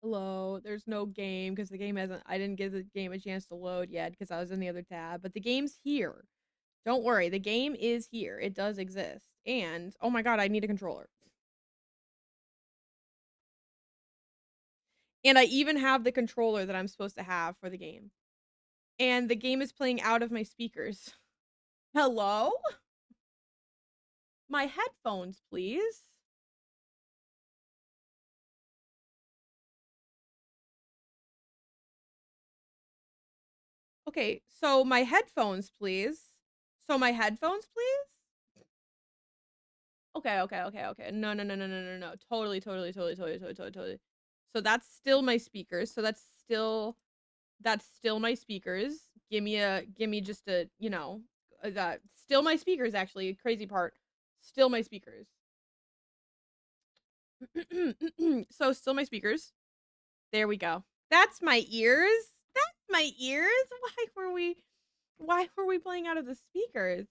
Hello. There's no game because the game hasn't. I didn't give the game a chance to load yet because I was in the other tab. But the game's here. Don't worry. The game is here. It does exist. And oh my god, I need a controller. And I even have the controller that I'm supposed to have for the game. And the game is playing out of my speakers. Hello? My headphones, please. Okay, so my headphones, please. So my headphones, please? Okay. No. Totally. So that's still my speakers. So that's still my speakers. Give me just a, that still my speakers actually. Crazy part. Still my speakers. So still my speakers. There we go. That's my ears. That's my ears. Why were we playing out of the speakers?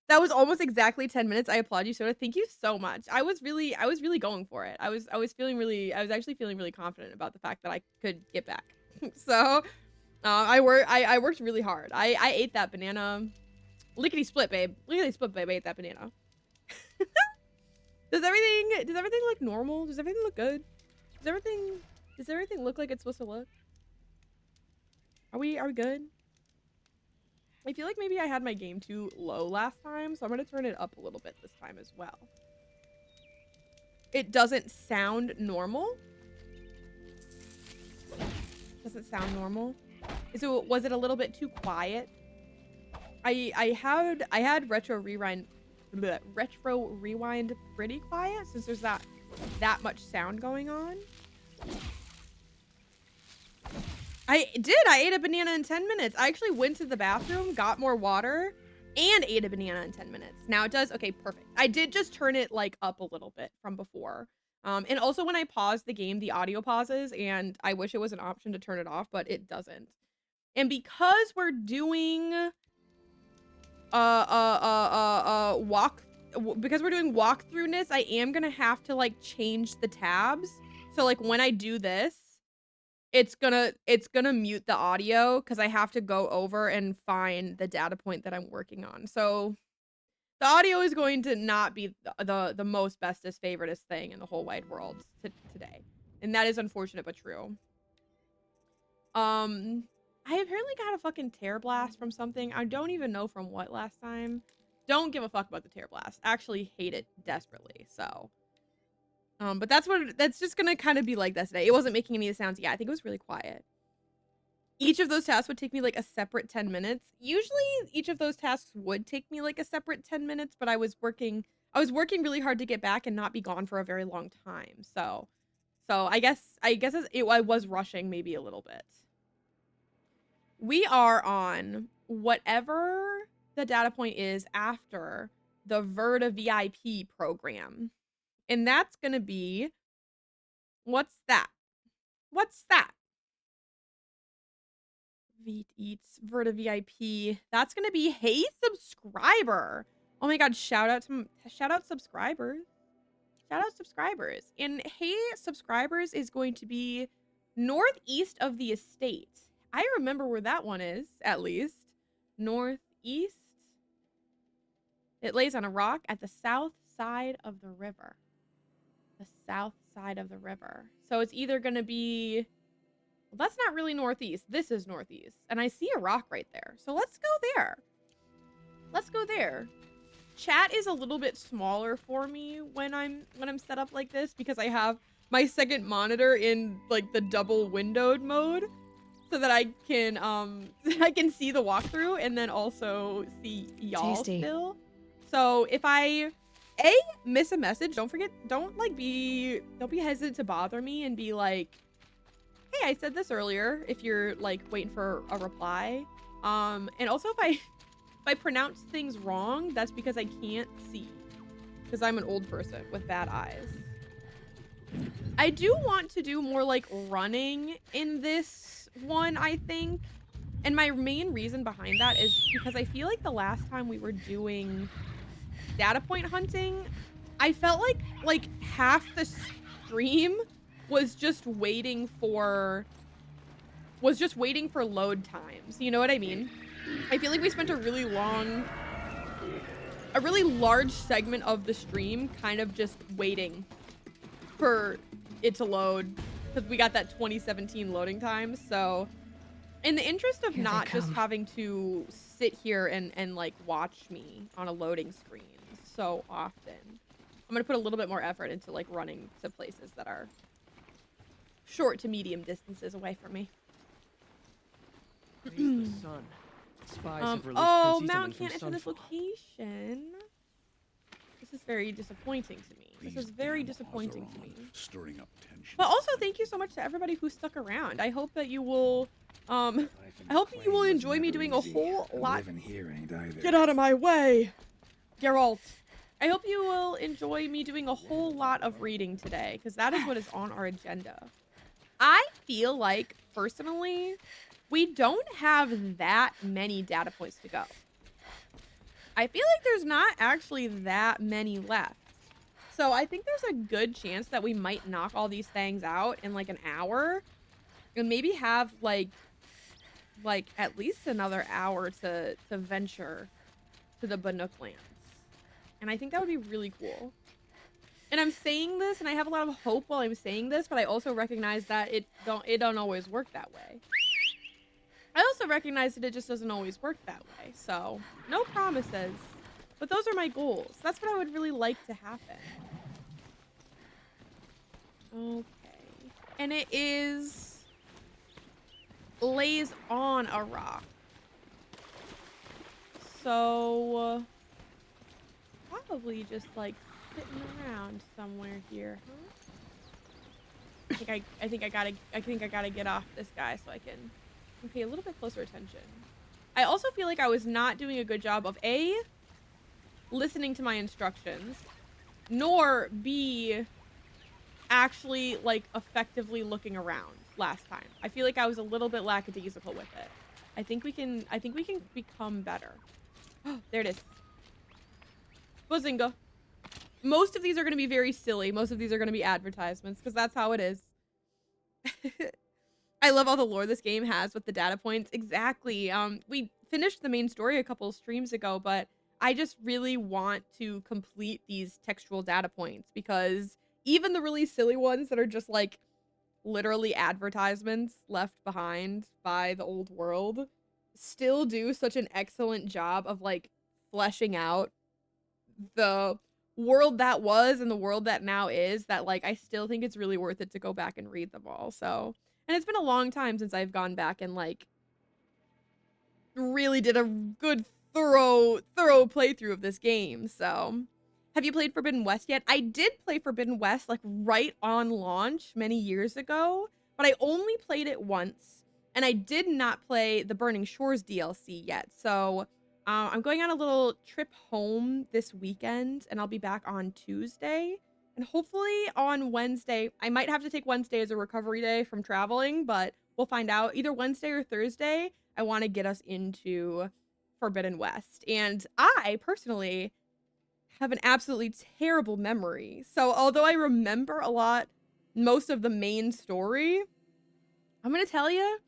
That was almost exactly 10 minutes. I applaud you, Soda. Thank you so much. I was really going for it. I was actually feeling really confident about the fact that I could get back. So, I worked really hard. I ate that banana. Lickety split, babe. Lickety split, babe. I ate that banana. Does everything look normal? Does everything look good? Does everything look like it's supposed to look? Are we good? I feel like maybe I had my game too low last time, so I'm gonna turn it up a little bit this time as well. It doesn't sound normal? Doesn't sound normal? Was it a little bit too quiet? I had retro rewind pretty quiet since there's that much sound going on. I ate a banana in 10 minutes. I actually went to the bathroom, got more water, and ate a banana in 10 minutes. Now it does. Okay, perfect. I did just turn it like up a little bit from before. And also when I pause the game, the audio pauses, and I wish it was an option to turn it off, but it doesn't. And because we're doing walkthroughness, I am gonna have to like change the tabs. So like when I do this, it's gonna mute the audio because I have to go over and find the data point that I'm working on. So the audio is going to not be the most bestest favoritist thing in the whole wide world today. And that is unfortunate but true. I apparently got a fucking tear blast from something. I don't even know from what last time. Don't give a fuck about the tear blast. Actually hate it desperately. So but that's just gonna kind of be like that today. It wasn't making any sounds. Yeah, I think it was really quiet. Each of those tasks would take me like a separate 10 minutes. Usually each of those tasks would take me like a separate 10 minutes, but I was working really hard to get back and not be gone for a very long time. So I guess I was rushing maybe a little bit. We are on whatever the data point is after the VOD VIP program. And that's going to be, what's that? Veet Eats, VOD VIP. That's going to be Hey Subscriber. Oh my god, shout out subscribers. Shout out subscribers. And Hey Subscribers is going to be northeast of the estate. I remember where that one is, at least. Northeast. It lays on a rock at the south side of the river. The south side of the river. So it's either going to be... Well, that's not really northeast. This is northeast. And I see a rock right there. So let's go there. Let's go there. Chat is a little bit smaller for me when I'm set up like this because I have my second monitor in like the double windowed mode so that I can see the walkthrough and then also see y'all still. So if I miss a message, don't be hesitant to bother me and be like, hey, I said this earlier if you're like waiting for a reply. And also if I pronounce things wrong, that's because I can't see. Because I'm an old person with bad eyes. I do want to do more like running in this one, I think. And my main reason behind that is because I feel like the last time we were doing data point hunting, I felt like half the stream was just waiting for load times. You know what I mean? I feel like we spent a really large segment of the stream kind of just waiting for it to load because we got that 2017 loading time. So in the interest of not just having to sit here and like watch me on a loading screen so often, I'm gonna put a little bit more effort into like running to places that are short to medium distances away from me. The sun. Spies have released oh, Prince Mount Iseman can't from enter this Sunfall. location. This is very disappointing to me. This is very disappointing to me. Stirring up tension. But also, thank you so much to everybody who stuck around. I hope that you will, I hope you will enjoy me doing a whole lot. Get out of my way, Geralt. I hope you will enjoy me doing a whole lot of reading today, because that is what is on our agenda. I feel like, personally, we don't have that many data points to go. I feel like there's not actually that many left. So I think there's a good chance that we might knock all these things out in like an hour and maybe have like at least another hour to venture to the Bannock lands. And I think that would be really cool. And I'm saying this and I have a lot of hope while I'm saying this, but I also recognize that it don't always work that way. I also recognize that it just doesn't always work that way. So no promises, but those are my goals. That's what I would really like to happen. Okay. And it lays on a rock. So probably just like sitting around somewhere here, huh? I think I gotta get off this guy so I can pay a little bit closer attention. I also feel like I was not doing a good job of A, listening to my instructions, nor B, actually like effectively looking around last time. I feel like I was a little bit lackadaisical with it. I think we can become better. Oh, there it is. Bazinga. Most of these are going to be very silly. Most of these are going to be advertisements because that's how it is. I love all the lore this game has with the data points. Exactly. We finished the main story a couple of streams ago, but I just really want to complete these textual data points because even the really silly ones that are just like literally advertisements left behind by the old world still do such an excellent job of like fleshing out the world that was and the world that now is, that like I still think it's really worth it to go back and read them all. So, and it's been a long time since I've gone back and like really did a good thorough playthrough of this game. So have you played Forbidden West yet? I did play Forbidden West like right on launch many years ago, but I only played it once and I did not play the Burning Shores DLC yet. So I'm going on a little trip home this weekend and I'll be back on Tuesday. And hopefully on Wednesday, I might have to take Wednesday as a recovery day from traveling, but we'll find out. Either Wednesday or Thursday, I want to get us into Forbidden West. And I personally have an absolutely terrible memory. So although I remember a lot, most of the main story, I'm going to tell you,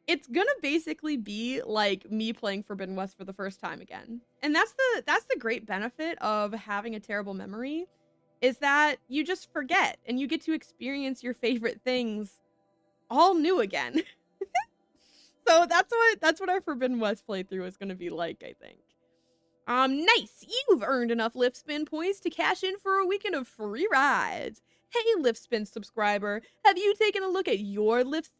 it's gonna basically be like me playing Forbidden West for the first time again. And that's the great benefit of having a terrible memory, is that you just forget and you get to experience your favorite things all new again. So that's what our Forbidden West playthrough is gonna be like, I think. Nice! You've earned enough lift spin points to cash in for a weekend of free rides. Hey, Lift Spin subscriber, have you taken a look at your Lift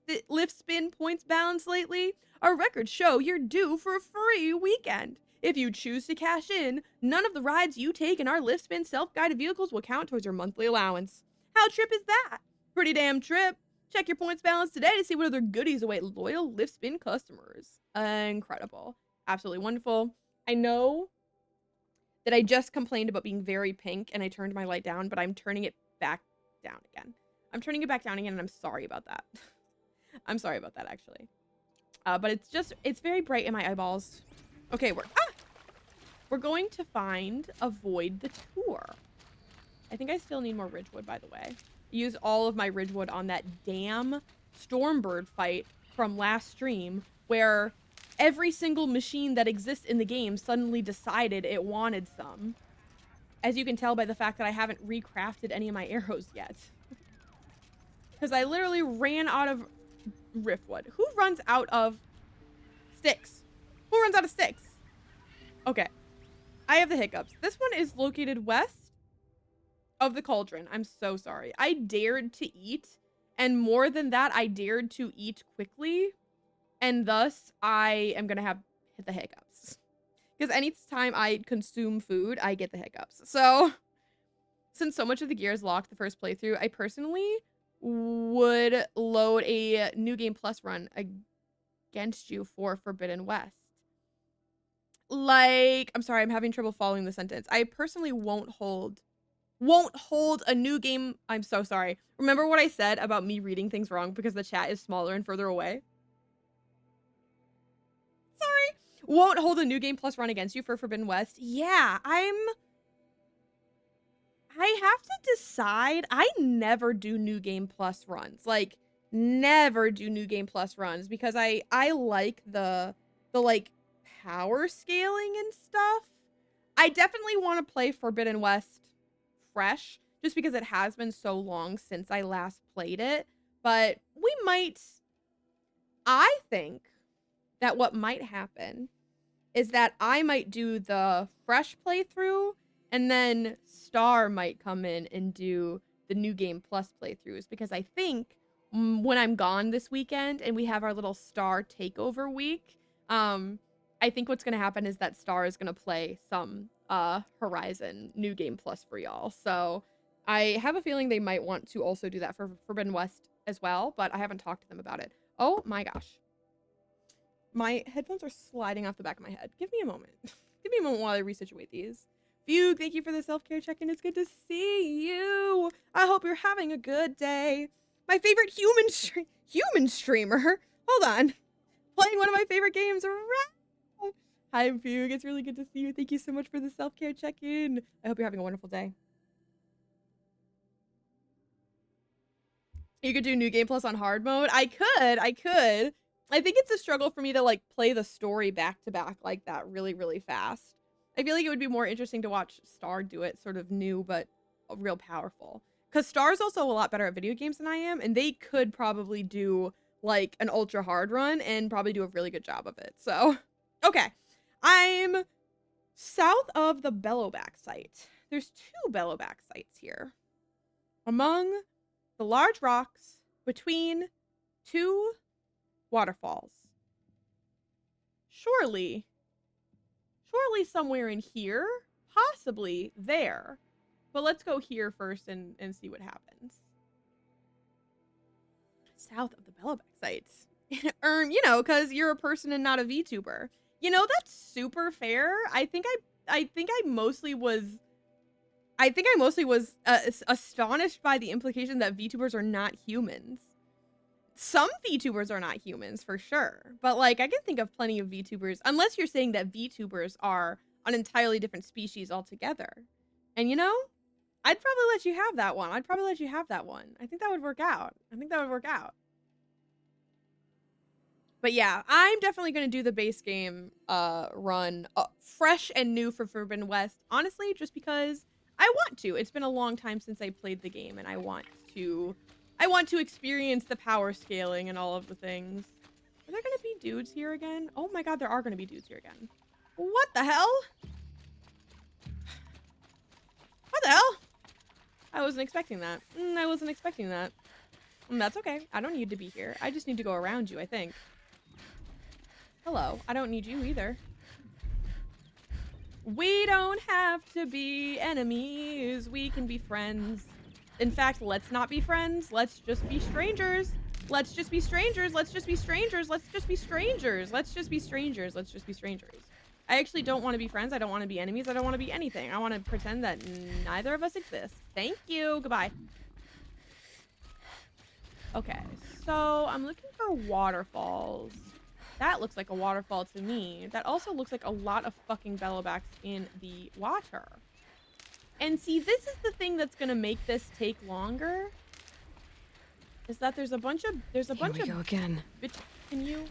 Spin points balance lately? Our records show you're due for a free weekend. If you choose to cash in, none of the rides you take in our Lift Spin self-guided vehicles will count towards your monthly allowance. How trip is that? Pretty damn trip. Check your points balance today to see what other goodies await loyal Lift Spin customers. Incredible. Absolutely wonderful. I know that I just complained about being very pink and I turned my light down, but I'm turning it back down again. I'm turning it back down again and I'm sorry about that. I'm sorry about that actually. But it's very bright in my eyeballs. Okay, we're going to avoid the tour. I think I still need more Ridgewood, by the way. Used all of my Ridgewood on that damn Stormbird fight from last stream where every single machine that exists in the game suddenly decided it wanted some. As you can tell by the fact that I haven't recrafted any of my arrows yet. Because I literally ran out of Riftwood. Who runs out of sticks? Who runs out of sticks? Okay. I have the hiccups. This one is located west of the cauldron. I'm so sorry. I dared to eat. And more than that, I dared to eat quickly. And thus, I am going to have the hiccups. Because anytime I consume food, I get the hiccups. So, since so much of the gear is locked the first playthrough, I personally would load a New Game Plus run against you for Forbidden West. Like, I'm sorry, I'm having trouble following the sentence. I personally won't hold a new game. I'm so sorry. Remember what I said about me reading things wrong because the chat is smaller and further away? Sorry. Won't hold a New Game Plus run against you for Forbidden West. Yeah, I have to decide. I never do New Game Plus runs. Like, never do New Game Plus runs because I like the like power scaling and stuff. I definitely want to play Forbidden West fresh just because it has been so long since I last played it. But we might, I think that what might happen is that I might do the fresh playthrough and then Star might come in and do the New Game Plus playthroughs because I think when I'm gone this weekend and we have our little Star takeover week, I think what's going to happen is that Star is going to play some Horizon New Game Plus for y'all. So I have a feeling they might want to also do that for Forbidden West as well, but I haven't talked to them about it. Oh my gosh. My headphones are sliding off the back of my head. Give me a moment. Give me a moment while I resituate these. Fugue, thank you for the self-care check-in. It's good to see you. I hope you're having a good day. My favorite human streamer. Hold on. Playing one of my favorite games. Hi, Fugue. It's really good to see you. Thank you so much for the self-care check-in. I hope you're having a wonderful day. You could do New Game Plus on hard mode. I could. I think it's a struggle for me to like play the story back to back like that really, really fast. I feel like it would be more interesting to watch Star do it sort of new, but real powerful. Because Star's also a lot better at video games than I am, and they could probably do like an ultra hard run and probably do a really good job of it. So, okay. I'm south of the Bellowback site. There's 2 Bellowback sites here. Among the large rocks between 2 waterfalls. Surely somewhere in here, possibly there. But let's go here first and see what happens. South of the Bellowback sites. You know, because you're a person and not a VTuber. You know, that's super fair. I think I mostly was astonished by the implication that VTubers are not humans. Some VTubers are not humans, for sure. But, like, I can think of plenty of VTubers, unless you're saying that VTubers are an entirely different species altogether. And, you know, I'd probably let you have that one. I think that would work out. But yeah, I'm definitely going to do the base game run fresh and new for Forbidden West. Honestly, just because I want to. It's been a long time since I played the game, and I want to experience the power scaling and all of the things. Are there going to be dudes here again? Oh my god, there are going to be dudes here again. What the hell? What the hell? I wasn't expecting that. That's okay. I don't need to be here. I just need to go around you, I think. Hello. I don't need you either. We don't have to be enemies. We can be friends. In fact, let's not be friends. Let's just be strangers. I actually don't want to be friends. I don't want to be enemies. I don't want to be anything. I want to pretend that neither of us exist. Thank you. Goodbye. Okay, so I'm looking for waterfalls. That looks like a waterfall to me. That also looks like a lot of fucking bellowbacks in the water. And see, this is the thing that's gonna make this take longer, is that there's a bunch of Here we go again. Can you,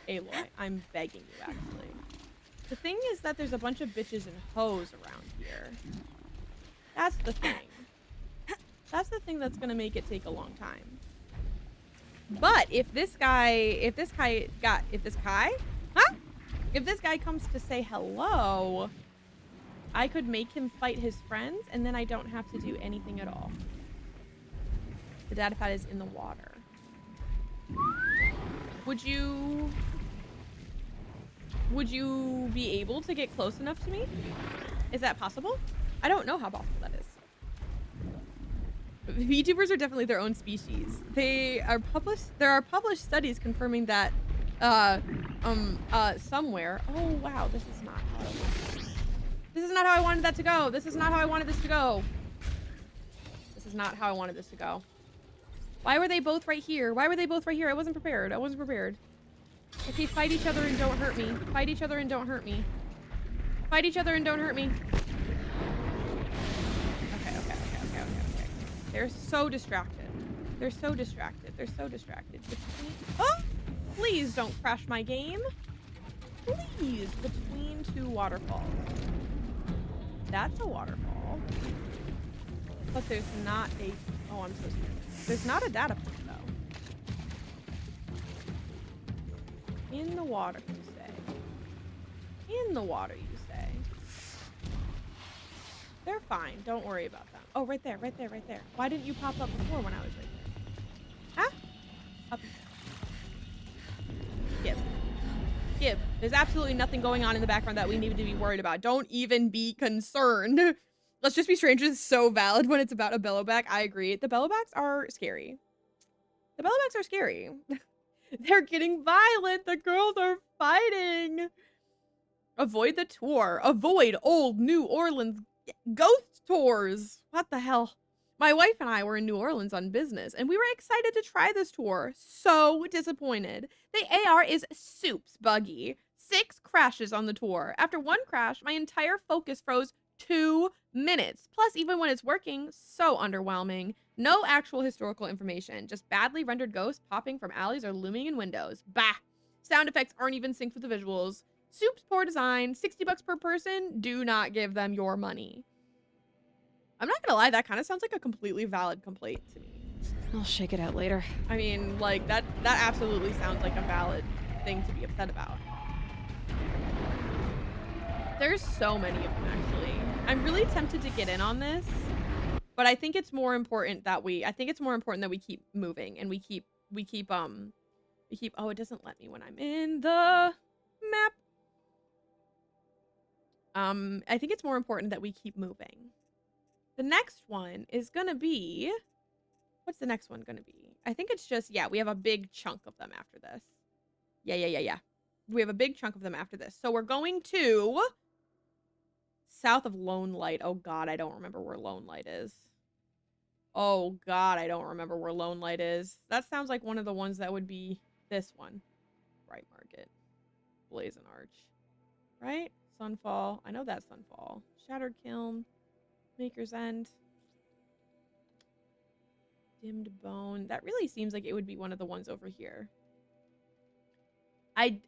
Aloy? I'm begging you, actually. The thing is that there's a bunch of bitches and hoes around here. That's the thing. That's the thing that's gonna make it take a long time. But if this guy comes to say hello, I could make him fight his friends, and then I don't have to do anything at all. The data pad is in the water. Would you be able to get close enough to me? Is that possible? I don't know how possible that is. VTubers are definitely their own species. There are published studies confirming that somewhere. Oh wow, this is not how I wanted. This is not how I wanted that to go. This is not how I wanted this to go. This is not how I wanted this to go. Why were they both right here? Why were they both right here? I wasn't prepared. I wasn't prepared. Okay, fight each other and don't hurt me. Fight each other and don't hurt me. Fight each other and don't hurt me. Okay. They're so distracted. They're so distracted. They're so distracted. Oh! Please don't crash my game. Please. Between two waterfalls. That's a waterfall. But there's not a... Oh, I'm so scared. There's not a data point, though. In the water, you say. In the water, you say. They're fine. Don't worry about them. Oh, right there, right there, right there. Why didn't you pop up before when I was right there? Huh? Up. Skip. Skip. There's absolutely nothing going on in the background that we need to be worried about. Don't even be concerned. Let's just be strangers is so valid when it's about a bellowback. I agree. The bellowbacks are scary. The bellowbacks are scary. They're getting violent. The girls are fighting. Avoid the tour. Avoid old New Orleans ghost tours. What the hell? My wife and I were in New Orleans on business, and we were excited to try this tour. So disappointed. The AR is soups buggy. 6 crashes on the tour. After 1 crash, my entire focus froze 2 minutes. Plus, even when it's working, so underwhelming. No actual historical information. Just badly rendered ghosts popping from alleys or looming in windows. Bah! Sound effects aren't even synced with the visuals. Soup's poor design. $60 per person. Do not give them your money. I'm not gonna lie, that kind of sounds like a completely valid complaint to me. I'll shake it out later. I mean, like, that absolutely sounds like a valid thing to be upset about. There's so many of them, actually. I'm really tempted to get in on this, but I think it's more important that we keep moving and we keep, oh, it doesn't let me when I'm in the map. I think it's more important that we keep moving. The next one is gonna be, what's the next one gonna be? I think it's just, yeah, we have a big chunk of them after this. Yeah. We have a big chunk of them after this. So we're going to south of Lone Light. Oh God, I don't remember where Lone Light is. Oh God, I don't remember where Lone Light is. That sounds like one of the ones that would be this one. Bright Market. Blazon Arch. Right? Sunfall. I know that's Sunfall. Shattered Kiln. Maker's End. Dimmed Bone. That really seems like it would be one of the ones over here. I'm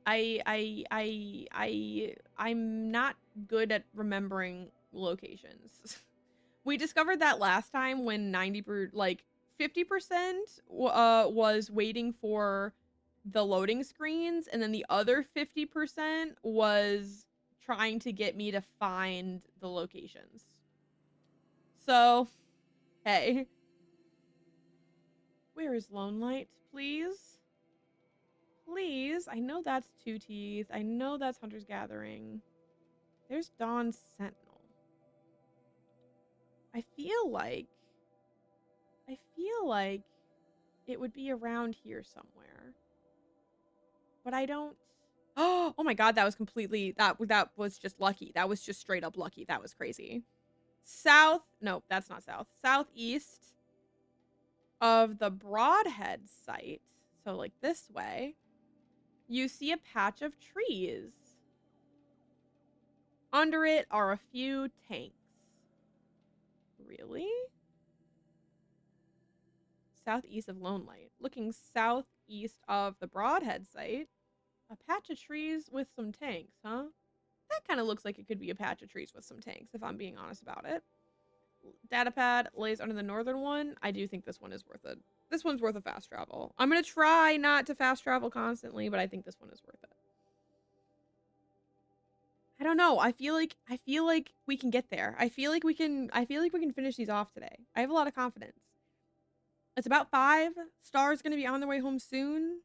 not good at remembering locations. We discovered that last time when 50% was waiting for the loading screens, and then the other 50% was trying to get me to find the locations. So, hey. Where is Lone Light, please? Please. I know that's Two Teeth. I know that's Hunter's Gathering. There's Dawn Sentinel. I feel like it would be around here somewhere. But I don't... Oh my God, that was completely... That was just lucky. That was just straight up lucky. That was crazy. South... No, that's not south. Southeast of the Broadhead site, so like this way, you see a patch of trees. Under it are a few tanks. Really? southeast of Lone Light. Looking southeast of the Broadhead site. A patch of trees with some tanks, huh? That kind of looks like it could be a patch of trees with some tanks, if I'm being honest about it. Datapad lays under the northern one. I do think this one is worth it. This one's worth a fast travel. I'm gonna try not to fast travel constantly, but I think this one is worth it. I don't know. I feel like we can get there. I feel like we can finish these off today. I have a lot of confidence. It's about 5. Star's gonna be on their way home soon.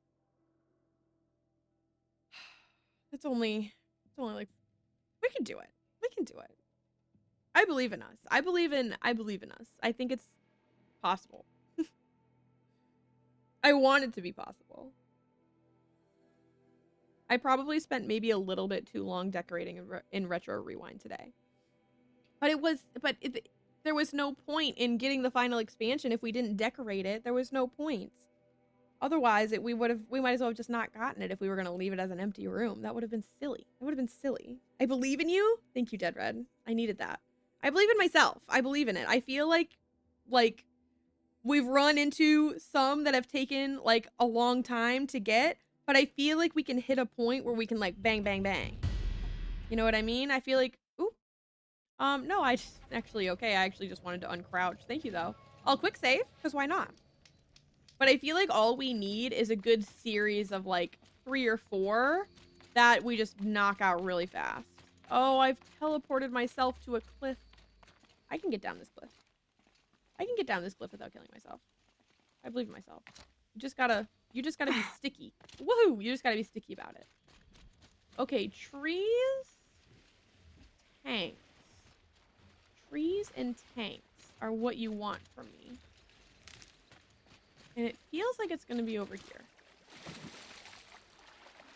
It's only like we can do it. We can do it. I believe in us. I believe in us. I think it's possible. I want it to be possible. I probably spent maybe a little bit too long decorating in Retro Rewind today. But there was no point in getting the final expansion if we didn't decorate it. There was no point. Otherwise, we might as well have just not gotten it if we were going to leave it as an empty room. That would have been silly. That would have been silly. I believe in you. Thank you, Dead Red. I needed that. I believe in myself. I believe in it. I feel like we've run into some that have taken like a long time to get, but I feel like we can hit a point where we can like bang, bang, bang. You know what I mean? I feel like, ooh, no, I just actually, okay. I actually just wanted to uncrouch. Thank you though. I'll quick save because why not? But I feel like all we need is a good series of like 3 or 4 that we just knock out really fast. Oh, I've teleported myself to a cliff. I can get down this cliff. I can get down this cliff without killing myself. I believe in myself. You just gotta be sticky. Woohoo! You just gotta be sticky about it. Okay, trees, tanks. Trees and tanks are what you want from me. And it feels like it's gonna be over here.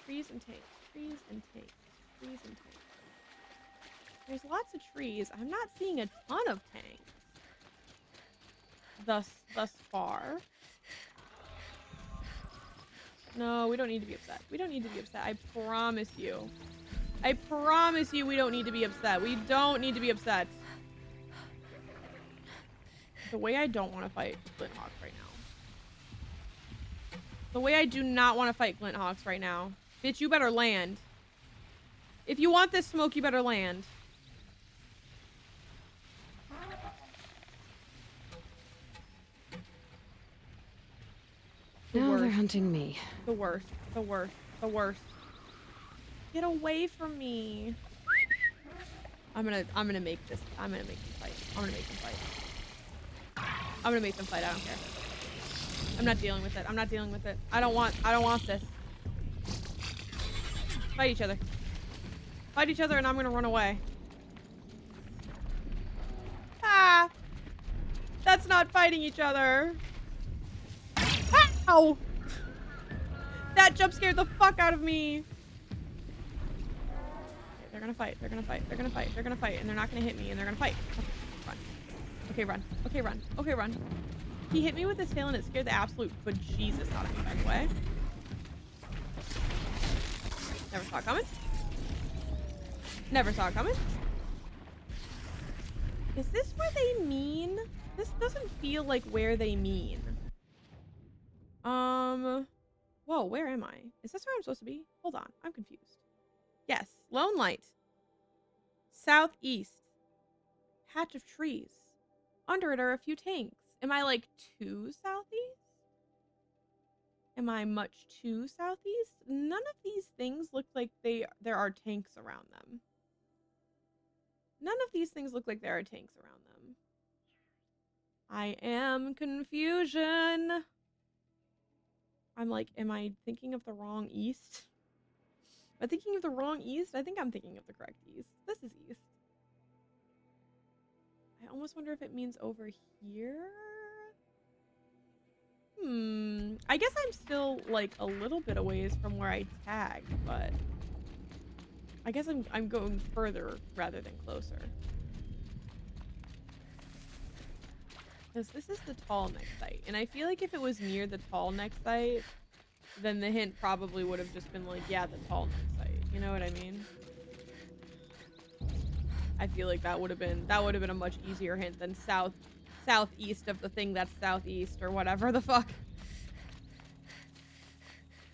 Trees and tanks. Trees and tanks. Trees and tanks. There's lots of trees. I'm not seeing a ton of tanks. Thus far. No, we don't need to be upset. We don't need to be upset. I promise you. I promise you we don't need to be upset. We don't need to be upset. The way I don't want to fight Glint Hawks right now. The way I do not want to fight Glint Hawks right now. Bitch, you better land. If you want this smoke, you better land. Now they're hunting me. The worst. The worst. The worst. Get away from me. I'm gonna make this. I'm gonna make them fight. I'm gonna make them fight. I'm gonna make them fight. I don't care. I'm not dealing with it. I'm not dealing with it. I don't want this. Fight each other. Fight each other and I'm gonna run away. Ah! That's not fighting each other. Ow! That jump scared the fuck out of me. They're gonna fight. They're gonna fight. They're gonna fight. They're gonna fight. And they're not gonna hit me. And they're gonna fight. Okay, run. Okay, run. Okay, run. Okay, run. He hit me with his tail and it scared the absolute bejesus out of me, by the way. Never saw it coming. Never saw it coming. Is this where they mean? This doesn't feel like where they mean. Whoa, where am I? Is this where I'm supposed to be? Hold on, I'm confused. Yes, Lone Light. Southeast. Patch of trees. Under it are a few tanks. Am I like too southeast? Am I much too southeast? None of these things look like there are tanks around them. None of these things look like there are tanks around them. I am confusion. I'm like, am I thinking of the wrong east? Am I thinking of the wrong east? I think I'm thinking of the correct east. This is east. I almost wonder if it means over here. I guess I'm still like a little bit a ways from where I tagged, but I guess I'm going further rather than closer. Because this is the tall neck site, and I feel like if it was near the tall neck site, then the hint probably would have just been like, yeah, the tall neck site. You know what I mean? I feel like that would have been a much easier hint than southeast of the thing that's southeast or whatever the fuck.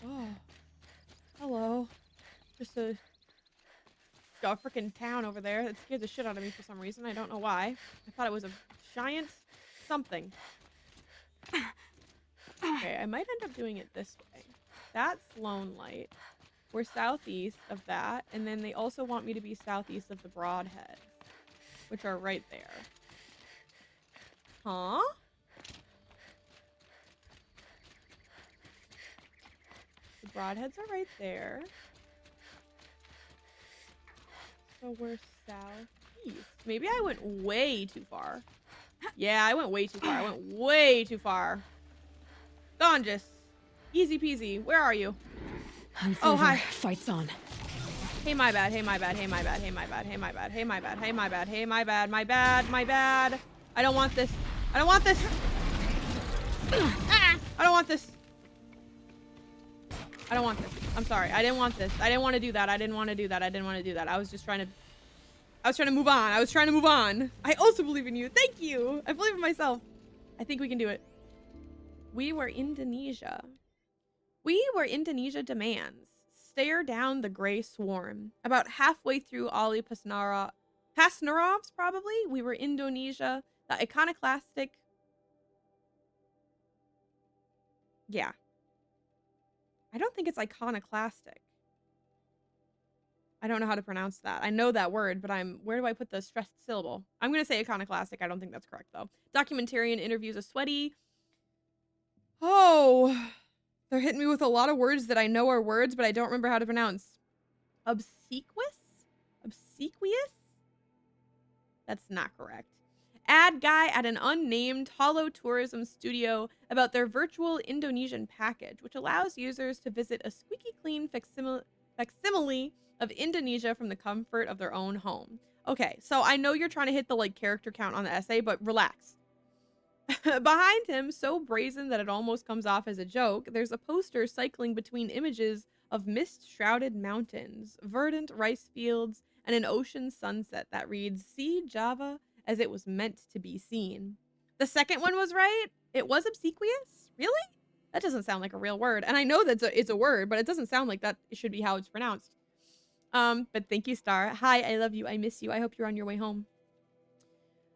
Oh. Hello. Just a freaking town over there that scared the shit out of me for some reason. I don't know why. I thought it was a giant something. Okay, I might end up doing it this way. That's Lone Light. We're southeast of that, and then they also want me to be southeast of the Broadheads, which are right there. Huh? The Broadheads are right there. So we're southeast. Maybe I went way too far. Yeah, I went way too far. I went way too far. Donjus. Easy peasy. Where are you? Hunt's Oh, over. hi. Fight's on. Hey, my bad. Hey, my bad. Hey, my bad. Hey, my bad. Hey, my bad. Hey, my bad. Hey, my bad. Hey, my bad. My bad. My bad. I don't want this. I don't want this. I don't want this. I don't want this. I'm sorry. I didn't want this. I didn't want to do that. I didn't want to do that. I didn't want to do that. I was just trying to... I was trying to move on. I was trying to move on. I also believe in you. Thank you. I believe in myself. I think we can do it. We were Indonesia. We were Indonesia demands. Stare down the gray swarm. About halfway through Ali Pasnarov's probably. We were Indonesia. The iconoclastic. Yeah. I don't think it's iconoclastic. I don't know how to pronounce that. I know that word, but where do I put the stressed syllable? I'm going to say iconoclastic. I don't think that's correct, though. Documentarian interviews a sweaty. Oh, they're hitting me with a lot of words that I know are words, but I don't remember how to pronounce. Obsequious? Obsequious? That's not correct. Ad guy at an unnamed holo tourism studio about their virtual Indonesian package, which allows users to visit a squeaky clean facsimile of Indonesia from the comfort of their own home. Okay, so I know you're trying to hit the like character count on the essay, but relax. Behind him, so brazen that it almost comes off as a joke, there's a poster cycling between images of mist-shrouded mountains, verdant rice fields, and an ocean sunset that reads, "See Java as it was meant to be seen." The second one was right. It was obsequious? Really? That doesn't sound like a real word. And I know that it's a word, but it doesn't sound like that it should be how it's pronounced. But thank you, Star. Hi, I love you. I miss you. I hope you're on your way home.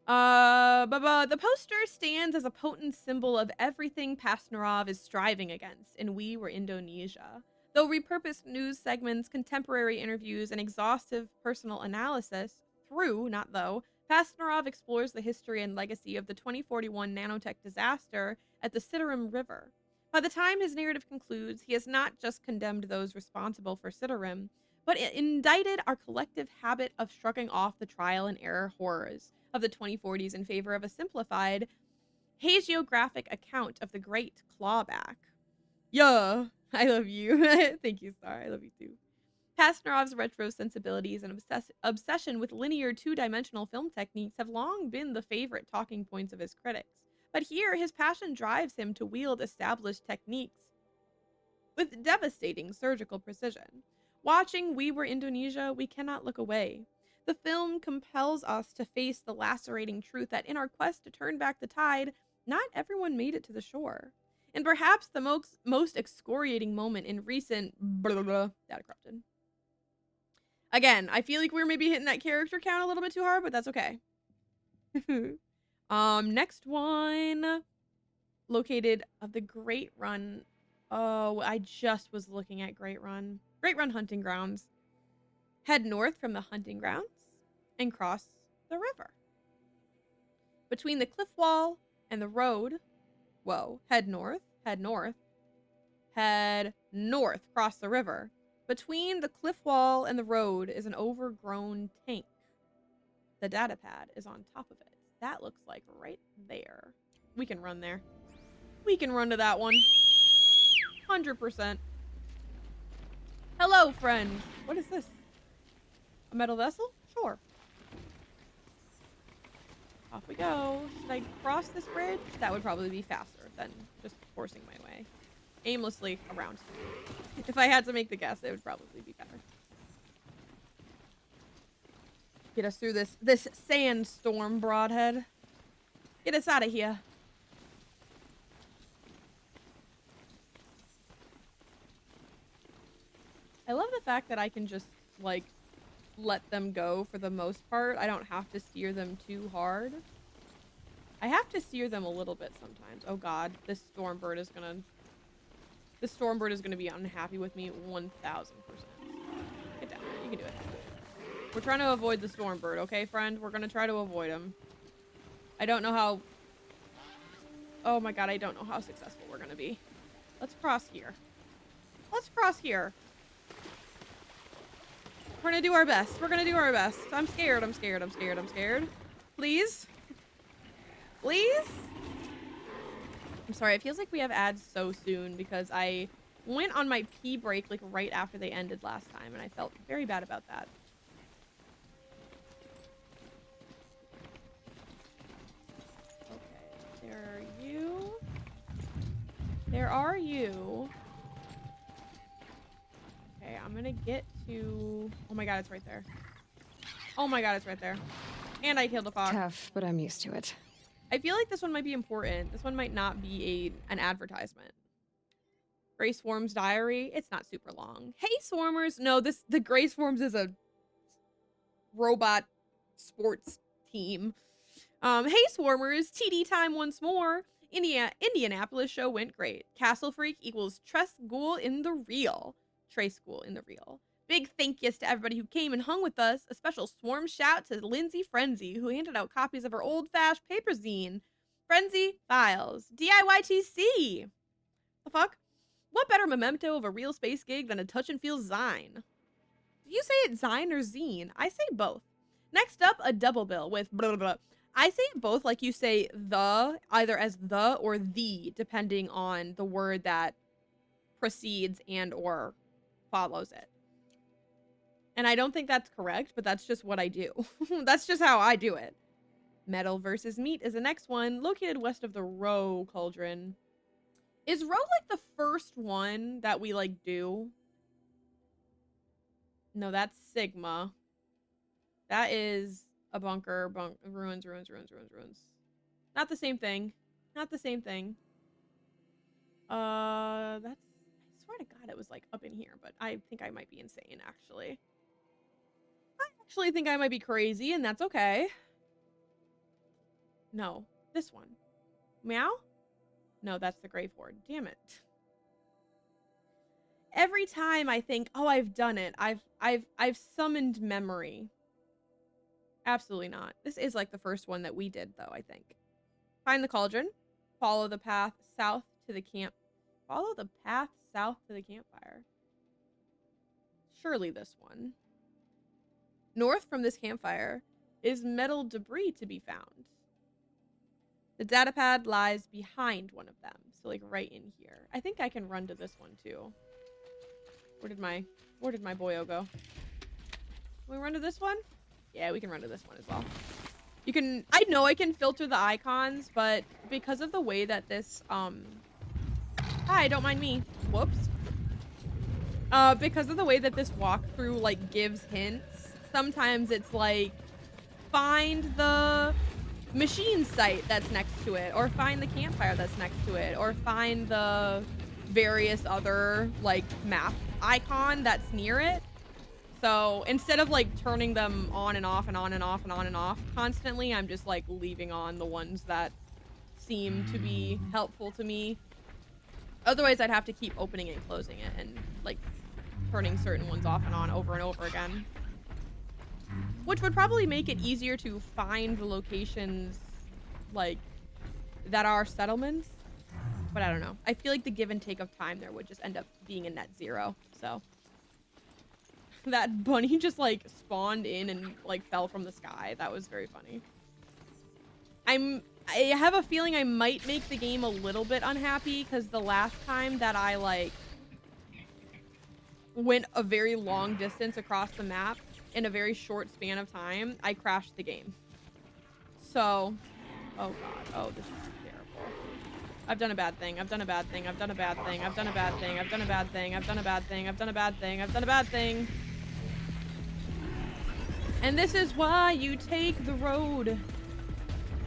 The poster stands as a potent symbol of everything Pasnarov is striving against, and we were Indonesia. Though repurposed news segments, contemporary interviews, and exhaustive personal analysis, Pasnarov explores the history and legacy of the 2041 nanotech disaster at the Sidaram River. By the time his narrative concludes, he has not just condemned those responsible for Sidaram, but indicted our collective habit of shrugging off the trial and error horrors of the 2040s in favor of a simplified, hagiographic account of the Great Clawback. Yeah, I love you. Thank you, Star. I love you too. Pasnarov's retro sensibilities and obsession with linear two-dimensional film techniques have long been the favorite talking points of his critics. But here, his passion drives him to wield established techniques with devastating surgical precision. Watching We Were Indonesia, we cannot look away. The film compels us to face the lacerating truth that in our quest to turn back the tide, not everyone made it to the shore. And perhaps the most excoriating moment in recent data corrupted. Again, I feel like we're maybe hitting that character count a little bit too hard, but that's okay. Next one. Located of the Great Run. Oh, I just was looking at Great Run. Great Run hunting grounds. Head north from the hunting grounds and cross the river. Between the cliff wall and the road, head north, cross the river. Between the cliff wall and the road is an overgrown tank. The data pad is on top of it. That looks like right there. We can run there. We can run to that one. 100%. Hello, friend. What is this? A metal vessel? Sure. Off we go. Should I cross this bridge? That would probably be faster than just forcing my way aimlessly around. If I had to make the guess, it would probably be better. Get us through this sandstorm, Broadhead. Get us out of here. I love the fact that I can just, like, let them go for the most part. I don't have to steer them too hard. I have to steer them a little bit sometimes. Oh god, this Stormbird is gonna be unhappy with me 1000%. Get down. You can do it. We're trying to avoid the Stormbird, okay, friend? We're gonna try to avoid him. I don't know how... Oh my god, I don't know how successful we're gonna be. Let's cross here. Let's cross here. We're gonna do our best. We're gonna do our best. I'm scared. I'm scared. I'm scared. I'm scared. Please? Please? I'm sorry. It feels like we have ads so soon because I went on my pee break like right after they ended last time and I felt very bad about that. Okay. There are you. There are you. Okay, I'm gonna get to... Oh my god, it's right there. Oh my god, it's right there. And I killed a fox. Tough, but I'm used to it. I feel like this one might be important. This one might not be an advertisement. Gray Swarm's diary. It's not super long. Hey, Swarmers. No, the Gray Swarms is a robot sports team. Hey, Swarmers. TD time once more. Indianapolis show went great. Castle Freak equals Tress Ghoul in the real. Trace Ghoul in the real. Big thank yous to everybody who came and hung with us. A special swarm shout to Lindsay Frenzy, who handed out copies of her old-fashioned paper zine. Frenzy Files. DIYTC. The fuck? What better memento of a real space gig than a touch and feel zine? Do you say it zine or zine? I say both. Next up, a double bill with blah, blah, blah. I say it both like you say the, either as the or the, depending on the word that precedes and or follows it. And I don't think that's correct, but that's just what I do. That's just how I do it. Metal versus Meat is the next one, located west of the Row Cauldron. Is Row like the first one that we like do? No, that's Sigma. That is a bunker, ruins. Not the same thing. Not the same thing. That's, I swear to God it was like up in here, but I think I might be insane actually. I actually think I might be crazy and that's okay. No, this one. Meow? No, that's the Grave Horde. Damn it. Every time I think, oh, I've done it. I've summoned memory. Absolutely not. This is like the first one that we did though, I think. Find the cauldron. Follow the path south to the camp. Follow the path south to the campfire. Surely this one. North from this campfire is metal debris to be found. The data pad lies behind one of them. So like right in here. I think I can run to this one too. Where did my boyo go? Can we run to this one? Yeah, we can run to this one as well. You can, I know I can filter the icons, but because of the way that this, hi, don't mind me. Whoops. Because of the way that this walkthrough, like, gives hints, sometimes it's like, find the machine site that's next to it, or find the campfire that's next to it, or find the various other, like, map icon that's near it. So instead of like turning them on and off and on and off and on and off constantly, I'm just like leaving on the ones that seem to be helpful to me. Otherwise, I'd have to keep opening and closing it and like turning certain ones off and on over and over again. Which would probably make it easier to find the locations like that are settlements. But I don't know. I feel like the give and take of time there would just end up being a net zero. So that bunny just like spawned in and like fell from the sky. That was very funny. I have a feeling I might make the game a little bit unhappy because the last time that I like went a very long distance across the map in a very short span of time, I crashed the game. So, oh god, oh this is terrible. I've done a bad thing. I've done a bad thing. I've done a bad thing. I've done a bad thing. I've done a bad thing. I've done a bad thing. I've done a bad thing. I've done a bad thing. And this is why you take the road.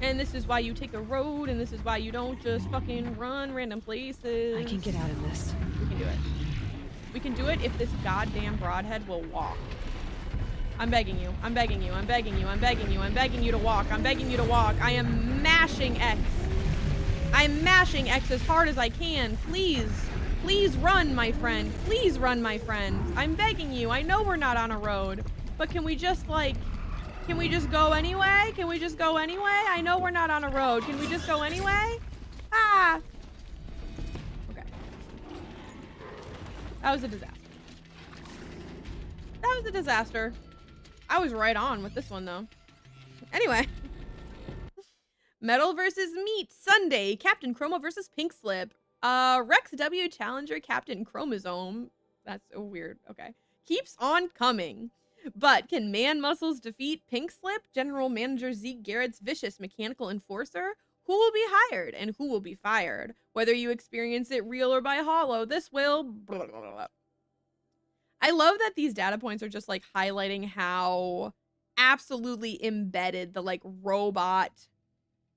And this is why you take the road, and this is why you don't just fucking run random places. I can get out of this. We can do it. We can do it if this goddamn broadhead will walk. I'm begging you. I'm begging you. I'm begging you. I'm begging you. I'm begging you to walk. I'm begging you to walk. I am mashing X. I'm mashing X as hard as I can. Please. Please run, my friend. Please run, my friend. I'm begging you. I know we're not on a road. But can we just, like... Can we just go anyway? Can we just go anyway? I know we're not on a road. Can we just go anyway? Ah! Okay. That was a disaster. That was a disaster. I was right on with this one, though. Anyway. Metal versus Meat, Sunday. Captain Chroma versus Pink Slip. Rex W Challenger Captain Chromosome. That's so weird. Okay. Keeps on coming. But can Man Muscles defeat Pink Slip? General Manager Zeke Garrett's vicious mechanical enforcer? Who will be hired and who will be fired? Whether you experience it real or by hollow, this will... Blah, blah, blah. I love that these data points are just like highlighting how absolutely embedded the like robot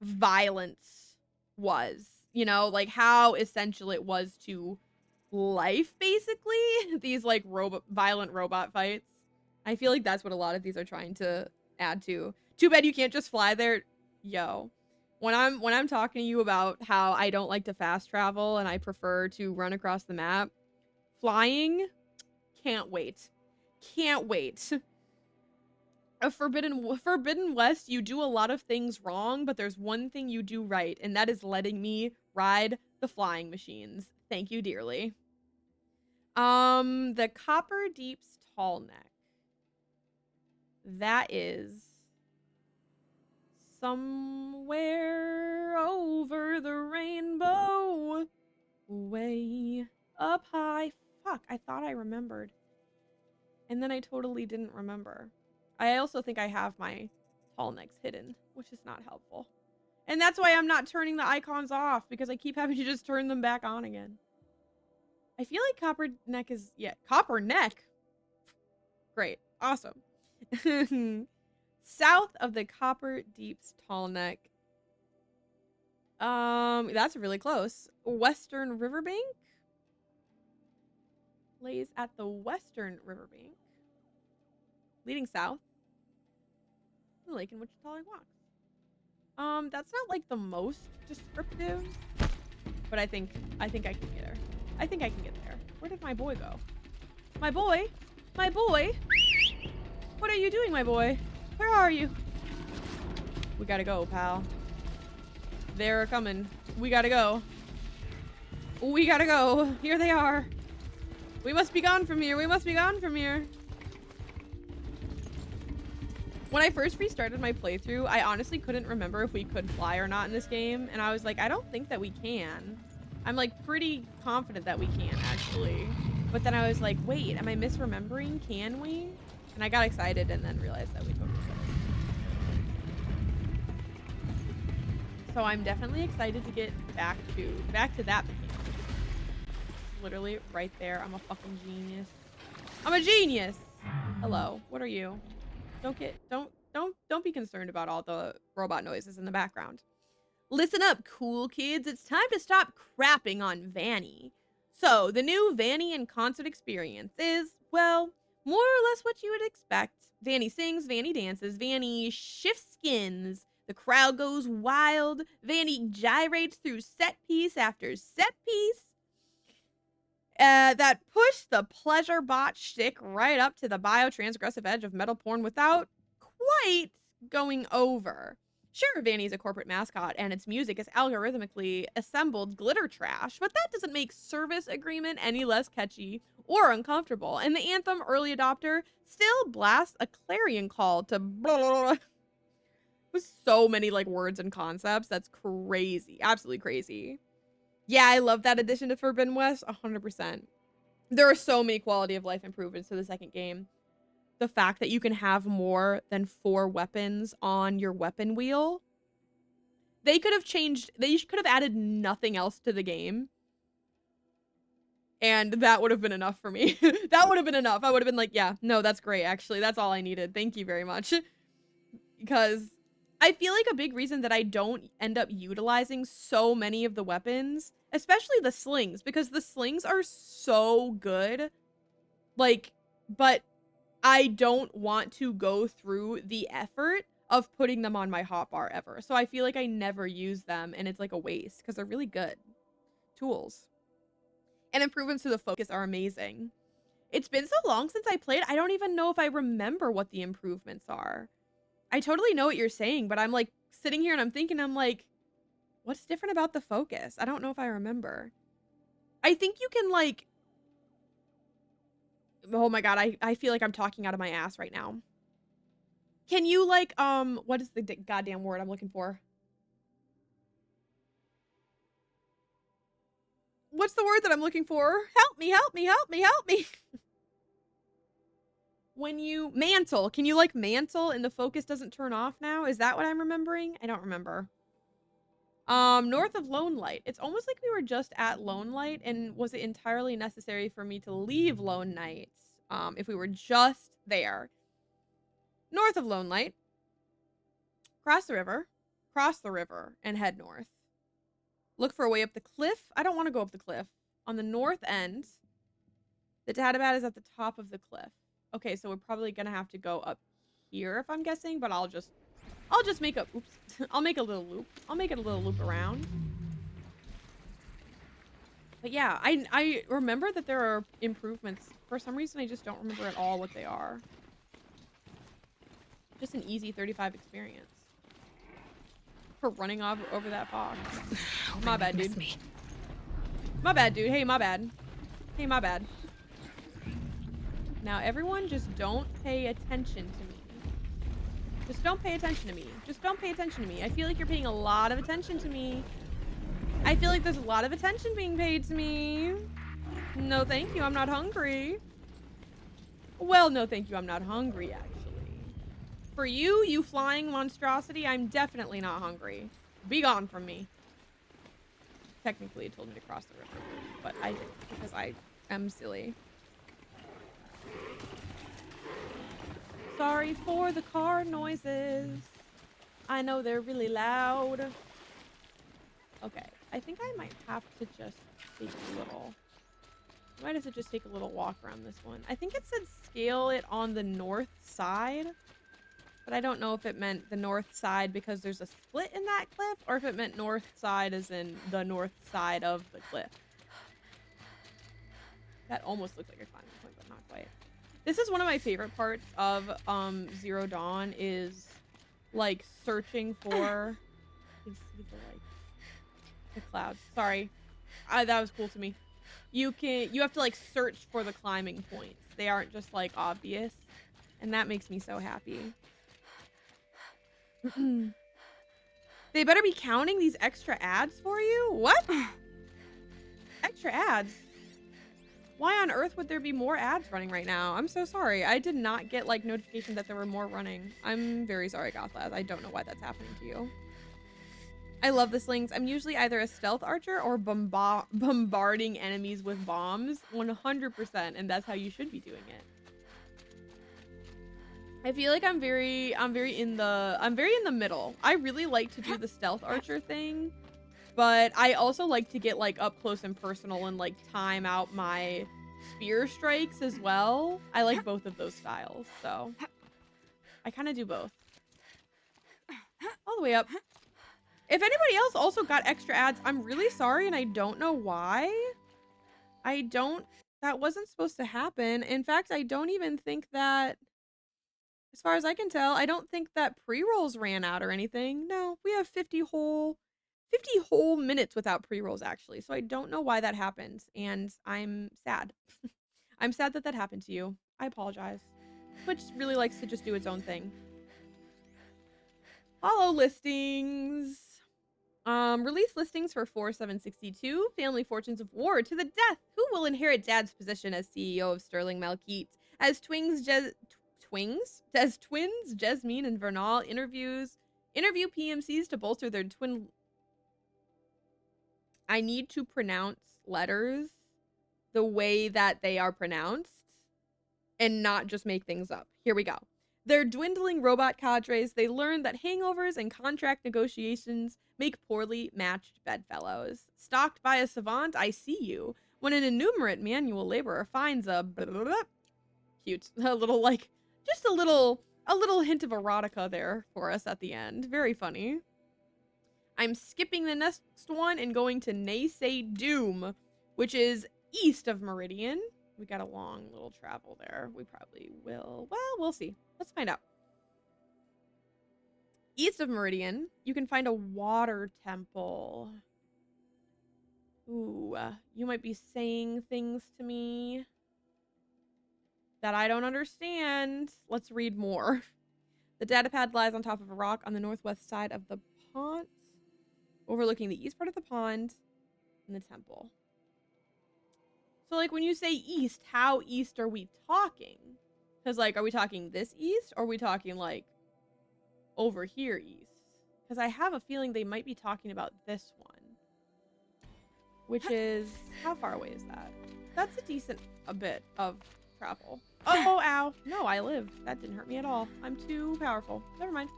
violence was, you know, like how essential it was to life, basically. These like violent robot fights. I feel like that's what a lot of these are trying to add to. Too bad you can't just fly there. Yo, when I'm talking to you about how I don't like to fast travel and I prefer to run across the map, flying, can't wait. Can't wait. A Forbidden West, you do a lot of things wrong, but there's one thing you do right, and that is letting me ride the flying machines. Thank you dearly. The Copper Deep's Tall Neck. That is somewhere over the rainbow, way up high. Fuck, I thought I remembered. And then I totally didn't remember. I also think I have my tall necks hidden, which is not helpful. And that's why I'm not turning the icons off, because I keep having to just turn them back on again. I feel like Copper Neck is... Yeah, Copper Neck? Great. Awesome. South of the Copper Deep's Tall Neck. That's really close. Western Riverbank? Lays at the Western Riverbank. Leading south. The lake in which the Tall walks. That's not like the most descriptive, but I think I can get there. I think I can get there. Where did my boy go? My boy? My boy? What are you doing, my boy? Where are you? We gotta go, pal. They're coming. We gotta go. We gotta go. Here they are. We must be gone from here. We must be gone from here. When I first restarted my playthrough, I honestly couldn't remember if we could fly or not in this game. And I was like, I don't think that we can. I'm like pretty confident that we can, actually. But then I was like, wait, am I misremembering? Can we? And I got excited and then realized that we totally could. So I'm definitely excited to get back to that mechanic. Literally right there. I'm a fucking genius. I'm a genius. Hello. What are you? Don't be concerned about all the robot noises in the background. Listen up, cool kids. It's time to stop crapping on Vanny. So, the new Vanny in concert experience is, well, more or less what you would expect. Vanny sings, Vanny dances, Vanny shifts skins. The crowd goes wild. Vanny gyrates through set piece after set piece. That push the pleasure bot shtick right up to the bio-transgressive edge of metal porn without quite going over. Sure, Vanny's a corporate mascot and its music is algorithmically assembled glitter trash, but that doesn't make Service Agreement any less catchy or uncomfortable. And the anthem Early Adopter still blasts a clarion call to blah, blah, blah, with so many like words and concepts. That's crazy. Absolutely crazy. Yeah, I love that addition to Forbidden West, 100%. There are so many quality of life improvements to the second game. The fact that you can have more than 4 weapons on your weapon wheel. They could have added nothing else to the game. And that would have been enough for me. That would have been enough. I would have been like, yeah, no, that's great, actually. That's all I needed. Thank you very much. Because I feel like a big reason that I don't end up utilizing so many of the weapons, especially the slings, because the slings are so good. Like, but I don't want to go through the effort of putting them on my hotbar ever. So I feel like I never use them, and it's like a waste because they're really good tools. And improvements to the focus are amazing. It's been so long since I played, I don't even know if I remember what the improvements are. I totally know what you're saying, but I'm like sitting here and I'm thinking, I'm like, what's different about the focus? I don't know if I remember. I think you can like, oh my God, I feel like I'm talking out of my ass right now. Can you like, what is the goddamn word I'm looking for? What's the word that I'm looking for? Help me, help me, help me, help me. When you mantle, can you like mantle and the focus doesn't turn off now? Is that what I'm remembering? I don't remember. North of Lone Light. It's almost like we were just at Lone Light, and was it entirely necessary for me to leave Lone Light? If we were just there. North of Lone Light. Cross the river, and head north. Look for a way up the cliff. I don't want to go up the cliff. On the north end, the Databat is at the top of the cliff. Okay, so we're probably gonna have to go up here if I'm guessing, but I'll just make a, oops. I'll make a little loop. I'll make it a little loop around. But yeah, I remember that there are improvements. For some reason, I just don't remember at all what they are. Just an easy 35 experience. For running off over that fog. My bad, dude. My bad, dude. Hey, my bad. Hey, my bad. Now, everyone just don't pay attention to me. Just don't pay attention to me. Just don't pay attention to me. I feel like you're paying a lot of attention to me. I feel like there's a lot of attention being paid to me. No, thank you. I'm not hungry. Well, no, thank you. I'm not hungry, actually. For you, you flying monstrosity, I'm definitely not hungry. Be gone from me. Technically, it told me to cross the river, but I didn't because I am silly. Sorry for the car noises. I know they're really loud. Okay, I think I might have to just take a little... I might have to just take a little walk around this one. I think it said scale it on the north side. But I don't know if it meant the north side because there's a split in that cliff, or if it meant north side as in the north side of the cliff. That almost looks like a climbing point, but not quite. This is one of my favorite parts of Zero Dawn is like searching for the clouds. Sorry. That was cool to me. You have to like search for the climbing points. They aren't just like obvious. And that makes me so happy. They better be counting these extra ads for you? What? Extra ads? Why on earth would there be more ads running right now? I'm so sorry. I did not get like notification that there were more running. I'm very sorry, Gothlaz. I don't know why that's happening to you. I love the slings. I'm usually either a stealth archer or bombarding enemies with bombs 100%, and that's how you should be doing it. I feel like I'm very in the middle. I really like to do the stealth archer thing, but I also like to get like up close and personal and like time out my spear strikes as well. I like both of those styles, so I kind of do both. All the way up. If anybody else also got extra ads, I'm really sorry and I don't know why. That wasn't supposed to happen. In fact, I don't even think that, as far as I can tell, I don't think that pre-rolls ran out or anything. No, we have 50 whole minutes without pre-rolls, actually. So I don't know why that happened, and I'm sad. I'm sad that that happened to you. I apologize. Twitch really likes to just do its own thing. Follow listings. Release listings for 4762, Family Fortunes of War to the Death. Who will inherit Dad's position as CEO of Sterling Malkeet? As twins, Jasmine and Vernal interview PMCs to bolster their twin. I need to pronounce letters the way that they are pronounced and not just make things up. Here we go. Their dwindling robot cadres, they learn that hangovers and contract negotiations make poorly matched bedfellows. Stalked by a savant, I see you. When an innumerate manual laborer finds a blah, blah, blah, cute, a little like, just a little hint of erotica there for us at the end. Very funny. I'm skipping the next one and going to Naysay Doom, which is east of Meridian. We got a long little travel there. We probably will. Well, we'll see. Let's find out. East of Meridian, you can find a water temple. Ooh, you might be saying things to me that I don't understand. Let's read more. The data pad lies on top of a rock on the northwest side of the pond, overlooking the east part of the pond and the temple. So, like, when you say east, how east are we talking? Because, like, are we talking this east, or are we talking, like, over here east? Because I have a feeling they might be talking about this one. Which is, how far away is that? That's a bit of travel. Oh, ow. No, I lived. That didn't hurt me at all. I'm too powerful. Never mind.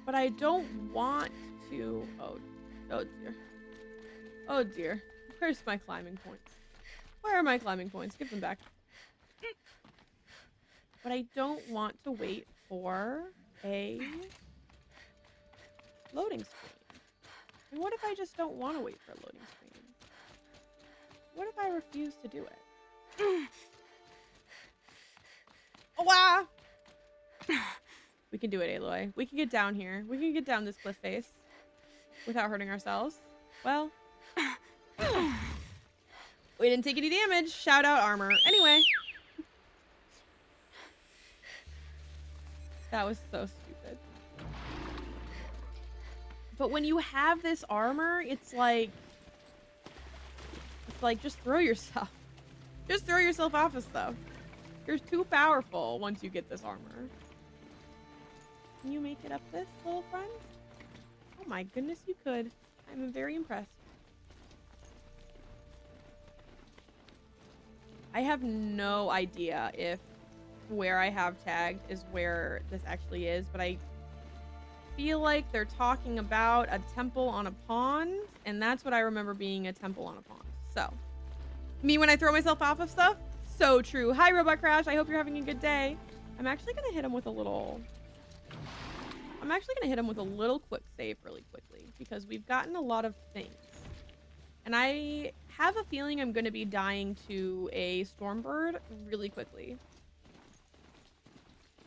But I don't want to... Oh dear. Oh, dear. Where's my climbing points? Where are my climbing points? Give them back. But I don't want to wait for a loading screen. And what if I just don't want to wait for a loading screen? What if I refuse to do it? Oh, wow! We can do it, Aloy. We can get down here. We can get down this cliff face without hurting ourselves. Well, we didn't take any damage. Shout out armor. Anyway. That was so stupid. But when you have this armor, it's like just throw yourself. Just throw yourself off of stuff. You're too powerful once you get this armor. Can you make it up this, little friend? Oh my goodness, you could. I'm very impressed. I have no idea if where I have tagged is where this actually is, but I feel like they're talking about a temple on a pond, and that's what I remember being a temple on a pond. So, me when I throw myself off of stuff? So true. Hi, Robot Crash. I hope you're having a good day. I'm actually going to hit him with a little quick save really quickly, because we've gotten a lot of things. And I have a feeling I'm going to be dying to a Stormbird really quickly.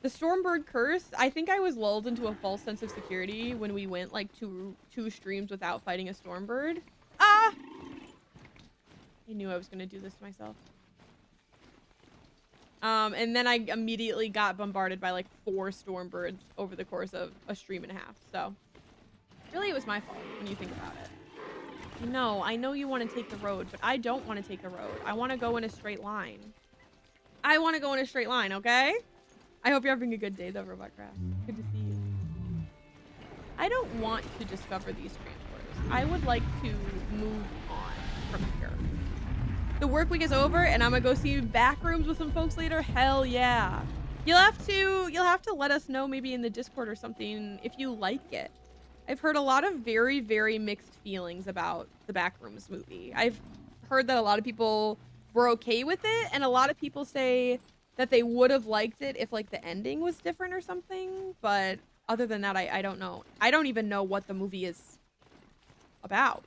The Stormbird curse, I think I was lulled into a false sense of security when we went like two streams without fighting a Stormbird. Ah! I knew I was going to do this to myself. And then I immediately got bombarded by like 4 Stormbirds over the course of a stream and a half. So, really it was my fault when you think about it. I know you want to take the road, but I don't want to take the road. I want to go in a straight line. I want to go in a straight line, okay? I hope you're having a good day, though, Robot Crash. Good to see you. I don't want to discover these transporters. I would like to move on from here. The work week is over, and I'm gonna go see back rooms with some folks later. Hell yeah! You'll have to let us know maybe in the Discord or something if you like it. I've heard a lot of very, very mixed feelings about the Backrooms movie. I've heard that a lot of people were okay with it, and a lot of people say that they would have liked it if like the ending was different or something. But other than that, I don't know. I don't even know what the movie is about,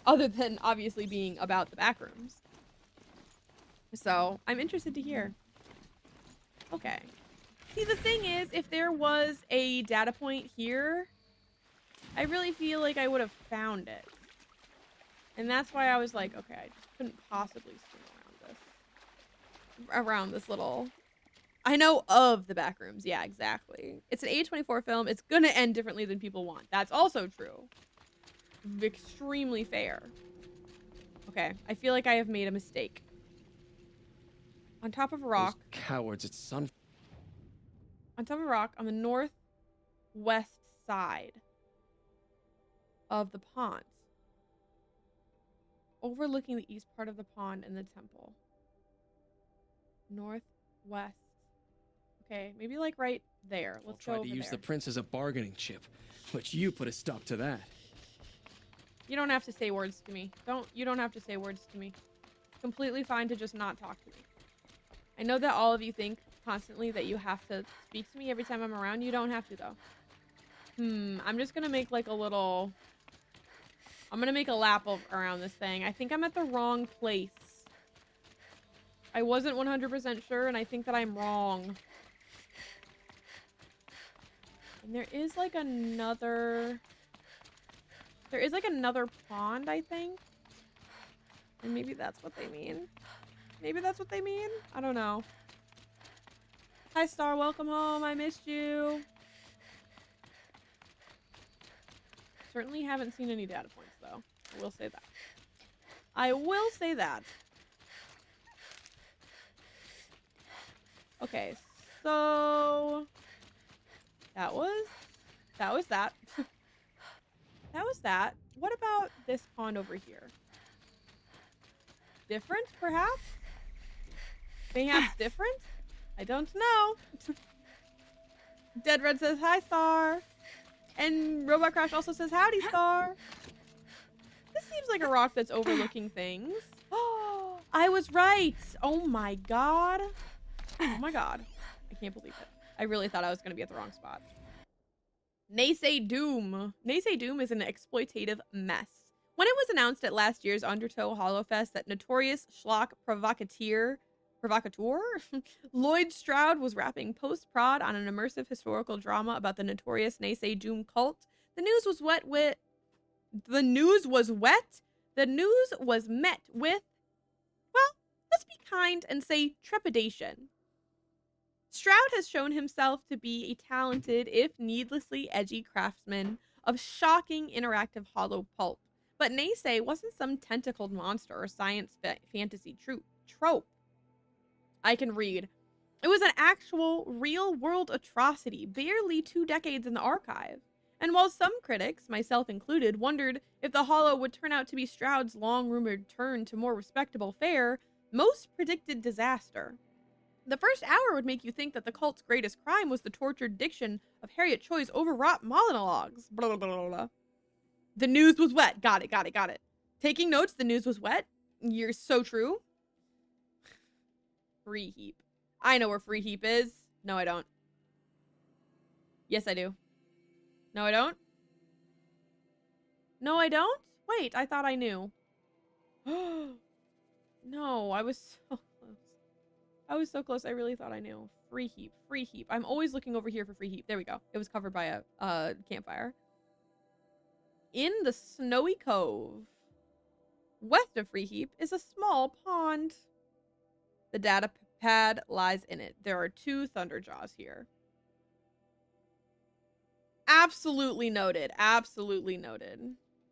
other than obviously being about the Backrooms. So I'm interested to hear. Okay. See, the thing is, if there was a data point here, I really feel like I would have found it. And that's why I was like, okay, I just couldn't possibly swing around this little... I know of the Backrooms. Yeah, exactly. It's an A24 film. It's gonna end differently than people want. That's also true. Extremely fair. Okay, I feel like I have made a mistake. On top of a rock. Those cowards at sun. On top of a rock on the northwest side of the pond, overlooking the east part of the pond and the temple. Northwest Okay, maybe like right there. I'll Let's go try over to use there. the prince as a bargaining chip, but you put a stop to that. You don't have to say words to me. You don't have to say words to me. It's completely fine to just not talk to me. I know that all of you think constantly that you have to speak to me every time I'm around. You don't have to though. I'm just gonna make like a little... I'm gonna make a lap around this thing. I think I'm at the wrong place. I wasn't 100% sure, and I think that I'm wrong. And there is like another... There is like another pond, I think. And maybe that's what they mean. Maybe that's what they mean? I don't know. Hi, Star. Welcome home. I missed you. Certainly haven't seen any data points, though. I will say that. I will say that. Okay, so... That was that. That was that. What about this pond over here? Different, perhaps? Perhaps different? I don't know. Dead Red says, hi, Star. And Robot Crash also says, howdy, Star. This seems like a rock that's overlooking things. Oh, I was right. Oh my god. Oh my god. I can't believe it. I really thought I was going to be at the wrong spot. Naysay Doom. Naysay Doom is an exploitative mess. When it was announced at last year's Undertow HoloFest that notorious schlock provocateur Lloyd Stroud was rapping post-prod on an immersive historical drama about the notorious Naysay Doom cult, the news was met with... well, let's be kind and say trepidation. Stroud has shown himself to be a talented, if needlessly edgy craftsman of shocking interactive holo pulp, but Naysay wasn't some tentacled monster or science fantasy trope. I can read. It was an actual, real-world atrocity, barely 2 decades in the archive. And while some critics, myself included, wondered if the holo would turn out to be Stroud's long-rumored turn to more respectable fare, most predicted disaster. The first hour would make you think that the cult's greatest crime was the tortured diction of Harriet Choi's overwrought monologues. Blah, blah, blah, blah, blah. The news was wet. Got it. Taking notes, the news was wet. You're so true. Free heap. I know where free heap is. No, I don't. Yes, I do. No, I don't. No, I don't? Wait, I thought I knew. No, I was so close. I was so close. I really thought I knew. Free heap. Free heap. I'm always looking over here for free heap. There we go. It was covered by a campfire. In the snowy cove, west of free heap, is a small pond. The data pad lies in it. There are 2 Thunderjaws here. Absolutely noted. Absolutely noted.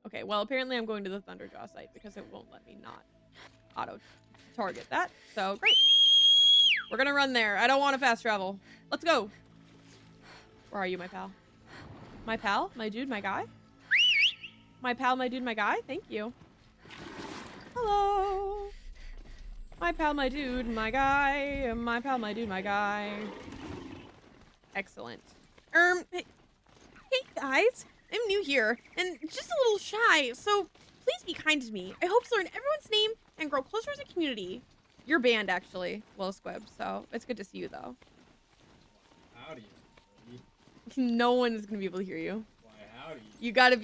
Okay, well, apparently I'm going to the Thunderjaw site because it won't let me not auto-target that. So, great. We're gonna run there. I don't want to fast travel. Let's go. Where are you, my pal? My pal? My dude? My guy? My pal, my dude, my guy? Thank you. Hello. My pal, my dude, my guy. My pal, my dude, my guy. Excellent. Hey guys. I'm new here and just a little shy, so please be kind to me. I hope to learn everyone's name and grow closer as a community. You're banned, actually, Will Squibb, so it's good to see you, though. Howdy. No one is gonna be able to hear you. Why howdy. You gotta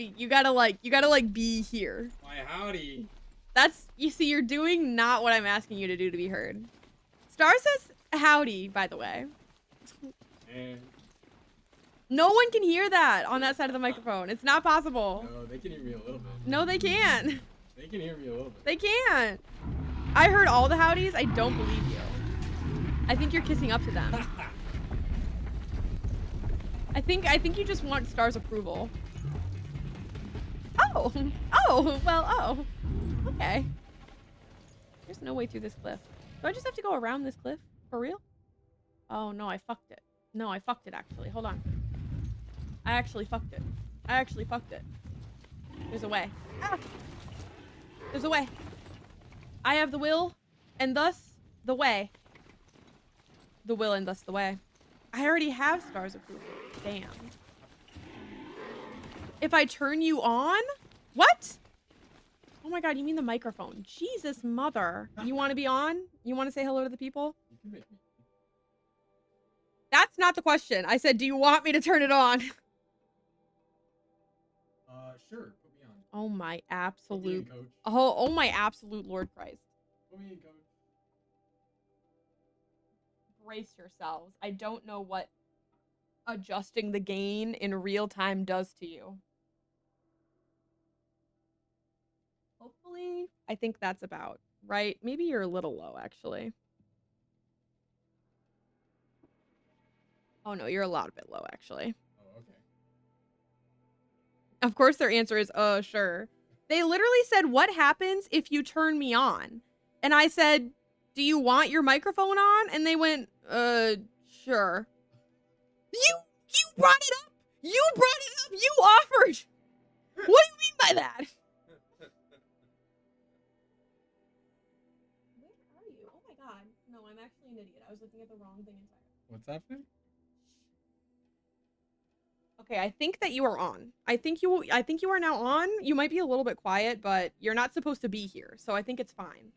be here. Why howdy. That's, you see, you're doing not what I'm asking you to do to be heard. Star says howdy, by the way. And No one can hear that on that side of the microphone. It's not possible. no, they can hear me a little bit. No, they can't. They can hear me a little bit. They can't. I heard all the howdies. I don't believe you. I think you're kissing up to them. I think you just want Star's approval. Oh, okay. There's no way through this cliff. Do I just have to go around this cliff? For real? Oh, no, I fucked it. No, I fucked it, actually. Hold on. I actually fucked it. There's a way. Ah! There's a way. I have the will, and thus the way. The will, and thus the way. I already have stars approval. Damn. If I turn you on? What? Oh my god, you mean the microphone. Jesus mother. You want to be on? You want to say hello to the people? You can make me. That's not the question. I said, do you want me to turn it on? Sure. Put me on. Oh my Put me in, absolute. coach. Oh my absolute Lord Christ. Put me in, coach. Brace yourselves. I don't know what adjusting the gain in real time does to you. Hopefully, I think that's about right. Maybe you're a little low, actually. Oh no, you're a lot bit low, actually. Oh, okay. Of course, their answer is, sure. They literally said, what happens if you turn me on? And I said, do you want your microphone on? And they went, sure. You brought it up! You brought it up! You offered! What do you mean by that? Where are you? Oh my god. No, I'm actually an idiot. I was looking at the wrong thing entirely. What's happening? Okay, I think that you are on. I think you are now on. You might be a little bit quiet, but you're not supposed to be here, so I think it's fine.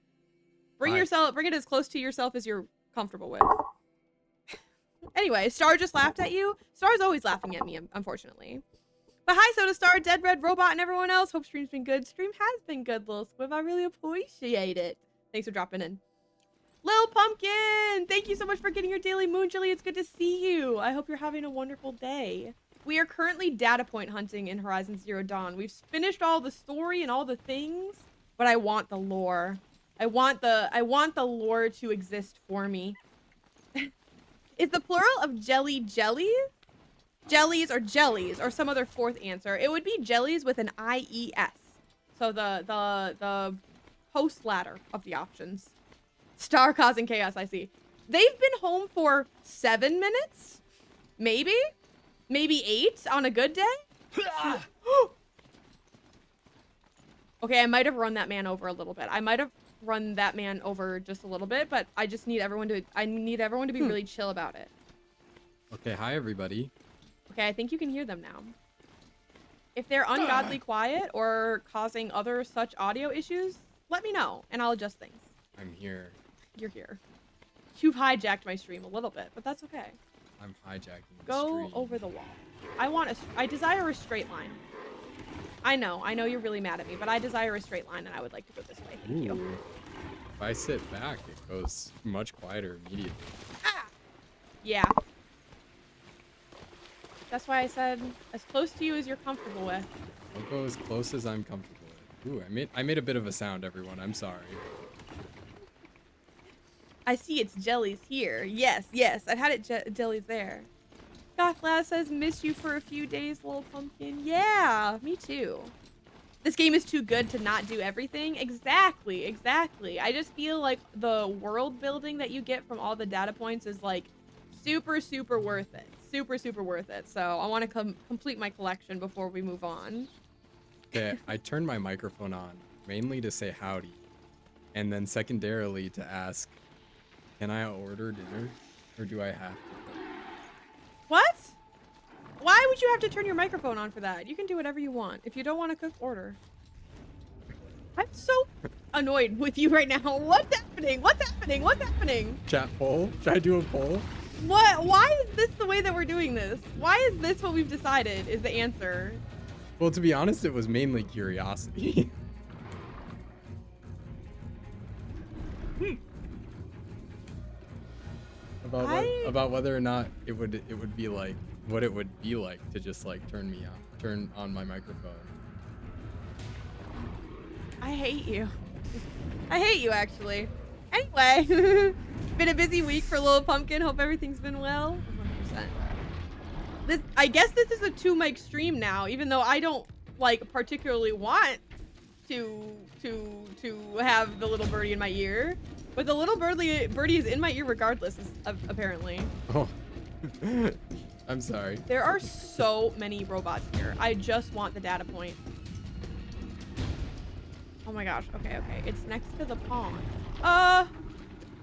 Bring it as close to yourself as you're comfortable with. Anyway, Star just laughed at you. Star's always laughing at me, unfortunately. But hi, Soda Star, Dead Red Robot, and everyone else. Hope stream's been good. Stream has been good, Lil Squiv. I really appreciate it. Thanks for dropping in. Lil Pumpkin, thank you so much for getting your daily moon jelly. It's good to see you. I hope you're having a wonderful day. We are currently data point hunting in Horizon Zero Dawn. We've finished all the story and all the things, but I want the lore. I want the lore to exist for me. Is the plural of jelly jellies? Jellies or jellies or some other fourth answer? It would be jellies with an IES. So the post ladder of the options. Star causing chaos, I see. They've been home for 7 minutes? Maybe? Maybe 8 on a good day? Okay, I might have run that man over a little bit. I might have run that man over just a little bit, but I just need everyone to be really chill about it. Okay, hi everybody. Okay, I think you can hear them now. If they're ungodly quiet or causing other such audio issues, let me know and I'll adjust things. I'm here. You're here. You've hijacked my stream a little bit, but that's okay. I'm hijacking the Go stream. over the wall. I desire a straight line. I know you're really mad at me, but I desire a straight line and I would like to go this way. Thank you. Ooh. If I sit back, it goes much quieter immediately. Ah! Yeah. That's why I said as close to you as you're comfortable with. I'll go as close as I'm comfortable with. Ooh, I made a bit of a sound, everyone. I'm sorry. I see it's jellies here. Yes, I've had it jellies there. Gothlas says, miss you for a few days, little pumpkin. Yeah, me too. This game is too good to not do everything. Exactly. I just feel like the world building that you get from all the data points is like super worth it. Super worth it. So I want to complete my collection before we move on. Okay, I turned my microphone on mainly to say howdy, and then secondarily to ask, can I order dinner, or do I have to? What? Why would you have to turn your microphone on for that? You can do whatever you want. If you don't want to cook, order. I'm so annoyed with you right now. What's happening? Chat poll? Should I do a poll? What? Why is this the way that we're doing this? Why is this what we've decided is the answer? Well, to be honest, it was mainly curiosity. About whether or not it would be like what it would be like to just like turn on my microphone. I hate you. I hate you actually. Anyway, been a busy week for Little Pumpkin. Hope everything's been well. 100%. I guess this is a 2-mic stream now, even though I don't like particularly want to have the little birdie in my ear. But the little birdie is in my ear regardless, apparently. Oh, I'm sorry. There are so many robots here. I just want the data point. Oh my gosh. Okay. It's next to the pond.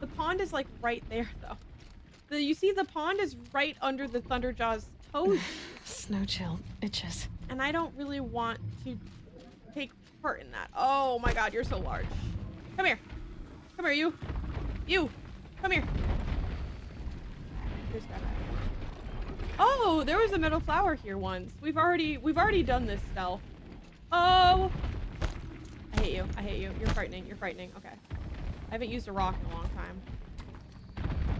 The pond is like right there though. You see the pond is right under the Thunderjaw's toes. Snow chill itches. And I don't really want to take part in that. Oh my god, you're so large. Come here. Come here, you. You. Come here. There's that. Oh, there was a metal flower here once. We've already done this stealth. Oh. I hate you. I hate you. You're frightening. You're frightening. Okay. I haven't used a rock in a long time.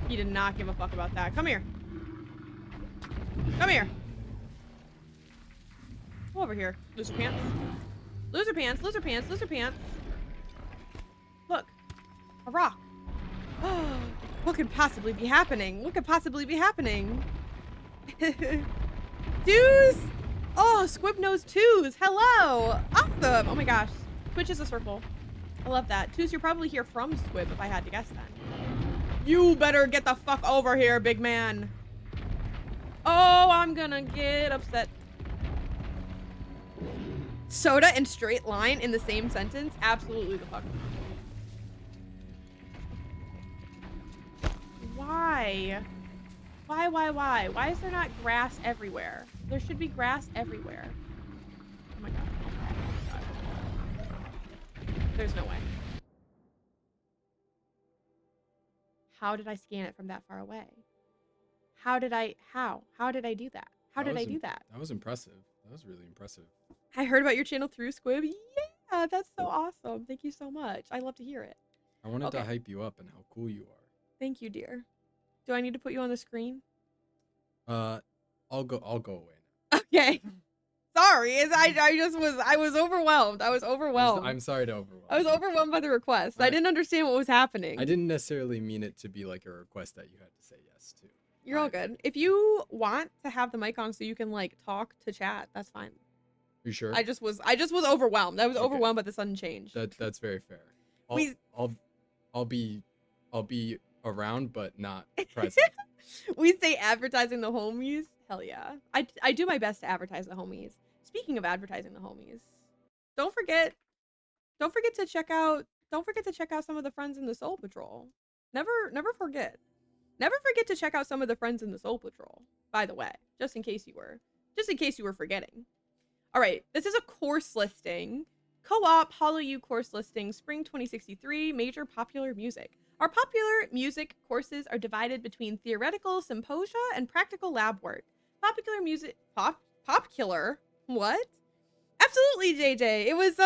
He did not give a fuck about that. Come here. Come here. Come over here. Loser pants. Loser pants. Loser pants. Loser pants. Look. A rock. What could possibly be happening? What could possibly be happening? Twos! Oh, Squib knows twos. Hello. Awesome. Oh my gosh. Twitch is a circle. I love that. Twos, you're probably here from Squib if I had to guess then. You better get the fuck over here, big man. Oh, I'm gonna get upset. Soda and straight line in the same sentence? Absolutely the fuck. Why? Why? Why is there not grass everywhere? There should be grass everywhere. Oh my god. Oh my god. There's no way. How did I scan it from that far away? How did I do that? How did I do that? That was impressive. That was really impressive. I heard about your channel through Squib. Yeah, that's so awesome. Thank you so much. I love to hear it. I wanted to hype you up and how cool you are. Thank you, dear. Do I need to put you on the screen? I'll go away now. Okay. Sorry, I was overwhelmed. I was overwhelmed. I'm sorry to overwhelm. I was overwhelmed by the request. I didn't understand what was happening. I didn't necessarily mean it to be like a request that you had to say yes to. You're all good. If you want to have the mic on so you can like talk to chat, that's fine. You sure? I just was overwhelmed. I was overwhelmed by the sudden change. That's very fair. I'll be around but not present. We say advertising the homies. Hell yeah. I do my best to advertise the homies. Speaking of advertising the homies, don't forget to check out some of the friends in the Soul Patrol. Never forget. Never forget to check out some of the friends in the Soul Patrol, by the way, just in case you were forgetting. All right, this is a course listing. Co-op Hollow U course listing, Spring 2063, major popular music. Our popular music courses are divided between theoretical symposia and practical lab work. Popular music, popular? What? Absolutely, JJ. It was,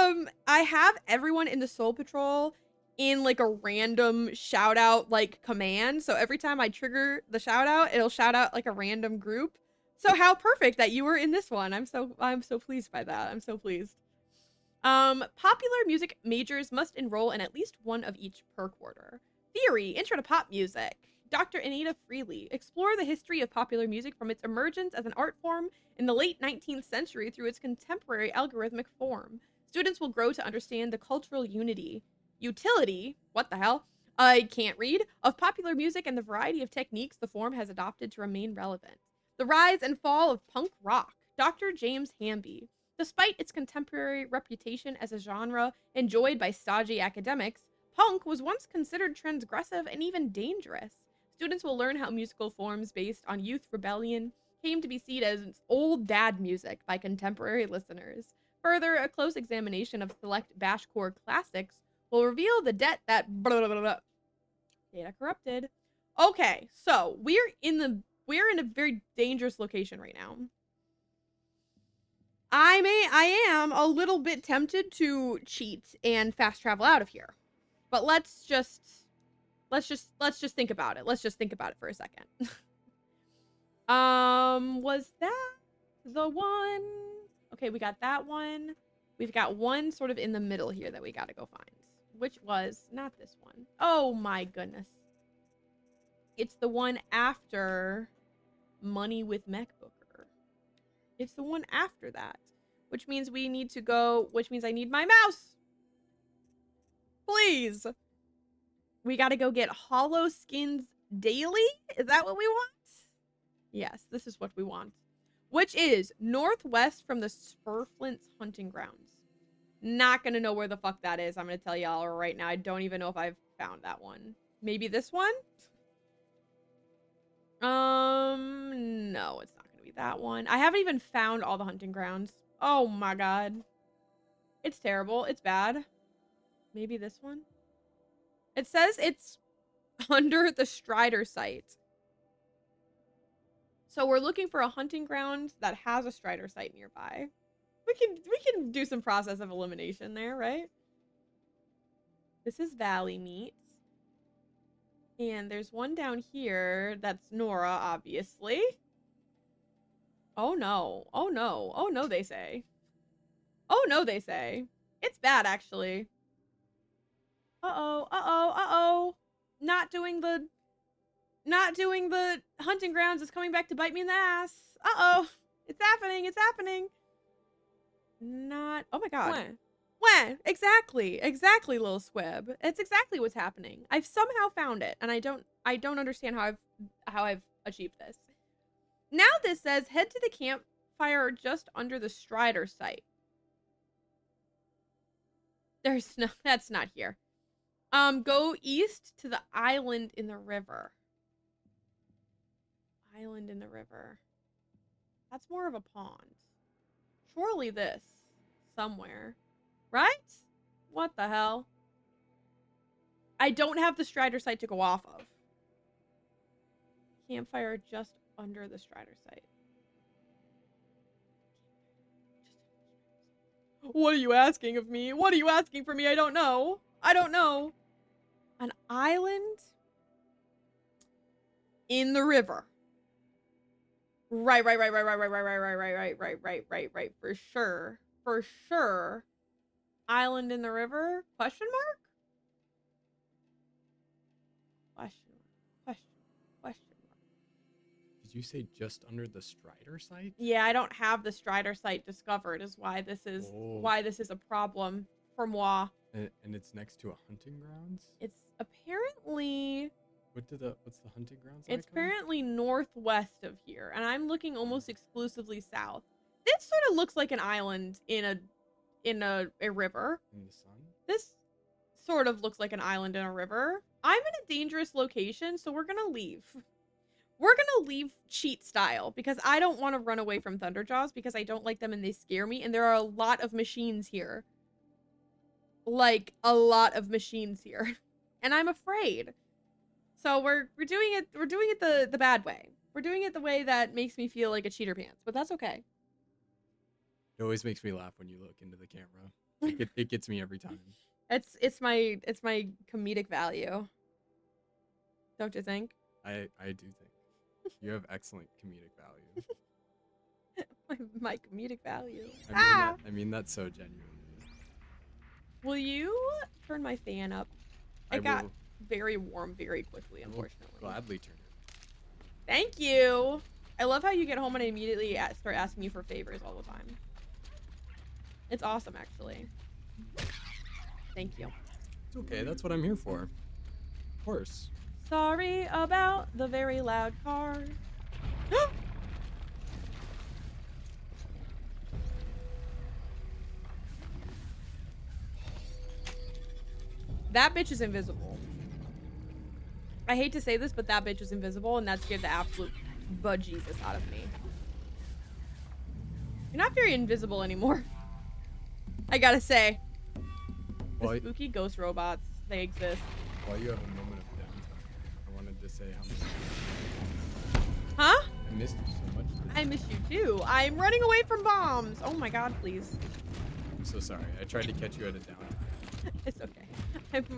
I have everyone in the Soul Patrol in like a random shout out like command. So every time I trigger the shout out, it'll shout out like a random group. So how perfect that you were in this one. I'm so pleased by that. I'm so pleased. Popular music majors must enroll in at least one of each per quarter. Theory, Intro to Pop Music. Dr. Anita Freely. Explore the history of popular music from its emergence as an art form in the late 19th century through its contemporary algorithmic form. Students will grow to understand the cultural utility, what the hell? I can't read, of popular music and the variety of techniques the form has adopted to remain relevant. The rise and fall of punk rock. Dr. James Hamby. Despite its contemporary reputation as a genre enjoyed by stodgy academics, punk was once considered transgressive and even dangerous. Students will learn how musical forms based on youth rebellion came to be seen as old dad music by contemporary listeners. Further, a close examination of select bashcore classics will reveal the debt that data corrupted. Okay, so we're in a very dangerous location right now. I am a little bit tempted to cheat and fast travel out of here. But let's just think about it. Let's just think about it for a second. Was that the one? Okay, we got that one. We've got one sort of in the middle here that we got to go find, which was not this one. Oh my goodness. It's the one after Money with MacBooker. It's the one after that, which means we need to go, which means I need my mouse. Please. We got to go get hollow skins daily? Is that what we want? Yes, this is what we want. Which is northwest from the Spurflints hunting grounds. Not going to know where the fuck that is. I'm going to tell y'all right now. I don't even know if I've found that one. Maybe this one? No, it's not gonna be that one. I haven't even found all the hunting grounds. Oh my god. It's terrible. It's bad. Maybe this one? It says it's under the Strider site. So we're looking for a hunting ground that has a Strider site nearby. We can do some process of elimination there, right? This is Valley Meat. And there's one down here that's Nora, obviously. Oh no. Oh no. Oh no, they say. Oh no, they say. It's bad, actually. Uh-oh. Uh-oh. Uh-oh. Not doing the hunting grounds is coming back to bite me in the ass. Uh-oh. It's happening. It's happening. Not. Oh my god. When? Exactly. Exactly, little squib. It's exactly what's happening. I've somehow found it, and I don't understand how I've achieved this. Now this says head to the campfire just under the Strider site. There's no, that's not here. Go east to the island in the river. Island in the river. That's more of a pond. Surely this. Somewhere. Right? What the hell? I don't have the Strider site to go off of. Campfire just under the Strider site. What are you asking of me? What are you asking for me? I don't know. I don't know. An island in the river. Right. For sure. For sure. Island in the river? Question mark? Question mark. Question mark. Did you say just under the Strider site? Yeah, I don't have the Strider site discovered is why this is a problem for moi. And it's next to a hunting grounds? It's apparently What's the hunting grounds? It's icon? apparently northwest of here, and I'm looking almost exclusively south. This sort of looks like an island in a river. In the sun? This sort of looks like an island in a river. I'm in a dangerous location, so we're gonna leave. We're gonna leave cheat style because I don't want to run away from Thunderjaws because I don't like them and they scare me, and there are a lot of machines here. Like a lot of machines here. And I'm afraid. So we're doing it the bad way. We're doing it the way that makes me feel like a cheater pants, but that's okay. It always makes me laugh when you look into the camera. It gets me every time. It's my comedic value. Don't you think? I do think you have excellent comedic value. my comedic value. I mean that so genuinely. Will you turn my fan up? It got very warm very quickly, unfortunately. I will gladly turn it. Thank you. I love how you get home and I immediately start asking me for favors all the time. It's awesome, actually. Thank you. It's okay. That's what I'm here for. Of course. Sorry about the very loud car. That bitch is invisible. I hate to say this, but that bitch is invisible, and that scared the absolute bejesus out of me. You're not very invisible anymore. I gotta say. The spooky ghost robots, they exist. While you have a moment of downtime, I wanted to say how much Huh? I missed you so much today. I miss you too. I'm running away from bombs. Oh my god, please. I'm so sorry. I tried to catch you at a downtime. It's okay.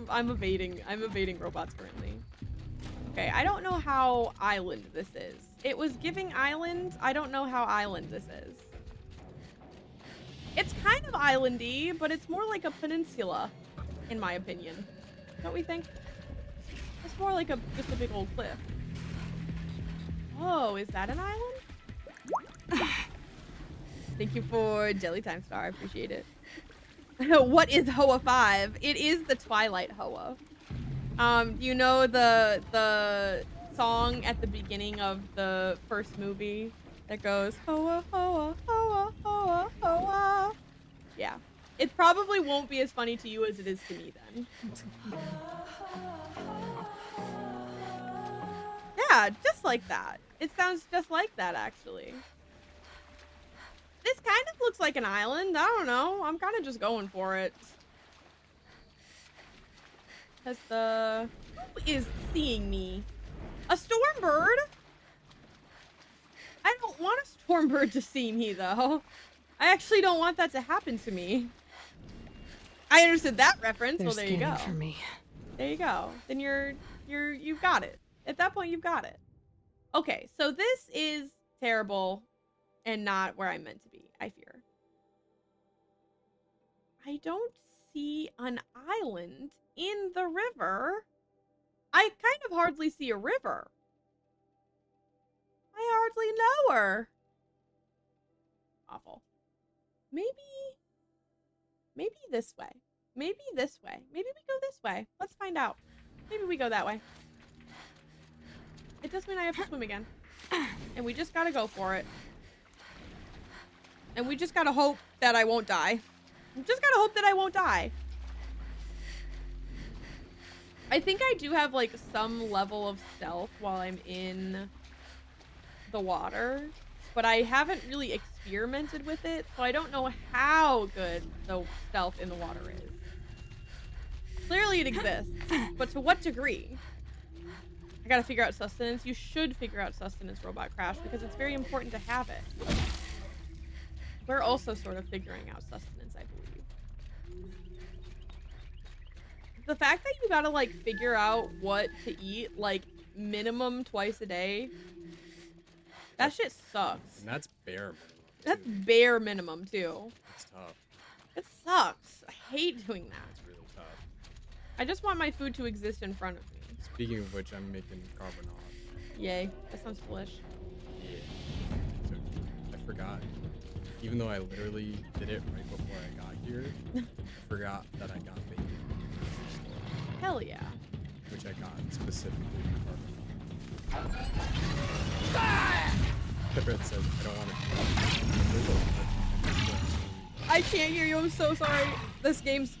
I'm evading robots currently. Okay, I don't know how island this is. It was giving island. I don't know how island this is. It's kind of islandy, but it's more like a peninsula, in my opinion. Don't we think? It's more like just a big old cliff. Oh, is that an island? Thank you for Jelly Time Star. I appreciate it. What is Hoa 5? It is the Twilight Hoa. You know the song at the beginning of the first movie that goes Hoa, Hoa, Hoa, Hoa, Hoa. Yeah. It probably won't be as funny to you as it is to me then. Yeah, Yeah, just like that. It sounds just like that, actually. This kind of looks like an island. I don't know. I'm kind of just going for it. Because who is seeing me? A storm bird? I don't want a storm bird to see me, though. I actually don't want that to happen to me. I understood that reference. They're Well, there you scanning go. for me. There you go. Then you've got it. At that point, you've got it. Okay, so this is terrible and not where I'm meant to be, I fear. I don't see an island in the river. I kind of hardly see a river. I hardly know her. Awful. Maybe this way. Maybe this way. Maybe we go this way. Let's find out. Maybe we go that way. It does mean I have to swim again. And we just gotta go for it. And we just gotta hope that I won't die. We just gotta hope that I won't die. I think I do have like some level of stealth while I'm in the water, but I haven't really experimented with it, so I don't know how good the stealth in the water is. Clearly it exists, but to what degree? I gotta figure out sustenance. You should figure out sustenance, Robot Crash, because it's very important to have it. We're also sort of figuring out sustenance, I believe. The fact that you gotta like figure out what to eat like minimum twice a day, that shit sucks. And that's bare minimum. That's too. bare minimum too. It's tough. It sucks. I hate doing that. It's really tough. I just want my food to exist in front of me. Speaking of which, I'm making carbonara. Yay. That sounds delish. Yeah. So I forgot. Even though I literally did it right before I got here, I forgot that I got bacon. Hell yeah. Which I got specifically for carbonara. Red says, I don't want to. I can't hear you. I'm so sorry. This game's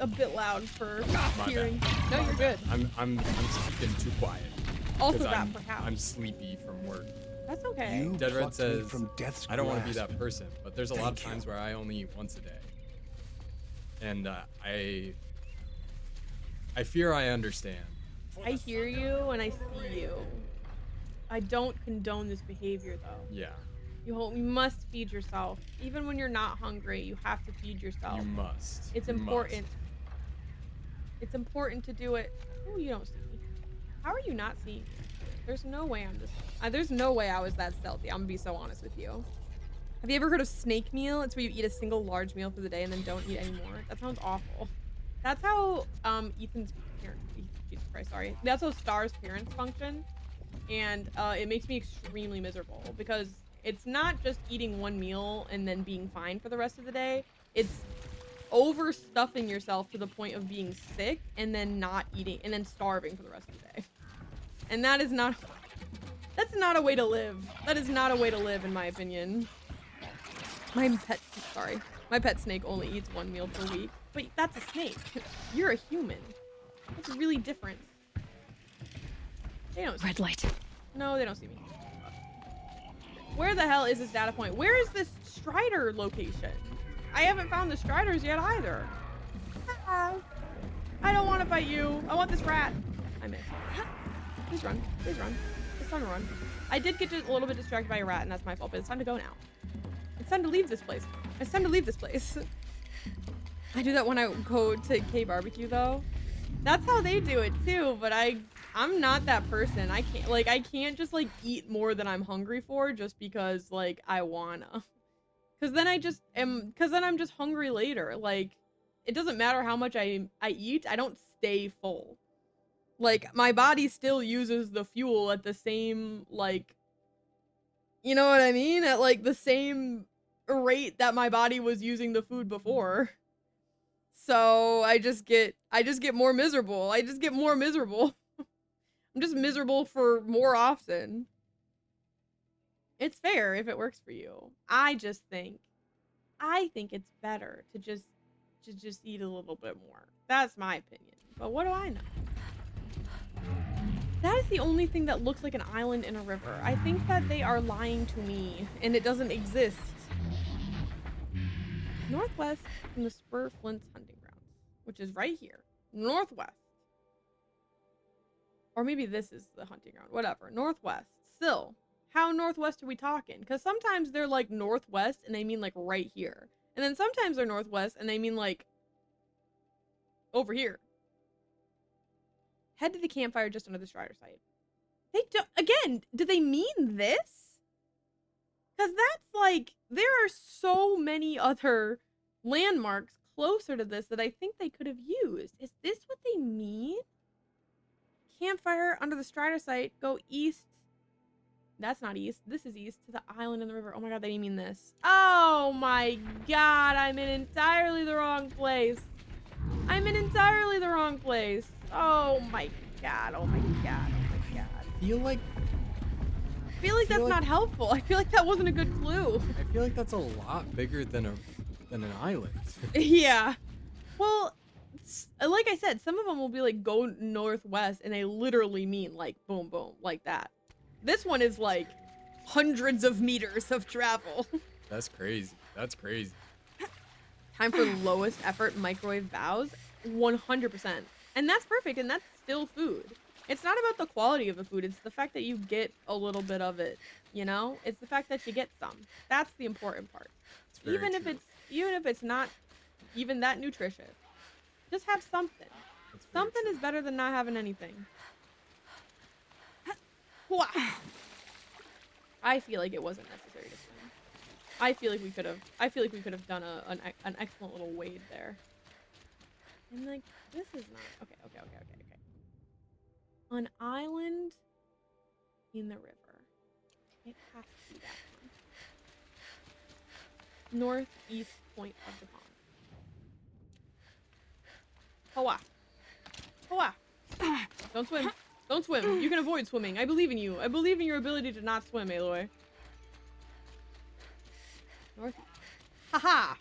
a bit loud for hearing. No, you're good. I'm speaking too quiet. Also 'cause that perhaps. I'm sleepy from work. That's okay. Dead Red plucked me says, from death's I don't want to be grasp. that person, but there's a lot of Thank times you. where I only eat once a day. And I fear I understand. I hear you and I see you. I don't condone this behavior though. Yeah, You must feed yourself. Even when you're not hungry, you have to feed yourself. you must. It's You important. must. It's important to do it. Oh, you don't see me. How are you not seeing me? There's no way I'm just... there's no way I was that stealthy. I'm gonna be so honest with you. Have you ever heard of snake meal? It's where you eat a single large meal for the day and then don't eat anymore. That sounds awful. That's how Ethan's parents... Jesus Christ, sorry. That's how Star's parents function. And it makes me extremely miserable because it's not just eating one meal and then being fine for the rest of the day. It's overstuffing yourself to the point of being sick and then not eating and then starving for the rest of the day. And that is not... That's not a way to live. That is not a way to live, in my opinion. My pet snake only eats one meal per week. But that's a snake. You're a human. That's really different. They don't see Red light. No, they don't see me. Where the hell is this data point? Where is this Strider location? I haven't found the Striders yet either. I don't want to fight you. I want this rat. I missed. Please run. Please run. It's time to run. I did get a little bit distracted by a rat, and that's my fault, but it's time to go now. It's time to leave this place. It's time to leave this place. I do that when I go to K barbecue, though. That's how they do it, too, but I'm not that person. I can't just, like, eat more than I'm hungry for just because, like, I wanna. Because then I'm just hungry later. Like, it doesn't matter how much I eat, I don't stay full. Like, my body still uses the fuel at the same, like, you know what I mean? At, like, the same rate that my body was using the food before. So, I just get more miserable. I just get more miserable. I'm just miserable for more often. It's fair if it works for you. I think it's better to just eat a little bit more. That's my opinion. But what do I know? That is the only thing that looks like an island in a river. I think that they are lying to me, and it doesn't exist. Northwest from the Spur Flint's hunting grounds, which is right here. Northwest. Or maybe this is the hunting ground. Whatever. Northwest. Still, how northwest are we talking? Because sometimes they're like northwest and they mean like right here. And then sometimes they're northwest and they mean like over here. Head to the campfire just under the Strider site. They don't, again, do they mean this? Because that's like, there are so many other landmarks closer to this that I think they could have used. Is this what they mean? Campfire under the Strider site, go east. That's not east. This is east to the island in the river. Oh my god, they didn't mean this. Oh my god, I'm in entirely the wrong place. I'm in entirely the wrong place. Oh my god, oh my god, oh my god. I feel like That's not helpful. I feel like that wasn't a good clue. I feel like that's a lot bigger than an island. Yeah. Well, like I said, some of them will be like go northwest and they literally mean like boom boom like that. This one is like hundreds of meters of travel. That's crazy. That's crazy. Time for lowest effort microwave vows. 100%. And that's perfect, and that's still food. It's not about the quality of the food, it's the fact that you get a little bit of it, you know? It's the fact that you get some. That's the important part. Even if it's not even that nutritious. Just have something. Something is better than not having anything. I feel like it wasn't necessary to swim. I feel like we could have done an excellent little wade there. And like, this is not okay. An island in the river. It has to be that one. Northeast point of the pond. Hoa. Don't swim. Don't swim. You can avoid swimming. I believe in you. I believe in your ability to not swim, Aloy. North. Haha!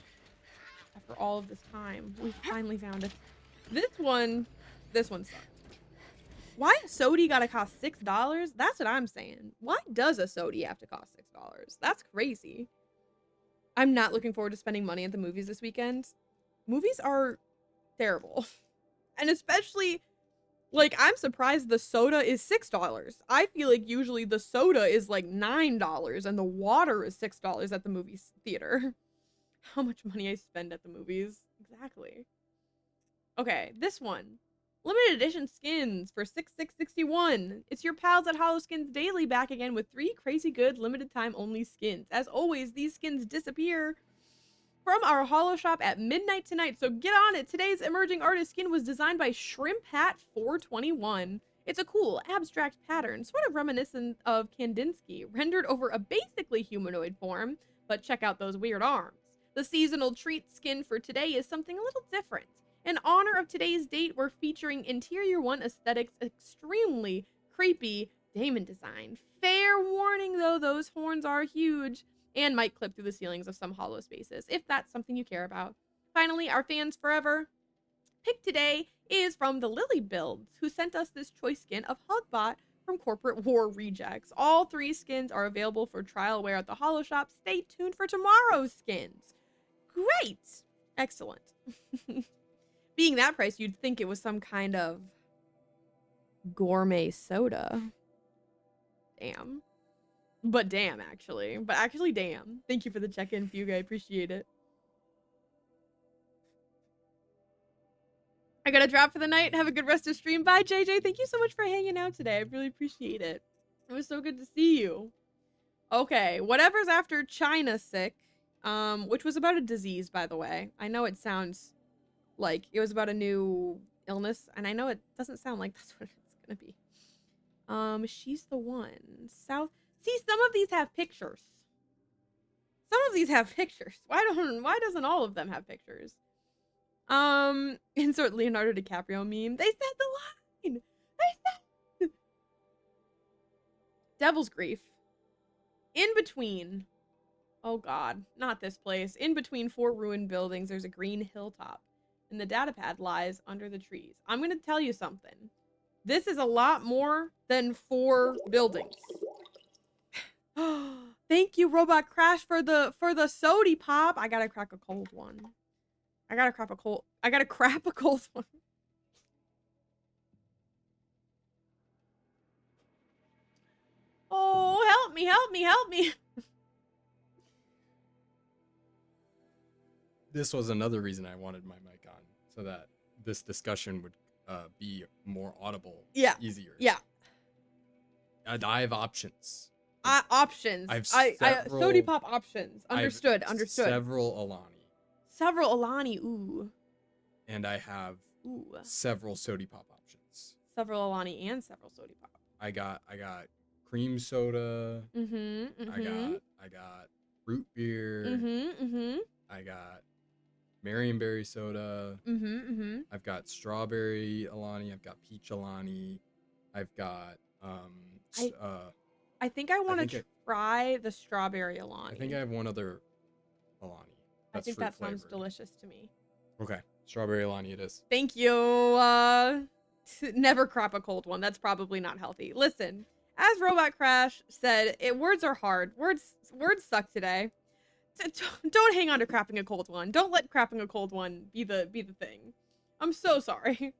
After all of this time, we finally found it. This one sucks. Why a sodi gotta cost $6? That's what I'm saying. Why does a sodi have to cost $6? That's crazy. I'm not looking forward to spending money at the movies this weekend. Movies are terrible. And especially, like, I'm surprised the soda is $6. I feel like usually the soda is like $9 and the water is $6 at the movie theater. How much money I spend at the movies. Exactly. Okay, this one. Limited edition skins for $6,661. It's your pals at Hollow Skins Daily back again with 3 crazy good limited time only skins. As always, these skins disappear from our Hollow shop at midnight tonight, so get on it. Today's emerging artist skin was designed by Shrimp Hat 421. It's a cool, abstract pattern, sort of reminiscent of Kandinsky, rendered over a basically humanoid form, but check out those weird arms. The seasonal treat skin for today is something a little different. In honor of today's date, we're featuring Interior One Aesthetics' extremely creepy Damon design. Fair warning though, those horns are huge and might clip through the ceilings of some hollow spaces, if that's something you care about. Finally, our fans forever pick today is from the Lily Builds, who sent us this choice skin of Hugbot from Corporate War Rejects. All 3 skins are available for trial wear at the Hollow shop. Stay tuned for tomorrow's skins. Great! Excellent. Being that price, you'd think it was some kind of gourmet soda. Damn. But damn, actually. But actually, damn. Thank you for the check-in, Fugue. I appreciate it. I gotta drop for the night. Have a good rest of stream. Bye, JJ. Thank you so much for hanging out today. I really appreciate it. It was so good to see you. Okay, whatever's after China sick, which was about a disease, by the way. I know it sounds like it was about a new illness, and I know it doesn't sound like that's what it's gonna be. She's the one. South. See, some of these have pictures. Some of these have pictures. Why doesn't all of them have pictures? Insert Leonardo DiCaprio meme. They said the line. They said Devil's Grief. In between. Oh god, not this place. In between 4 ruined buildings, there's a green hilltop. And the data pad lies under the trees. I'm gonna tell you something. This is a lot more than 4 buildings. Thank you, Robot Crash, for the sody pop. I gotta crack a cold one. I gotta crap a cold one. Oh, help me, help me, help me. This was another reason I wanted my mic on, so that this discussion would be more audible. Yeah. Easier. Yeah. And I have options. Options. I've I several- sody pop options. Understood. I've Understood. Several Alani. Several Alani. Ooh. And I have Ooh. several sody pop options. Several Alani and several sody pop. I got cream soda. Mm-hmm. I got root beer. Mm-hmm. I got Marionberry soda. Mm-hmm. I've got strawberry Alani. I've got peach Alani. I've got I think I want think to try the strawberry Alani. I think I have one other Alani. I think that sounds flavored. delicious to me. Okay, strawberry Alani it is. Thank you. Never crop a cold one. That's probably not healthy. Listen, as Robot Crash said, words are hard. Words suck today. Don't hang on to crapping a cold one. Don't let crapping a cold one be the thing. I'm so sorry.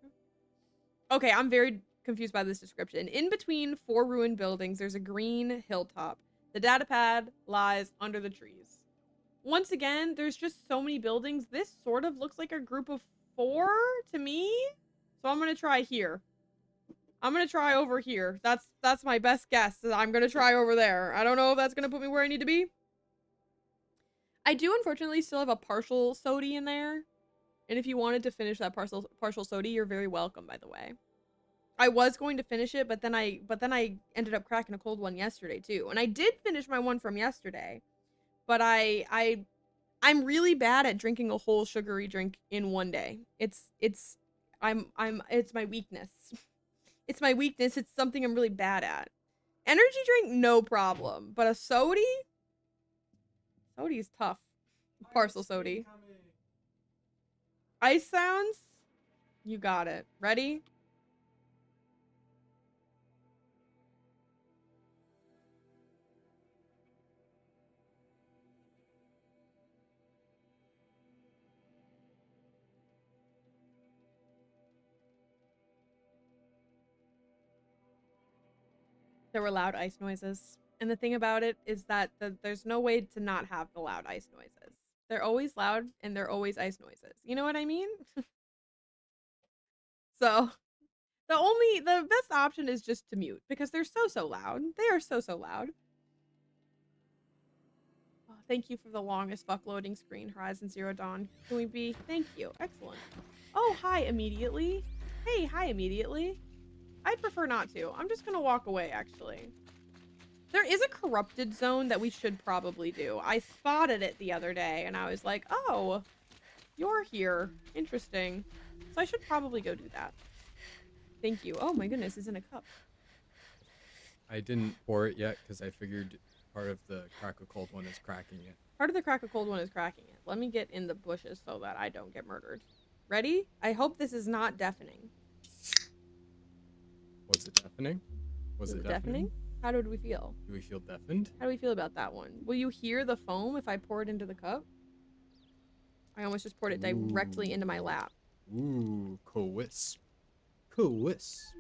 Okay, I'm very confused by this description. In between 4 ruined buildings, there's a green hilltop. The data pad lies under the trees. Once again, there's just so many buildings. This sort of looks like a group of 4 to me. So I'm gonna try here. I'm gonna try over here. That's my best guess. I'm gonna try over there. I don't know if that's gonna put me where I need to be. I do unfortunately still have a partial sody in there. And if you wanted to finish that partial sody, you're very welcome, by the way. I was going to finish it, but then I ended up cracking a cold one yesterday too. And I did finish my one from yesterday. But I'm really bad at drinking a whole sugary drink in one day. It's my weakness. It's my weakness. It's something I'm really bad at. Energy drink, no problem. But a sody? Sody is tough. Parcel sody. Ice sounds? You got it. Ready? There were loud ice noises. And the thing about it is that there's no way to not have the loud ice noises. They're always loud and they're always ice noises. You know what I mean? So, the best option is just to mute because they're so loud. They are so loud. Oh, thank you for the longest fuck loading screen, Horizon Zero Dawn. Can we be? Thank you. Excellent. Oh, hi immediately. Hey, hi immediately. I'd prefer not to. I'm just gonna walk away, actually. There is a corrupted zone that we should probably do. I spotted it the other day, and I was like, oh, you're here. Interesting. So I should probably go do that. Thank you. Oh my goodness, it's in a cup. I didn't pour it yet because I figured part of the crack a cold one is cracking it. Part of the crack a cold one is cracking it. Let me get in the bushes so that I don't get murdered. Ready? I hope this is not deafening. Was it deafening? Was it deafening? How did we feel? Do we feel deafened? How do we feel about that one? Will you hear the foam if I pour it into the cup? I almost just poured it directly into my lap. Ooh, co-wisp. Co-wisp.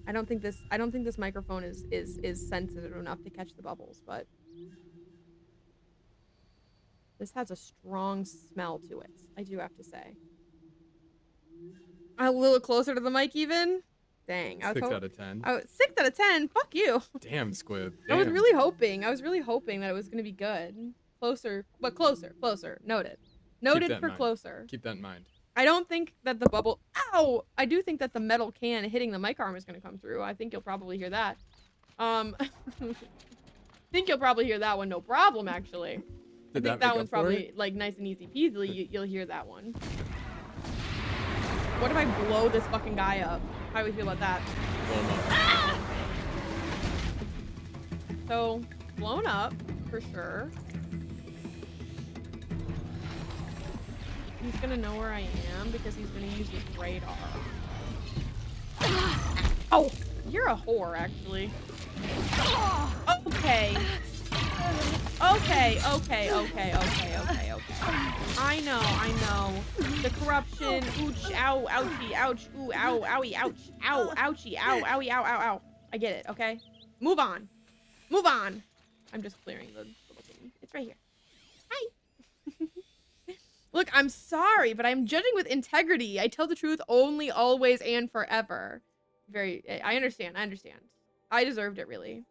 I don't think this microphone is sensitive enough to catch the bubbles, but this has a strong smell to it, I do have to say. A little closer to the mic even? Dang. 6 out of 10. 6 out of 10? Fuck you. Damn, Squib. Damn. I was really hoping that it was going to be good. Closer, but closer. Noted. Noted for closer. Keep that in mind. I don't think that the bubble... Ow! I do think that the metal can hitting the mic arm is going to come through. I think you'll probably hear that. Think you'll probably hear that one no problem, actually. I think that one's probably, like, nice and easy peasy. You'll hear that one. What if I blow this fucking guy up? How do we feel about that? Blow him up. Ah! So, blown up, for sure. He's gonna know where I am because he's gonna use his radar. Oh, you're a whore, actually. Okay. Okay. I know. The corruption. Ooch, ow, ouchie, ouch, ooh, ow, owie, ouch, ow, ouchie, ow, owie, ow, ow, ow. I get it, okay? Move on. I'm just clearing the little thing. It's right here. Hi. Look, I'm sorry, but I'm judging with integrity. I tell the truth only, always, and forever. I understand. I deserved it, really.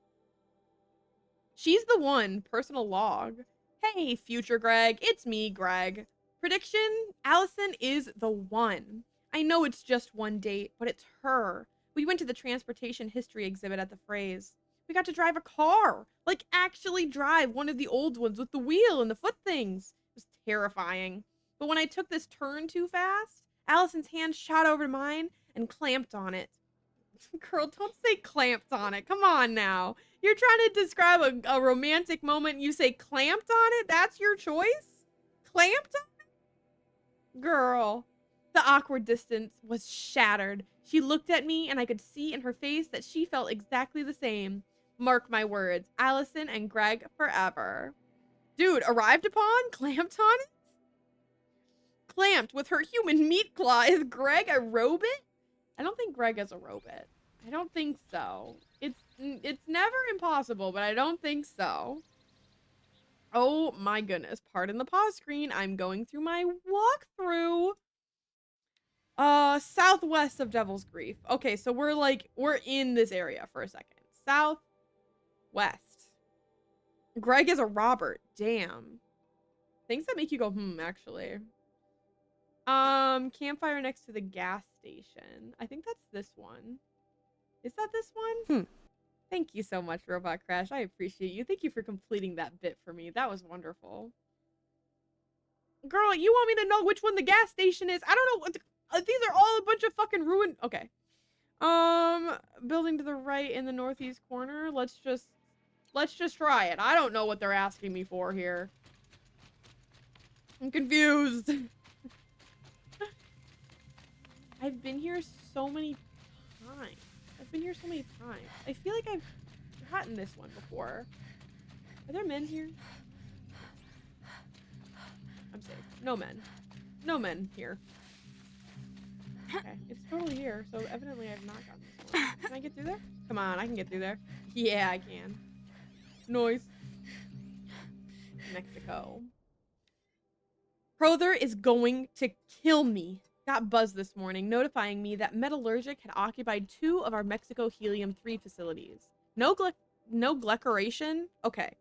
She's the one. Personal log. Hey, future Greg. It's me, Greg. Prediction? Allison is the one. I know it's just one date, but it's her. We went to the transportation history exhibit at the Phrase. We got to drive a car. Like, actually drive one of the old ones with the wheel and the foot things. It was terrifying. But when I took this turn too fast, Allison's hand shot over mine and clamped on it. Girl, don't say clamped on it. Come on now. You're trying to describe a romantic moment and you say clamped on it? That's your choice? Clamped on it? Girl. The awkward distance was shattered. She looked at me and I could see in her face that she felt exactly the same. Mark my words. Allison and Greg forever. Dude, arrived upon? Clamped on it? Clamped with her human meat claw. Is Greg a robot? I don't think Greg is a robot. I don't think so. It's never impossible, but I don't think so. Oh my goodness. Pardon the pause screen. I'm going through my walkthrough. Southwest of Devil's Grief. Okay, so we're in this area for a second. Southwest. Greg is a Robert. Damn. Things that make you go, actually. Campfire next to the gas station. I think that's this one. Is that this one? Thank you so much, Robot Crash. I appreciate you. Thank you for completing that bit for me. That was wonderful. Girl, you want me to know which one the gas station is? I don't know what these are all a bunch of fucking ruined. Okay. Building to the right in the northeast corner. Let's just try it. I don't know what they're asking me for here. I'm confused. I've been here so many times. I feel like I've gotten this one before. Are there men here? I'm safe. No men. No men here. Okay, it's totally here, so evidently I've not gotten this one. Can I get through there? Come on, I can get through there. Yeah, I can. Noise. Mexico. Crowther is going to kill me. Got buzzed this morning, notifying me that Metallurgic had occupied 2 of our Mexico Helium-3 facilities. No glyceration? Okay.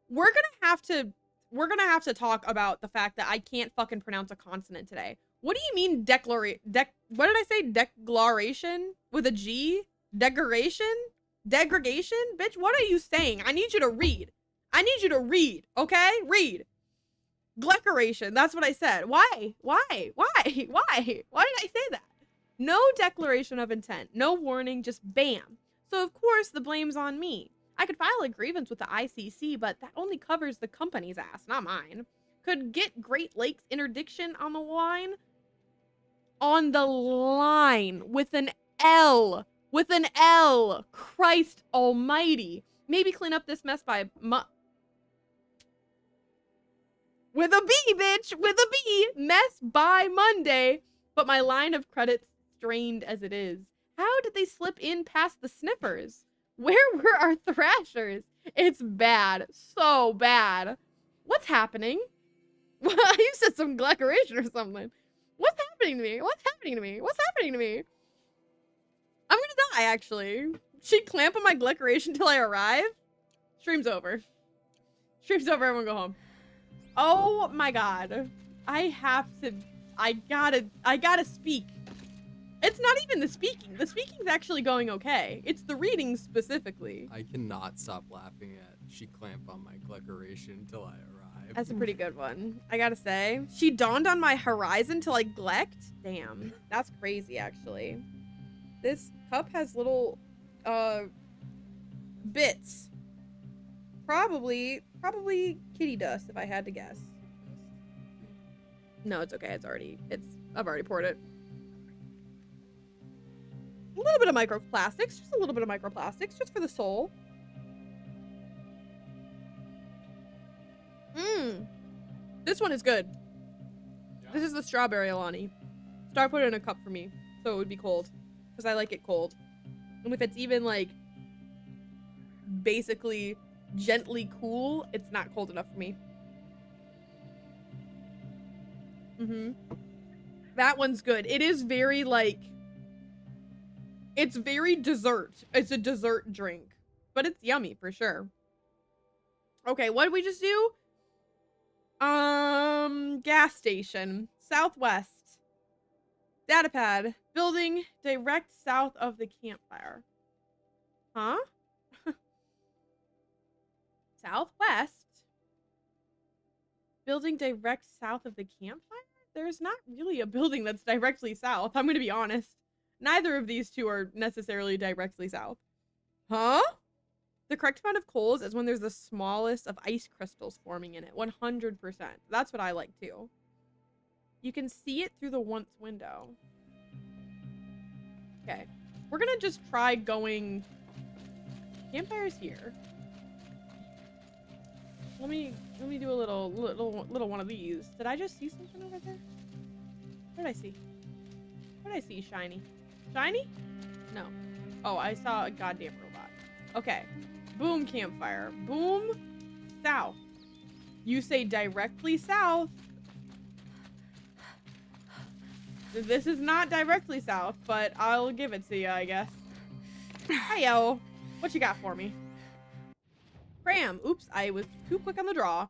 We're gonna have to talk about the fact that I can't fucking pronounce a consonant today. What do you mean what did I say? Declaration? With a G? Degradation? Degradation? Bitch, what are you saying? I need you to read. Okay? Read. Glyceration. That's what I said. Why? Why did I say that? No declaration of intent. No warning. Just bam. So of course the blame's on me. I could file a grievance with the ICC, but that only covers the company's ass, not mine. Could get Great Lakes interdiction on the line. On the line. With an L. With an L. Christ almighty. Maybe clean up this mess by with a B, bitch! With a B! Mess by Monday. But my line of credit's strained as it is. How did they slip in past the sniffers? Where were our thrashers? It's bad. So bad. What's happening? You said some glyceration or something. What's happening to me? I'm gonna die, actually. She'd clamp on my glyceration till I arrive? Stream's over. Everyone go home. Oh my god. I gotta speak. It's not even the speaking. The speaking's actually going okay. It's the reading specifically. I cannot stop laughing at she clamped on my glyceration till I arrived. That's a pretty good one. I gotta say. She dawned on my horizon till I glecked? Damn. That's crazy, actually. This cup has little, bits. Probably kitty dust, if I had to guess. No, it's okay. I've already poured it. A little bit of microplastics, just a little bit of microplastics, just for the soul. Mmm. This one is good. This is the strawberry Alani. Star put it in a cup for me, so it would be cold. Because I like it cold. And if it's even, like, basically gently cool, it's not cold enough for me. That one's good. It is very, like... It's very dessert. It's a dessert drink. But it's yummy, for sure. Okay, what did we just do? Gas station. Southwest. Datapad. Building direct south of the campfire. Huh? Southwest. Building direct south of the campfire? There's not really a building that's directly south. I'm going to be honest. Neither of these two are necessarily directly south. Huh? The correct amount of coals is when there's the smallest of ice crystals forming in it. 100%. That's what I like too. You can see it through the once window. Okay. We're going to just try going... Campfire's here. Let me do a little one of these. Did I just see something over there? What did I see? What did I see, shiny? Shiny? No. Oh, I saw a goddamn robot. Okay. Boom, campfire. Boom, south. You say directly south. This is not directly south, but I'll give it to you, I guess. Hey-yo. What you got for me? Cram. Oops, I was too quick on the draw.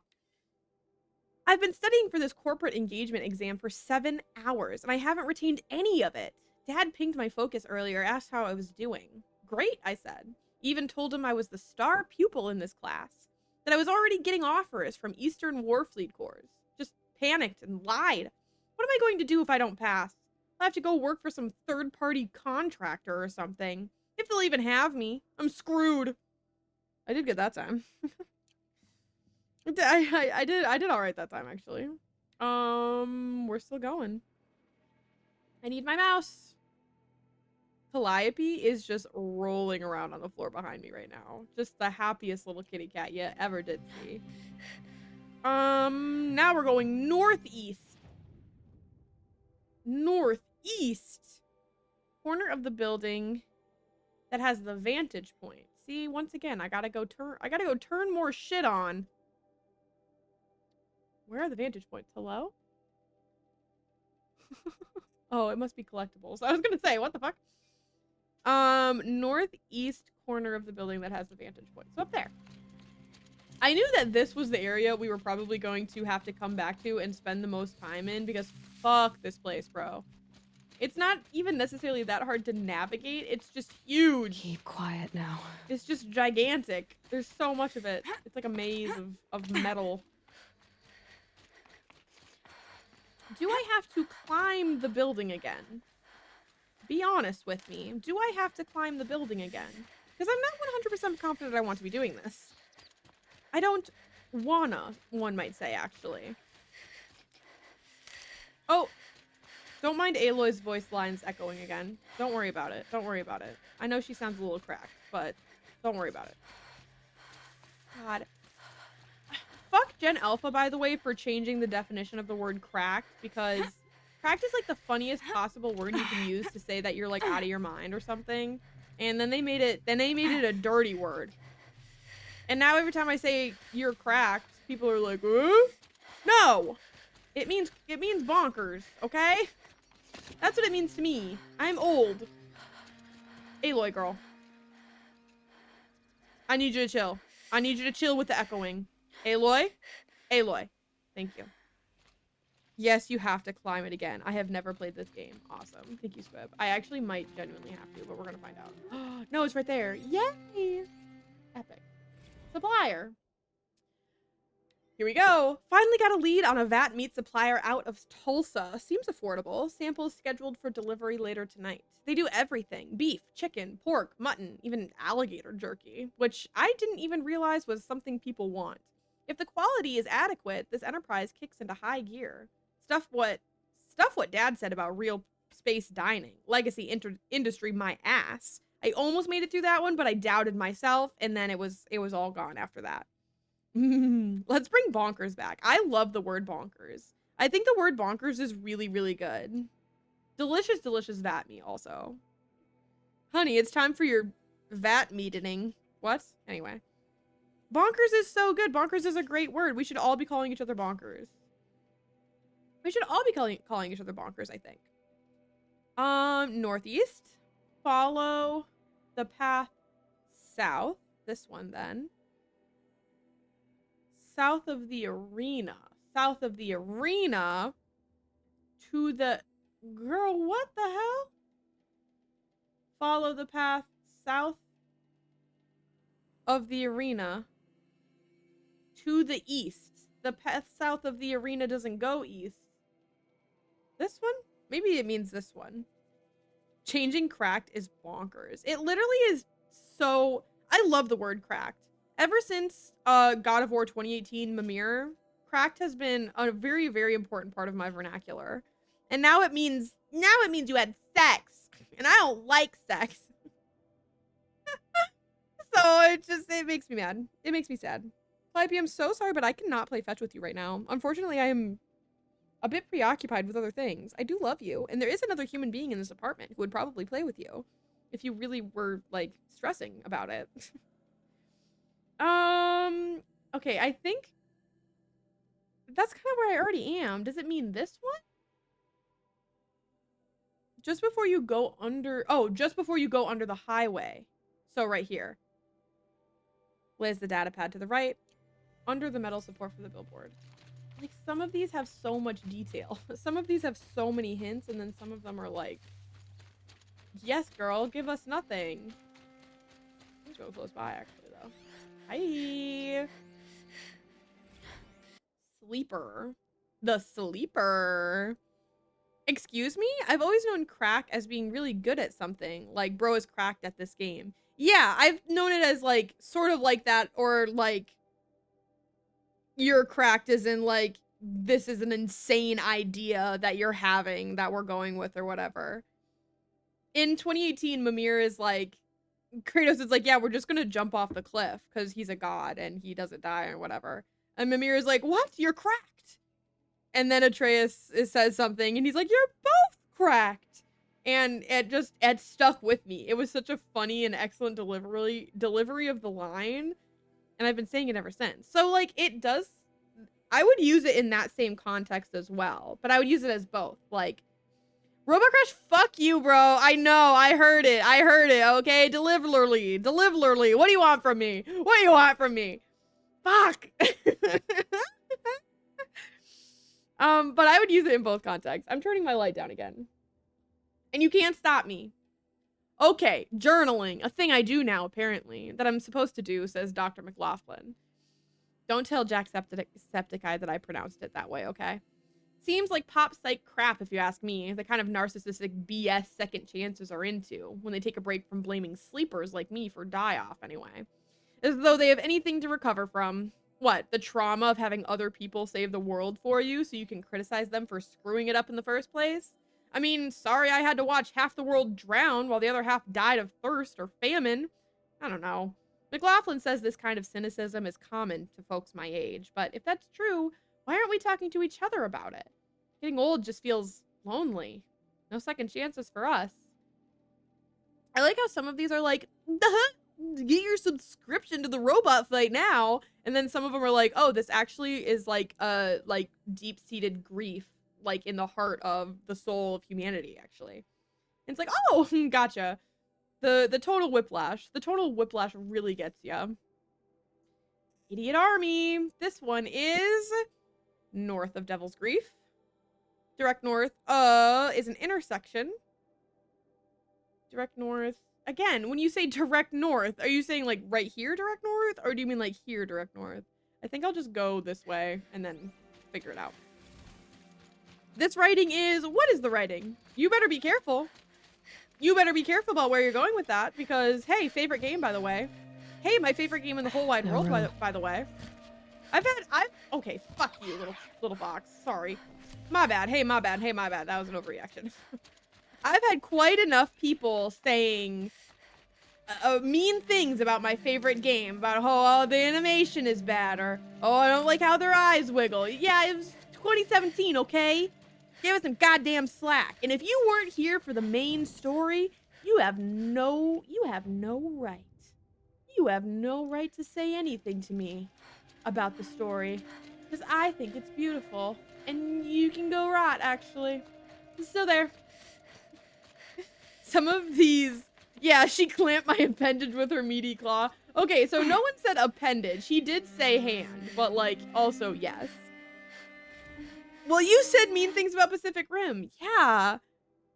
I've been studying for this corporate engagement exam for 7 hours, and I haven't retained any of it. Dad pinged my focus earlier, asked how I was doing. Great, I said. Even told him I was the star pupil in this class. That I was already getting offers from Eastern Warfleet Corps. Just panicked and lied. What am I going to do if I don't pass? I'll have to go work for some third-party contractor or something. If they'll even have me. I'm screwed. I did good that time. I did all right that time, actually. We're still going. I need my mouse. Calliope is just rolling around on the floor behind me right now. Just the happiest little kitty cat you ever did see. Now we're going northeast. Northeast. Corner of the building that has the vantage point. See, once again, I gotta go turn more shit on. Where are the vantage points? Hello? Oh, it must be collectibles. I was gonna say, what the fuck? Northeast corner of the building that has the vantage point. So up there. I knew that this was the area we were probably going to have to come back to and spend the most time in because fuck this place, bro. It's not even necessarily that hard to navigate. It's just huge. Keep quiet now. It's just gigantic. There's so much of it. It's like a maze of metal. Do I have to climb the building again? Be honest with me. Do I have to climb the building again? Because I'm not 100% confident I want to be doing this. I don't wanna, one might say, actually. Oh! Don't mind Aloy's voice lines echoing again. Don't worry about it. Don't worry about it. I know she sounds a little cracked, but don't worry about it. God. Fuck Gen Alpha, by the way, for changing the definition of the word cracked, because cracked is like the funniest possible word you can use to say that you're like out of your mind or something. And then they made it a dirty word. And now every time I say you're cracked, people are like, no! It means bonkers, okay? That's what it means to me. I'm old. Aloy girl. I need you to chill. I need you to chill with the echoing. Aloy? Aloy. Thank you. Yes, you have to climb it again. I have never played this game. Awesome. Thank you, Squib. I actually might genuinely have to, but we're gonna find out. No, it's right there. Yay! Epic. Supplier. Here we go. Finally got a lead on a vat meat supplier out of Tulsa. Seems affordable. Samples scheduled for delivery later tonight. They do everything. Beef, chicken, pork, mutton, even alligator jerky, which I didn't even realize was something people want. If the quality is adequate, this enterprise kicks into high gear. Stuff what Dad said about real space dining. Legacy industry, my ass. I almost made it through that one, but I doubted myself, and then it was all gone after that. Let's bring bonkers back. I love the word bonkers. I think the word bonkers is really, really good. Delicious, delicious vat meat also. Honey, it's time for your vat meeting. What? Anyway. Bonkers is so good. Bonkers is a great word. We should all be calling each other bonkers. We should all be calling each other bonkers, I think. Northeast. Follow the path south. This one then. South of the arena. South of the arena to the... Girl, what the hell? Follow the path south of the arena to the east. The path south of the arena doesn't go east. This one? Maybe it means this one. Changing cracked is bonkers. It literally is so... I love the word cracked. Ever since God of War 2018 Mimir, cracked has been a very, very important part of my vernacular. And now it means you had sex. And I don't like sex. So it makes me mad. It makes me sad. Flypy, I'm so sorry, but I cannot play fetch with you right now. Unfortunately, I am a bit preoccupied with other things. I do love you. And there is another human being in this apartment who would probably play with you if you really were, like, stressing about it. Okay, I think that's kind of where I already am. Does it mean this one? Just before you go under... Oh, just before you go under the highway. So right here. Lays the data pad to the right. Under the metal support for the billboard. Like, some of these have so much detail. Some of these have so many hints, and then some of them are like... Yes, girl, give us nothing. Let's go close by, actually, though. Hi. Sleeper. The sleeper. Excuse me? I've always known crack as being really good at something. Like, bro is cracked at this game. Yeah, I've known it as, like, sort of like that, or, like, you're cracked as in, like, this is an insane idea that you're having that we're going with or whatever. In 2018, Mimir is like, Kratos is like, yeah, we're just gonna jump off the cliff because he's a god and he doesn't die or whatever. And Mimir is like, what? You're cracked. And then Atreus says something and he's like, you're both cracked. And it stuck with me. It was such a funny and excellent delivery of the line. And I've been saying it ever since. So, like, it does, I would use it in that same context as well. But I would use it as both. Like, Robot Crush, fuck you, bro. I know. I heard it. Okay? Deliverly. What do you want from me? What do you want from me? Fuck. But I would use it in both contexts. I'm turning my light down again. And you can't stop me. Okay, journaling. A thing I do now, apparently. That I'm supposed to do, says Dr. McLaughlin. Don't tell Jacksepticeye that I pronounced it that way, okay? Seems like pop psych crap, if you ask me. The kind of narcissistic BS second chances are into when they take a break from blaming sleepers like me for die-off, anyway. As though they have anything to recover from. What, the trauma of having other people save the world for you so you can criticize them for screwing it up in the first place? I mean, sorry I had to watch half the world drown while the other half died of thirst or famine. I don't know. McLaughlin says this kind of cynicism is common to folks my age, but if that's true, why aren't we talking to each other about it? Getting old just feels lonely. No second chances for us. I like how some of these are like, get your subscription to the robot fight now. And then some of them are like, oh, this actually is like deep-seated grief, like in the heart of the soul of humanity, actually. And it's like, oh, gotcha. The total whiplash. The total whiplash really gets ya. Idiot Army. This one is north of Devil's Grief. Direct north is an intersection. Direct north. Again, when you say direct north, are you saying like right here direct north? Or do you mean like here direct north? I think I'll just go this way and then figure it out. This writing is... What is the writing? You better be careful. You better be careful about where you're going with that because, hey, favorite game, by the way. Hey, my favorite game in the whole wide world, by the way. Okay, fuck you, little fox. Sorry. My bad. Hey, my bad. That was an overreaction. I've had quite enough people saying mean things about my favorite game, about oh, the animation is bad, or oh, I don't like how their eyes wiggle. Yeah, it was 2017, okay? Give us some goddamn slack. And if you weren't here for the main story, you have no right. You have no right to say anything to me about the story, because I think it's beautiful, and you can go rot, actually. It's still there. Some of these, yeah, she clamped my appendage with her meaty claw. Okay, so no one said appendage. He did say hand, but like, also yes. Well, you said mean things about Pacific Rim. Yeah,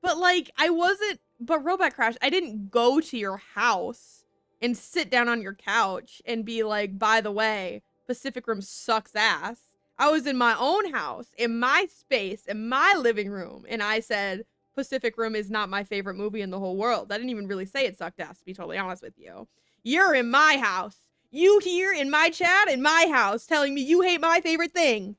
but like, but Robot Crash, I didn't go to your house and sit down on your couch and be like, by the way, Pacific Rim sucks ass. I was in my own house, in my space, in my living room, and I said, Pacific Rim is not my favorite movie in the whole world. I didn't even really say it sucked ass, to be totally honest with you. You're in my house. You here in my chat, in my house, telling me you hate my favorite thing.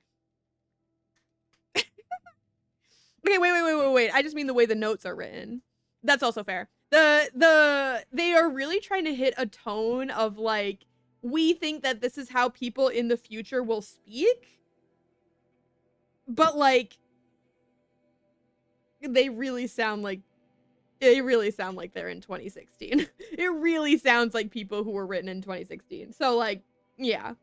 Okay, wait. I just mean the way the notes are written. That's also fair. They are really trying to hit a tone of like, we think that this is how people in the future will speak. But like, they really sound like they're in 2016. It really sounds like people who were written in 2016. So like, yeah.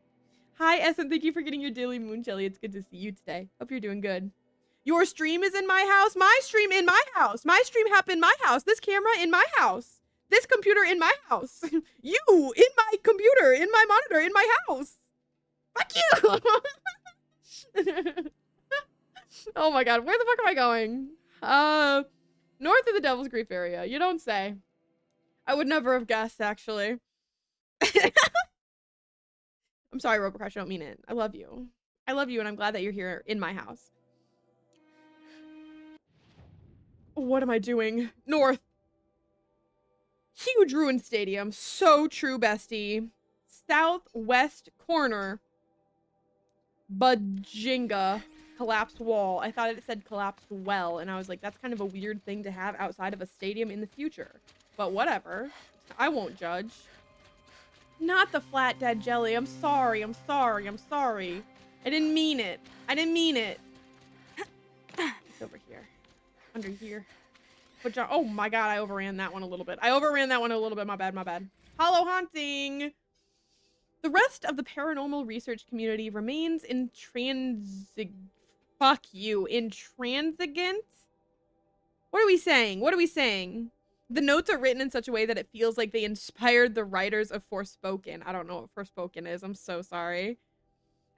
Hi, Essen, thank you for getting your daily moon jelly. It's good to see you today. Hope you're doing good. Your stream is in my house. My stream in my house. My stream happened in my house. This camera in my house. This computer in my house. You in my computer, in my monitor, in my house. Fuck you. Oh my god, where the fuck am I going? North of the Devil's Grief area. You don't say. I would never have guessed, actually. I'm sorry, Robocrash, I don't mean it. I love you. I love you, and I'm glad that you're here in my house. What am I doing? North. Huge ruined stadium. So true, bestie. Southwest corner. Bajinga. Collapsed wall. I thought it said collapsed well, and I was like, that's kind of a weird thing to have outside of a stadium in the future. But whatever. I won't judge. Not the flat dead jelly. I'm sorry. I'm sorry. I'm sorry. I didn't mean it. I didn't mean it. It's over here. Under here. But oh my god, I overran that one a little bit. My bad. Hollow Haunting. The rest of the paranormal research community remains intransigent. Fuck you. Intransigent? What are we saying? The notes are written in such a way that it feels like they inspired the writers of Forspoken. I don't know what Forspoken is. I'm so sorry.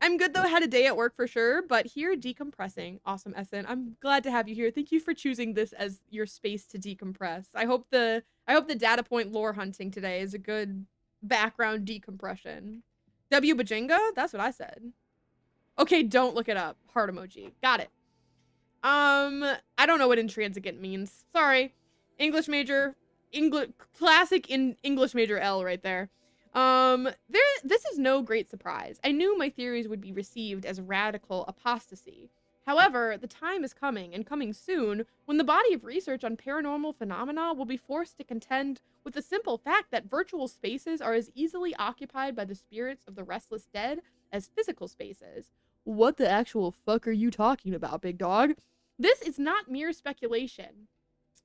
I'm good though. I had a day at work for sure, but here decompressing. Awesome, Essen. I'm glad to have you here. Thank you for choosing this as your space to decompress. I hope the Datapoint lore hunting today is a good background decompression. W Bajinga? That's what I said. Okay, don't look it up. Heart emoji. Got it. I don't know what intransigent means. Sorry. English major. Classic in English major L right there. This is no great surprise. I knew my theories would be received as radical apostasy. However, the time is coming, and coming soon, when the body of research on paranormal phenomena will be forced to contend with the simple fact that virtual spaces are as easily occupied by the spirits of the restless dead as physical spaces. What the actual fuck are you talking about, big dog? This is not mere speculation.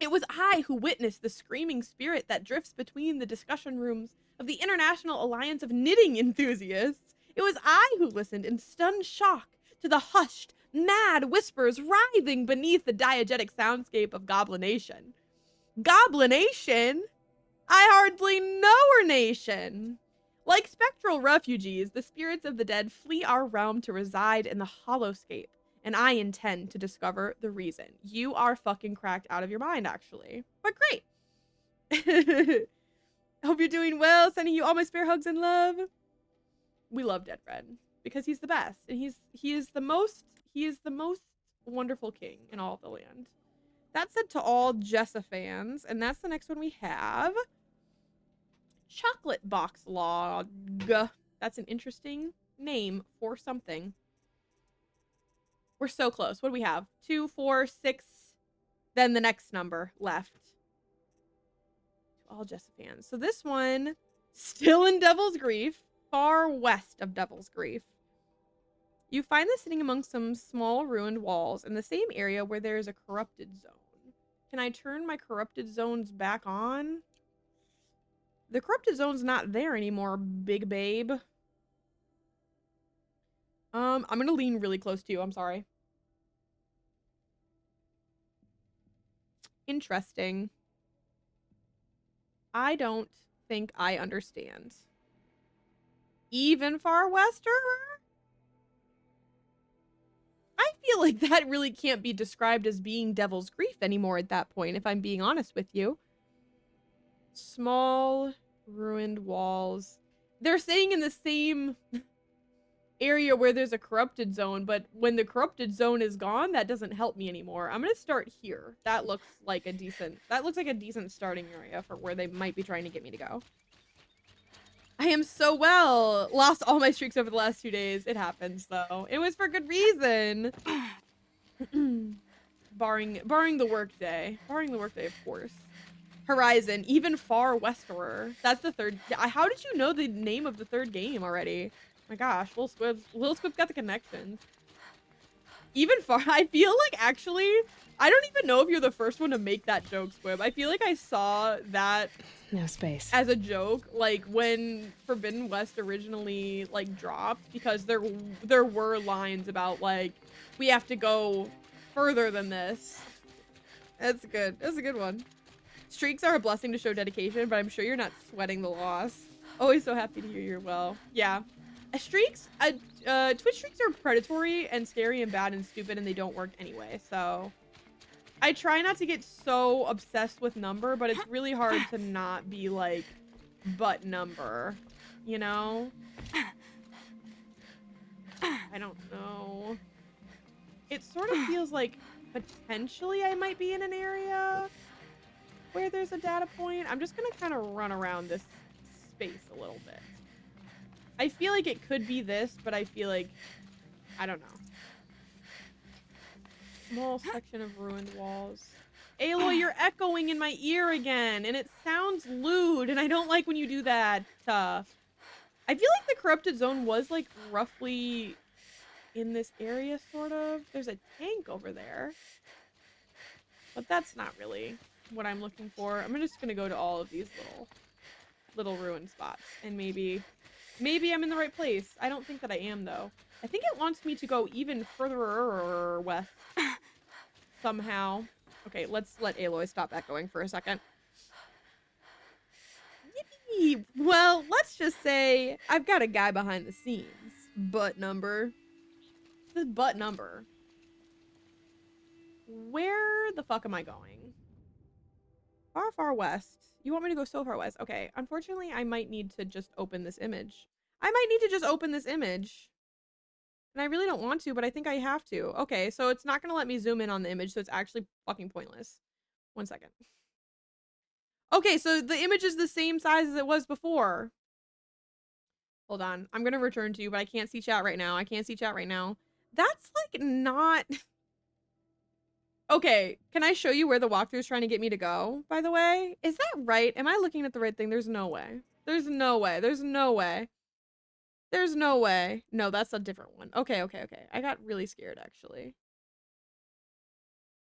It was I who witnessed the screaming spirit that drifts between the discussion rooms of the International Alliance of Knitting Enthusiasts. It was I who listened in stunned shock to the hushed, mad whispers writhing beneath the diegetic soundscape of Goblination. Goblination? I hardly know her nation. Like spectral refugees, the spirits of the dead flee our realm to reside in the hollowscape, and I intend to discover the reason. You are fucking cracked out of your mind, actually. But great. Hope you're doing well. Sending you all my spare hugs and love. We love Dead Red because he's the best, and he is the most wonderful king in all of the land. That said to all Jessa fans, and that's the next one we have. Chocolate Box Log. That's an interesting name for something. We're so close. What do we have? 2, 4, 6. then the next number left. To all Jessa fans. So this one, still in Devil's Grief, far west of Devil's Grief. You find this sitting among some small ruined walls in the same area where there is a corrupted zone. Can I turn my corrupted zones back on? The corrupted zone's not there anymore, big babe. I'm gonna lean really close to you, I'm sorry. Interesting. I don't think I understand. Even far wester? I feel like that really can't be described as being Devil's Grief anymore at that point, if I'm being honest with you. Small, ruined walls. They're staying in the same area where there's a corrupted zone, but when the corrupted zone is gone, that doesn't help me anymore. I'm gonna start here. That looks like a decent starting area for where they might be trying to get me to go. I am so well. Lost all my streaks over the last 2 days. It happens though. It was for good reason. barring the workday. Barring the workday, of course. Horizon, even far westerer. That's the third. How did you know the name of the third game already? My gosh, Lil Squib got the connections. Even far, I feel like actually, I don't even know if you're the first one to make that joke, Squib. I feel like I saw that No space. as a joke, like when Forbidden West originally like dropped, because there were lines about like, we have to go further than this. That's good. That's a good one. Streaks are a blessing to show dedication, but I'm sure you're not sweating the loss. Always so happy to hear you're well. Yeah. Streaks, Twitch streaks are predatory and scary and bad and stupid, and they don't work anyway, so I try not to get so obsessed with number, but it's really hard to not be like, but number, you know? I don't know. It sort of feels like potentially I might be in an area where there's a data point. I'm just gonna kind of run around this space a little bit. I feel like it could be this, but I feel like, I don't know. Small section of ruined walls. Aloy, you're echoing in my ear again, and it sounds lewd, and I don't like when you do that. I feel like the corrupted zone was like roughly in this area, sort of. There's a tank over there. But that's not really what I'm looking for. I'm just gonna go to all of these little ruined spots, and maybe I'm in the right place. I don't think that I am, though. I think it wants me to go even further west somehow. Okay, let's let Aloy stop echoing for a second. Yippee! Well, let's just say I've got a guy behind the scenes. Butt number. This is butt number. Where the fuck am I going? Far, far west. You want me to go so far west? Okay, unfortunately, I might need to just open this image. I might need to just open this image. And I really don't want to, but I think I have to. Okay, so it's not going to let me zoom in on the image, so it's actually fucking pointless. 1 second. Okay, so the image is the same size as it was before. Hold on. I'm going to return to you, but I can't see chat right now. I can't see chat right now. That's, like, not... Okay, can I show you where the walkthrough is trying to get me to go, by the way? Is that right? Am I looking at the right thing? There's no way. There's no way. There's no way. There's no way. No, that's a different one. Okay, okay, okay. I got really scared, actually.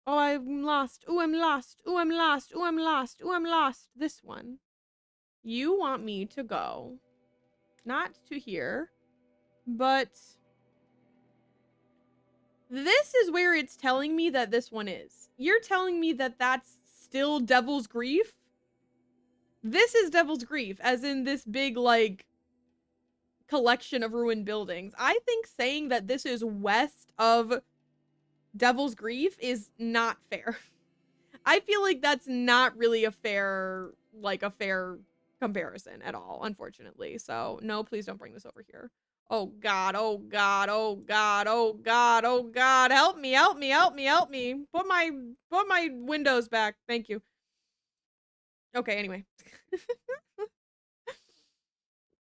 Oh, I'm lost. Ooh, I'm lost. Ooh, I'm lost. Ooh, I'm lost. Ooh, I'm lost. This one. You want me to go. Not to here. But... this is where it's telling me that this one is. You're telling me that that's still Devil's Grief? This is Devil's Grief, as in this big, like, collection of ruined buildings. I think saying that this is west of Devil's Grief is not fair. I feel like that's not really a fair comparison at all, unfortunately. So, no, please don't bring this over here. Oh God, oh God, oh God, oh God, oh God, help me, help me, help me, help me. Put my windows back. Thank you. Okay, anyway.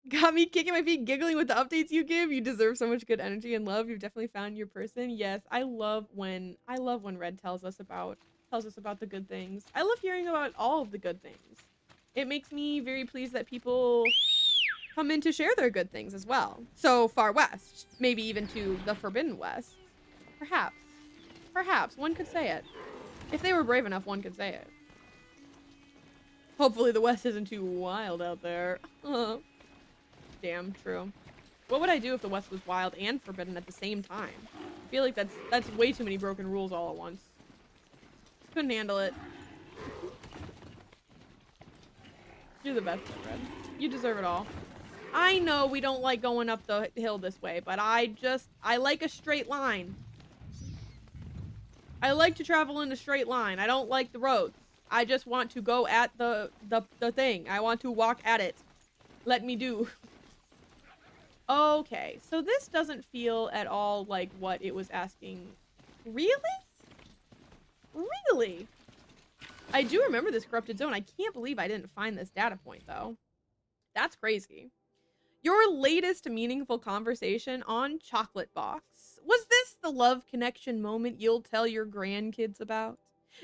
Got me kicking my feet, giggling with the updates you give. You deserve so much good energy and love. You've definitely found your person. Yes, I love when Red tells us about tells us about the good things. I love hearing about all of the good things. It makes me very pleased that people come in to share their good things as well. So far west, maybe even to the Forbidden West. Perhaps. Perhaps. One could say it. If they were brave enough, one could say it. Hopefully the West isn't too wild out there. Damn, true. What would I do if the West was wild and forbidden at the same time? I feel like that's way too many broken rules all at once. Couldn't handle it. You're the best, my friend. You deserve it all. I know we don't like going up the hill this way, but I like a straight line. I like to travel in a straight line. I don't like the roads. I just want to go at the thing. I want to walk at it. Let me do. Okay, so this doesn't feel at all like what it was asking. Really? Really? I do remember this corrupted zone. I can't believe I didn't find this data point, though. That's crazy. Your latest meaningful conversation on Chocolate Box. Was this the love connection moment you'll tell your grandkids about?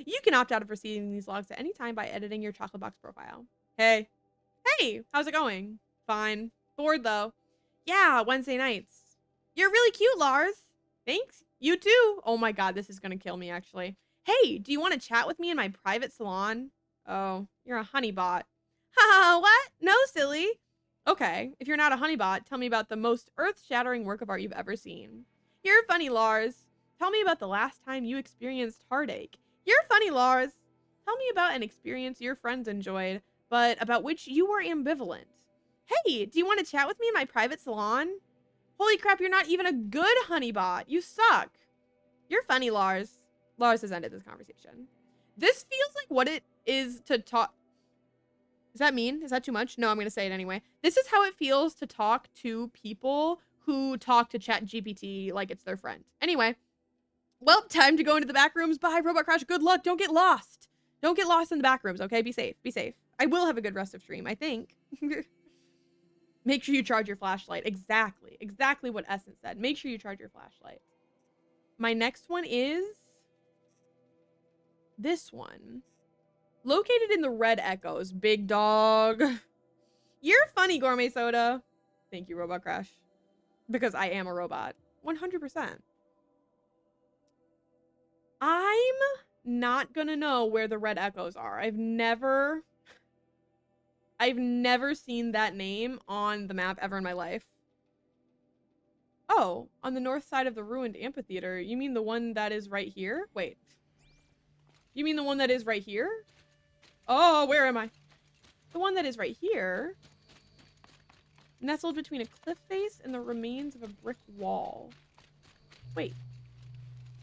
You can opt out of receiving these logs at any time by editing your Chocolate Box profile. Hey. Hey, how's it going? Fine. Bored, though. Yeah, Wednesday nights. You're really cute, Lars. Thanks. You too. Oh my god, this is gonna kill me, actually. Hey, do you want to chat with me in my private salon? Oh, you're a honeybot. Haha, what? No, silly. Okay, if you're not a honeybot, tell me about the most earth-shattering work of art you've ever seen. You're funny, Lars. Tell me about the last time you experienced heartache. You're funny, Lars. Tell me about an experience your friends enjoyed, but about which you were ambivalent. Hey, do you want to chat with me in my private salon? Holy crap, you're not even a good honeybot. You suck. You're funny, Lars. Lars has ended this conversation. This feels like what it is to talk. Is that mean? Is that too much? No, I'm going to say it anyway. This is how it feels to talk to people who talk to ChatGPT like it's their friend. Anyway, well, time to go into the back rooms. Bye, Robot Crash. Good luck. Don't get lost. Don't get lost in the back rooms, okay? Be safe. Be safe. I will have a good rest of stream, I think. Make sure you charge your flashlight. Exactly. Exactly what Essence said. Make sure you charge your flashlight. My next one is this one. Located in the Red Echoes. Big dog. You're funny, Gourmet Soda. Thank you, Robot Crash. Because I am a robot. 100%. I'm not gonna know where the Red Echoes are. I've never seen that name on the map ever in my life. Oh, on the north side of the ruined amphitheater. You mean the one that is right here? Wait. You mean the one that is right here? Oh, where am I? The one that is right here. Nestled between a cliff face and the remains of a brick wall. Wait.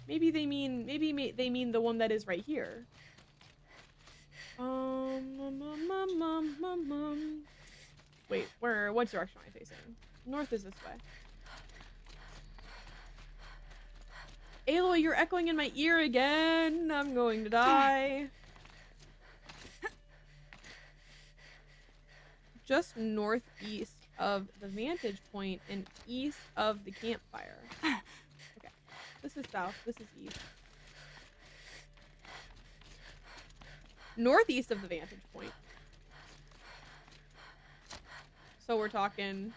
Maybe they mean the one that is right here. Wait, what direction am I facing? North is this way. Aloy, you're echoing in my ear again. I'm going to die. Just northeast of the vantage point and east of the campfire. Okay. This is south. This is east. Northeast of the vantage point. So we're talking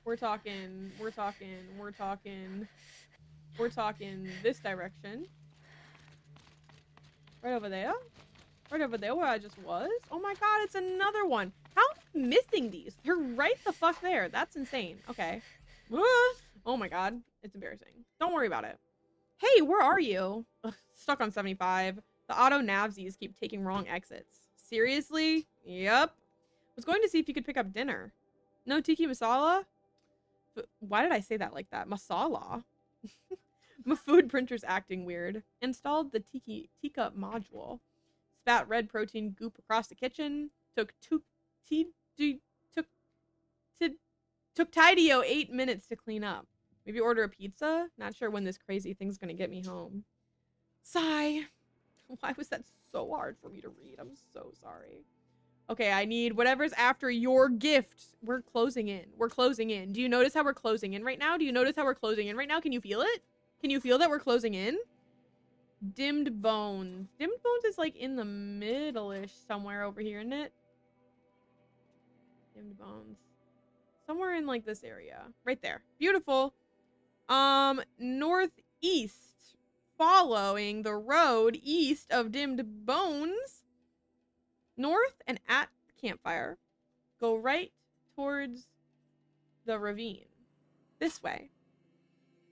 this direction. Right over there. Right over there where I just was. Oh my god, it's another one. How am I missing these? They're right the fuck there. That's insane. Okay. Oh my god. It's embarrassing. Don't worry about it. Hey, where are you? Ugh, stuck on 75. The auto navsies keep taking wrong exits. Seriously? Yep. Was going to see if you could pick up dinner. No tiki masala? But why did I say that like that? Masala? My food printer's acting weird. Installed the teacup module. Spat red protein goop across the kitchen. Took Tideo 8 minutes to clean up. Maybe order a pizza? Not sure when this crazy thing's gonna get me home. Sigh. Why was that so hard for me to read? I'm so sorry. Okay, I need whatever's after your gift. We're closing in. We're closing in. Do you notice how we're closing in right now? Do you notice how we're closing in right now? Can you feel it? Can you feel that we're closing in? Dimmed Bones. Dimmed Bones is like in the middle-ish somewhere over here, isn't it? Dimmed Bones. Somewhere in like this area. Right there. Beautiful. Northeast. Following the road east of Dimmed Bones. North and at the campfire. Go right towards the ravine. This way.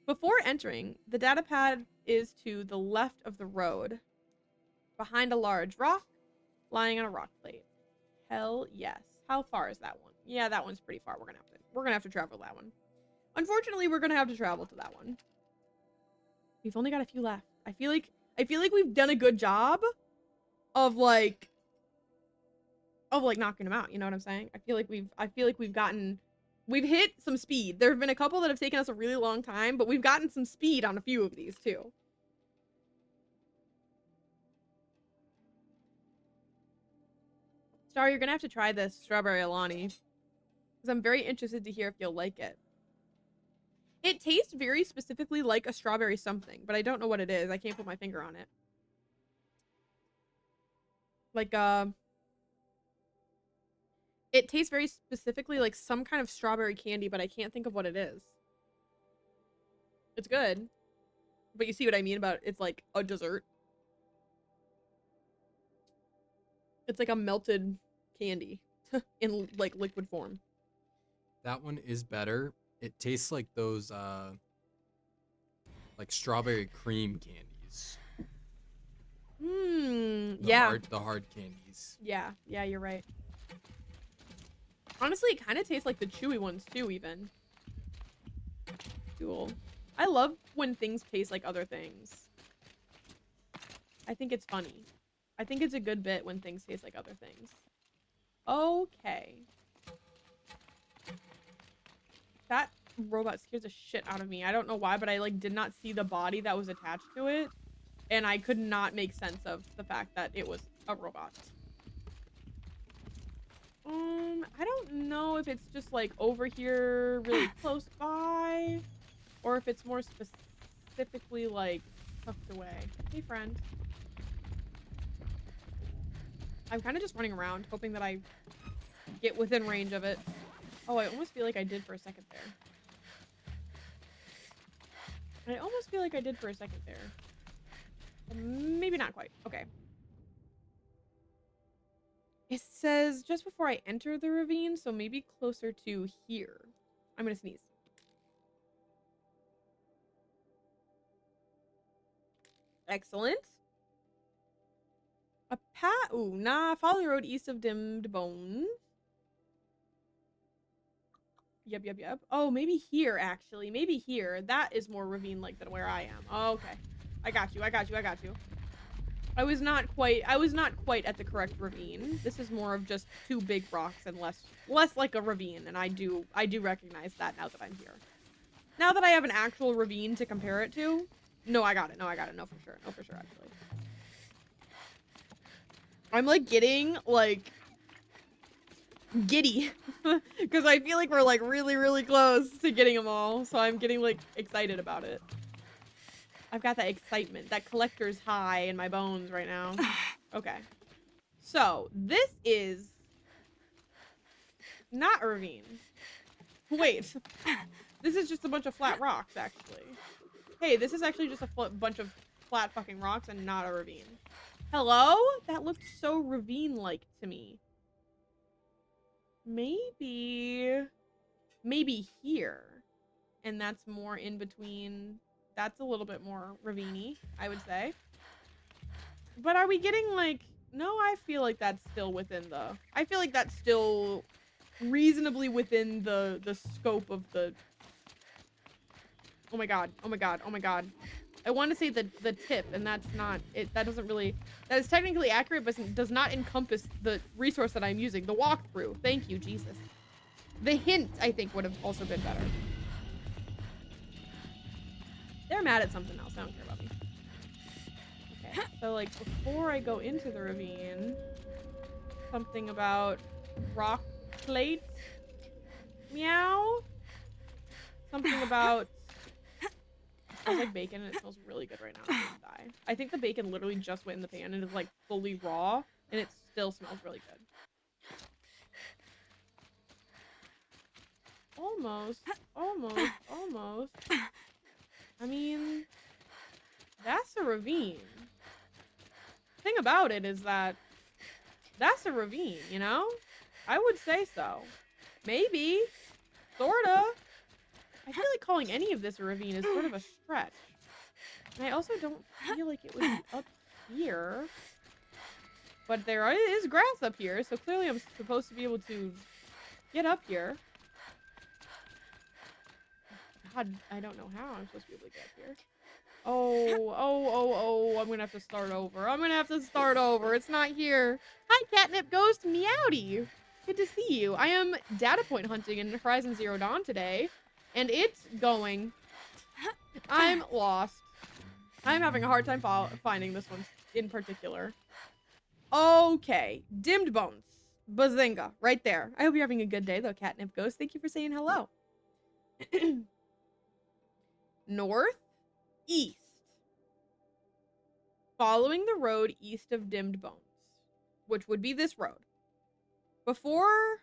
Before entering, the data pad is to the left of the road, behind a large rock, lying on a rock plate. Hell yes. How far is that one? Yeah, that one's pretty far. We're gonna have to travel that one. Unfortunately, we're gonna have to travel to that one. We've only got a few left. I feel like we've done a good job of like knocking them out. You know what I'm saying? I feel like we've hit some speed. There have been a couple that have taken us a really long time, but we've gotten some speed on a few of these too. Star, you're gonna have to try this strawberry Alani, because I'm very interested to hear if you'll like it. It tastes very specifically like a strawberry something, but I don't know what it is. I can't put my finger on it. Like, it tastes very specifically like some kind of strawberry candy, but I can't think of what it is. It's good. But you see what I mean about it's like a dessert. It's like a melted candy in like liquid form. That one is better. It tastes like those like strawberry cream candies. Yeah. The hard candies. Yeah, you're right. Honestly, it kind of tastes like the chewy ones too, even. Cool. I love when things taste like other things. I think it's funny. I think it's a good bit when things taste like other things. Okay. That robot scares the shit out of me. I don't know why, but I like did not see the body that was attached to it. And I could not make sense of the fact that it was a robot. I don't know if it's just like over here really close by, or if it's more specifically like tucked away. Hey friend. I'm kind of just running around hoping that I get within range of it. Oh, I almost feel like I did for a second there. Maybe not quite. Okay. It says just before I enter the ravine, so maybe closer to here. I'm gonna sneeze. Excellent. Ooh, nah. Follow the road east of Dimmed Bones. Yep. Oh, maybe here, actually. Maybe here. That is more ravine-like than where I am. Oh, okay. I got you. I was not quite at the correct ravine. This is more of just two big rocks and less like a ravine, and I do recognize that now that I'm here. Now that I have an actual ravine to compare it to. No, I got it. No, for sure, actually. I'm like getting like giddy because I feel like we're like really close to getting them all, so I'm getting like excited about it. I've got that excitement, that collector's high in my bones right now. Okay. So, this is not a ravine. Wait. This is just a bunch of flat rocks, actually. Hey, this is actually just a bunch of flat fucking rocks and not a ravine. Hello? That looked so ravine-like to me. Maybe here. And that's more in between. That's a little bit more ravine-y, I would say. But are we getting like... No, I feel like that's still within the... I feel like that's still reasonably within the scope of the... Oh my god. I want to say the tip, and that's not... That doesn't really... That is technically accurate, but does not encompass the resource that I'm using. The walkthrough. Thank you, Jesus. The hint, I think, would have also been better. They're mad at something else. They don't care about me. Okay, so like before I go into the ravine, something about rock plate. Meow. Something about smells like bacon and it smells really good right now. I'm gonna die. I think the bacon literally just went in the pan and is like fully raw and it still smells really good. Almost. I mean, that's a ravine. Thing about it is that that's a ravine, you know? I would say so. Maybe. Sorta. I feel like calling any of this a ravine is sort of a stretch. And I also don't feel like it would be up here. But there is grass up here, so clearly I'm supposed to be able to get up here. God, I don't know how I'm supposed to be able to get up here. Oh, I'm gonna have to start over. It's not here. Hi, Catnip Ghost Meowdy. Good to see you. I am Datapoint hunting in Horizon Zero Dawn today, and it's going. I'm lost. I'm having a hard time finding this one in particular. Okay, Dimmed Bones. Bazinga, right there. I hope you're having a good day, though, Catnip Ghost. Thank you for saying hello. North, east. Following the road east of Dimmed Bones, which would be this road. Before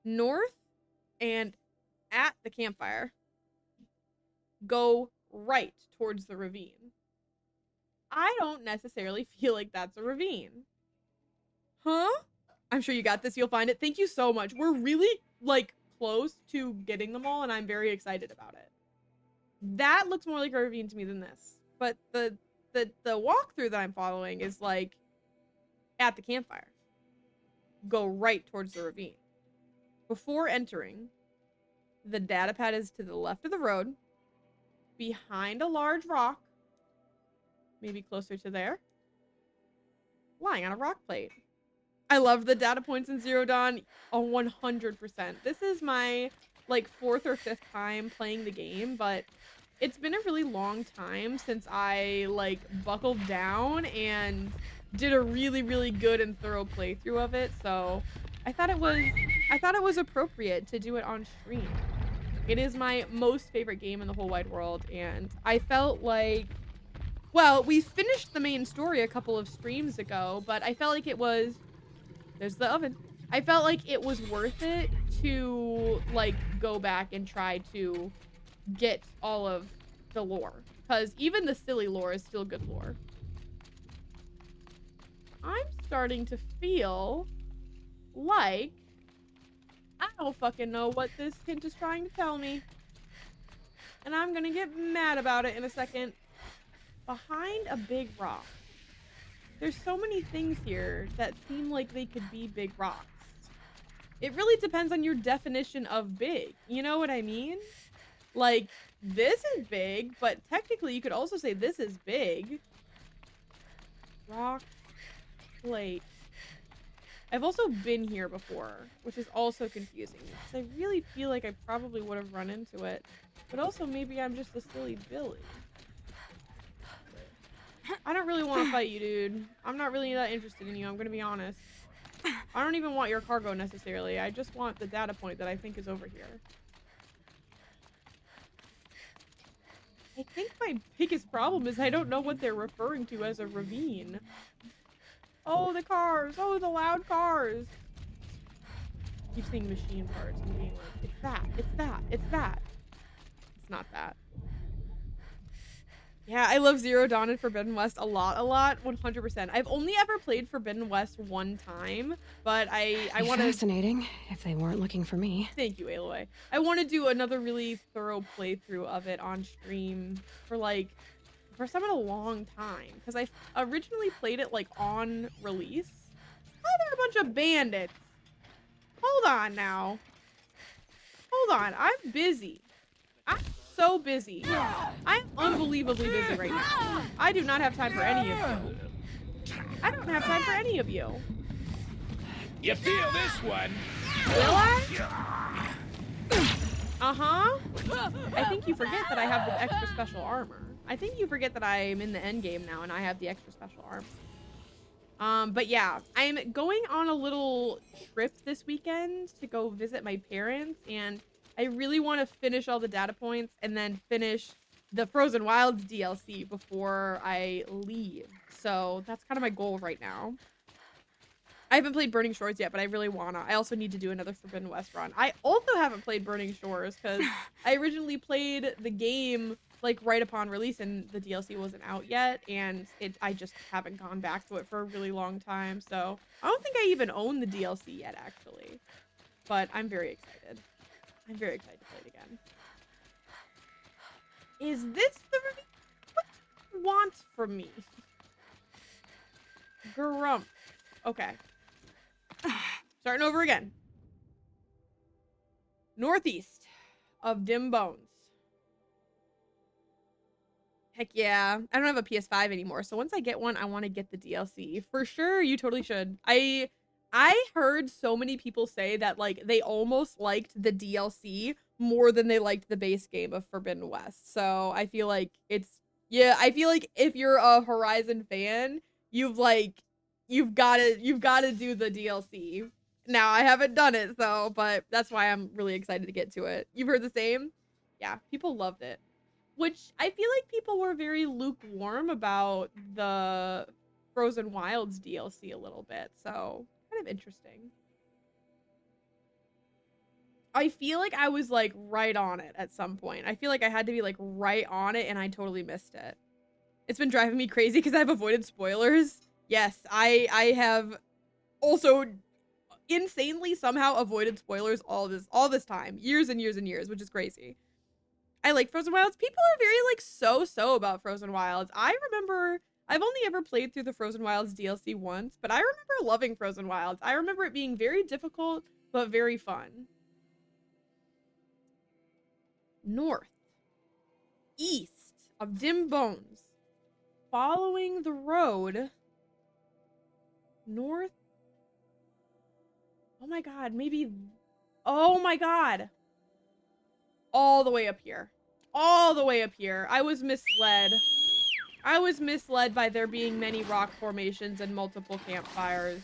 north and at the campfire, go right towards the ravine. I don't necessarily feel like that's a ravine. Huh? I'm sure you got this. You'll find it. Thank you so much. We're really, like, close to getting them all, and I'm very excited about it. That looks more like a ravine to me than this. But the walkthrough that I'm following is, like, at the campfire. Go right towards the ravine. Before entering, the data pad is to the left of the road, behind a large rock, maybe closer to there, lying on a rock plate. I love the data points in Zero Dawn 100%. This is my, like, 4th or 5th time playing the game, but it's been a really long time since I, like, buckled down and did a really, really good and thorough playthrough of it, so I thought it was appropriate to do it on stream. It is my most favorite game in the whole wide world, and I felt like, well, we finished the main story a couple of streams ago, but I felt like it was, there's the oven. I felt like it was worth it to, like, go back and try to get all of the lore, because even the silly lore is still good lore. I'm starting to feel like I don't fucking know what this hint is trying to tell me. And I'm gonna get mad about it in a second. Behind a big rock. There's so many things here that seem like they could be big rocks. It really depends on your definition of big. You know what I mean? Like, this is big, but technically you could also say this is big. Rock. Plate. I've also been here before, which is also confusing because I really feel like I probably would have run into it, but also maybe I'm just a silly Billy. I don't really want to fight you, dude. I'm not really that interested in you, I'm gonna be honest. I don't even want your cargo necessarily. I just want the data point that I think is over here. I think my biggest problem is I don't know what they're referring to as a ravine. Oh, the cars! Oh, the loud cars! I keep saying machine parts and being like, it's that, it's that, it's that. It's not that. Yeah, I love Zero Dawn and Forbidden West a lot, 100%. I've only ever played Forbidden West one time, but I want to... Fascinating, if they weren't looking for me. Thank you, YAYYY. I want to do another really thorough playthrough of it on stream for, like, first time in a long time, because I originally played it, like, on release. Oh, they're a bunch of bandits. Hold on now. Hold on, I'm busy. I'm so busy. I'm unbelievably busy right now. I do not have time for any of you. I don't have time for any of you. You feel this one? Will I? Uh-huh. I think you forget that I have the extra special armor. I think you forget that I'm in the end game now and I have the extra special armor. But yeah, I'm going on a little trip this weekend to go visit my parents, and I really want to finish all the data points and then finish the Frozen Wilds DLC before I leave. So that's kind of my goal right now. I haven't played Burning Shores yet, but I really wanna. I also need to do another Forbidden West run. I also haven't played Burning Shores because I originally played the game like right upon release and the DLC wasn't out yet, and I just haven't gone back to it for a really long time. So I don't think I even own the DLC yet, actually. But I'm very excited. I'm very excited to play it again. Is this the review? What do you want from me? Grump. Okay. Starting over again. Northeast of Dim Bones. Heck yeah. I don't have a PS5 anymore, so once I get one, I want to get the DLC. For sure, you totally should. I heard so many people say that like they almost liked the DLC more than they liked the base game of Forbidden West. So I feel like I feel like if you're a Horizon fan, you've got to do the DLC. Now I haven't done it, but that's why I'm really excited to get to it. You've heard the same? Yeah, people loved it. Which I feel like people were very lukewarm about the Frozen Wilds DLC a little bit, so kind of interesting. I feel like I was like right on it at some point. I feel like I had to be like right on it and I totally missed it. It's been driving me crazy because I've avoided spoilers. Yes, I have also insanely somehow avoided spoilers all this time. Years and years and years, which is crazy. I like Frozen Wilds. People are very like so about Frozen Wilds. I remember I've only ever played through the Frozen Wilds DLC once, but I remember loving Frozen Wilds. I remember it being very difficult, but very fun. North. East of Dim Bones. Following the road. North. Oh my god, maybe. Oh my god. All the way up here. All the way up here. I was misled. I was misled by there being many rock formations and multiple campfires.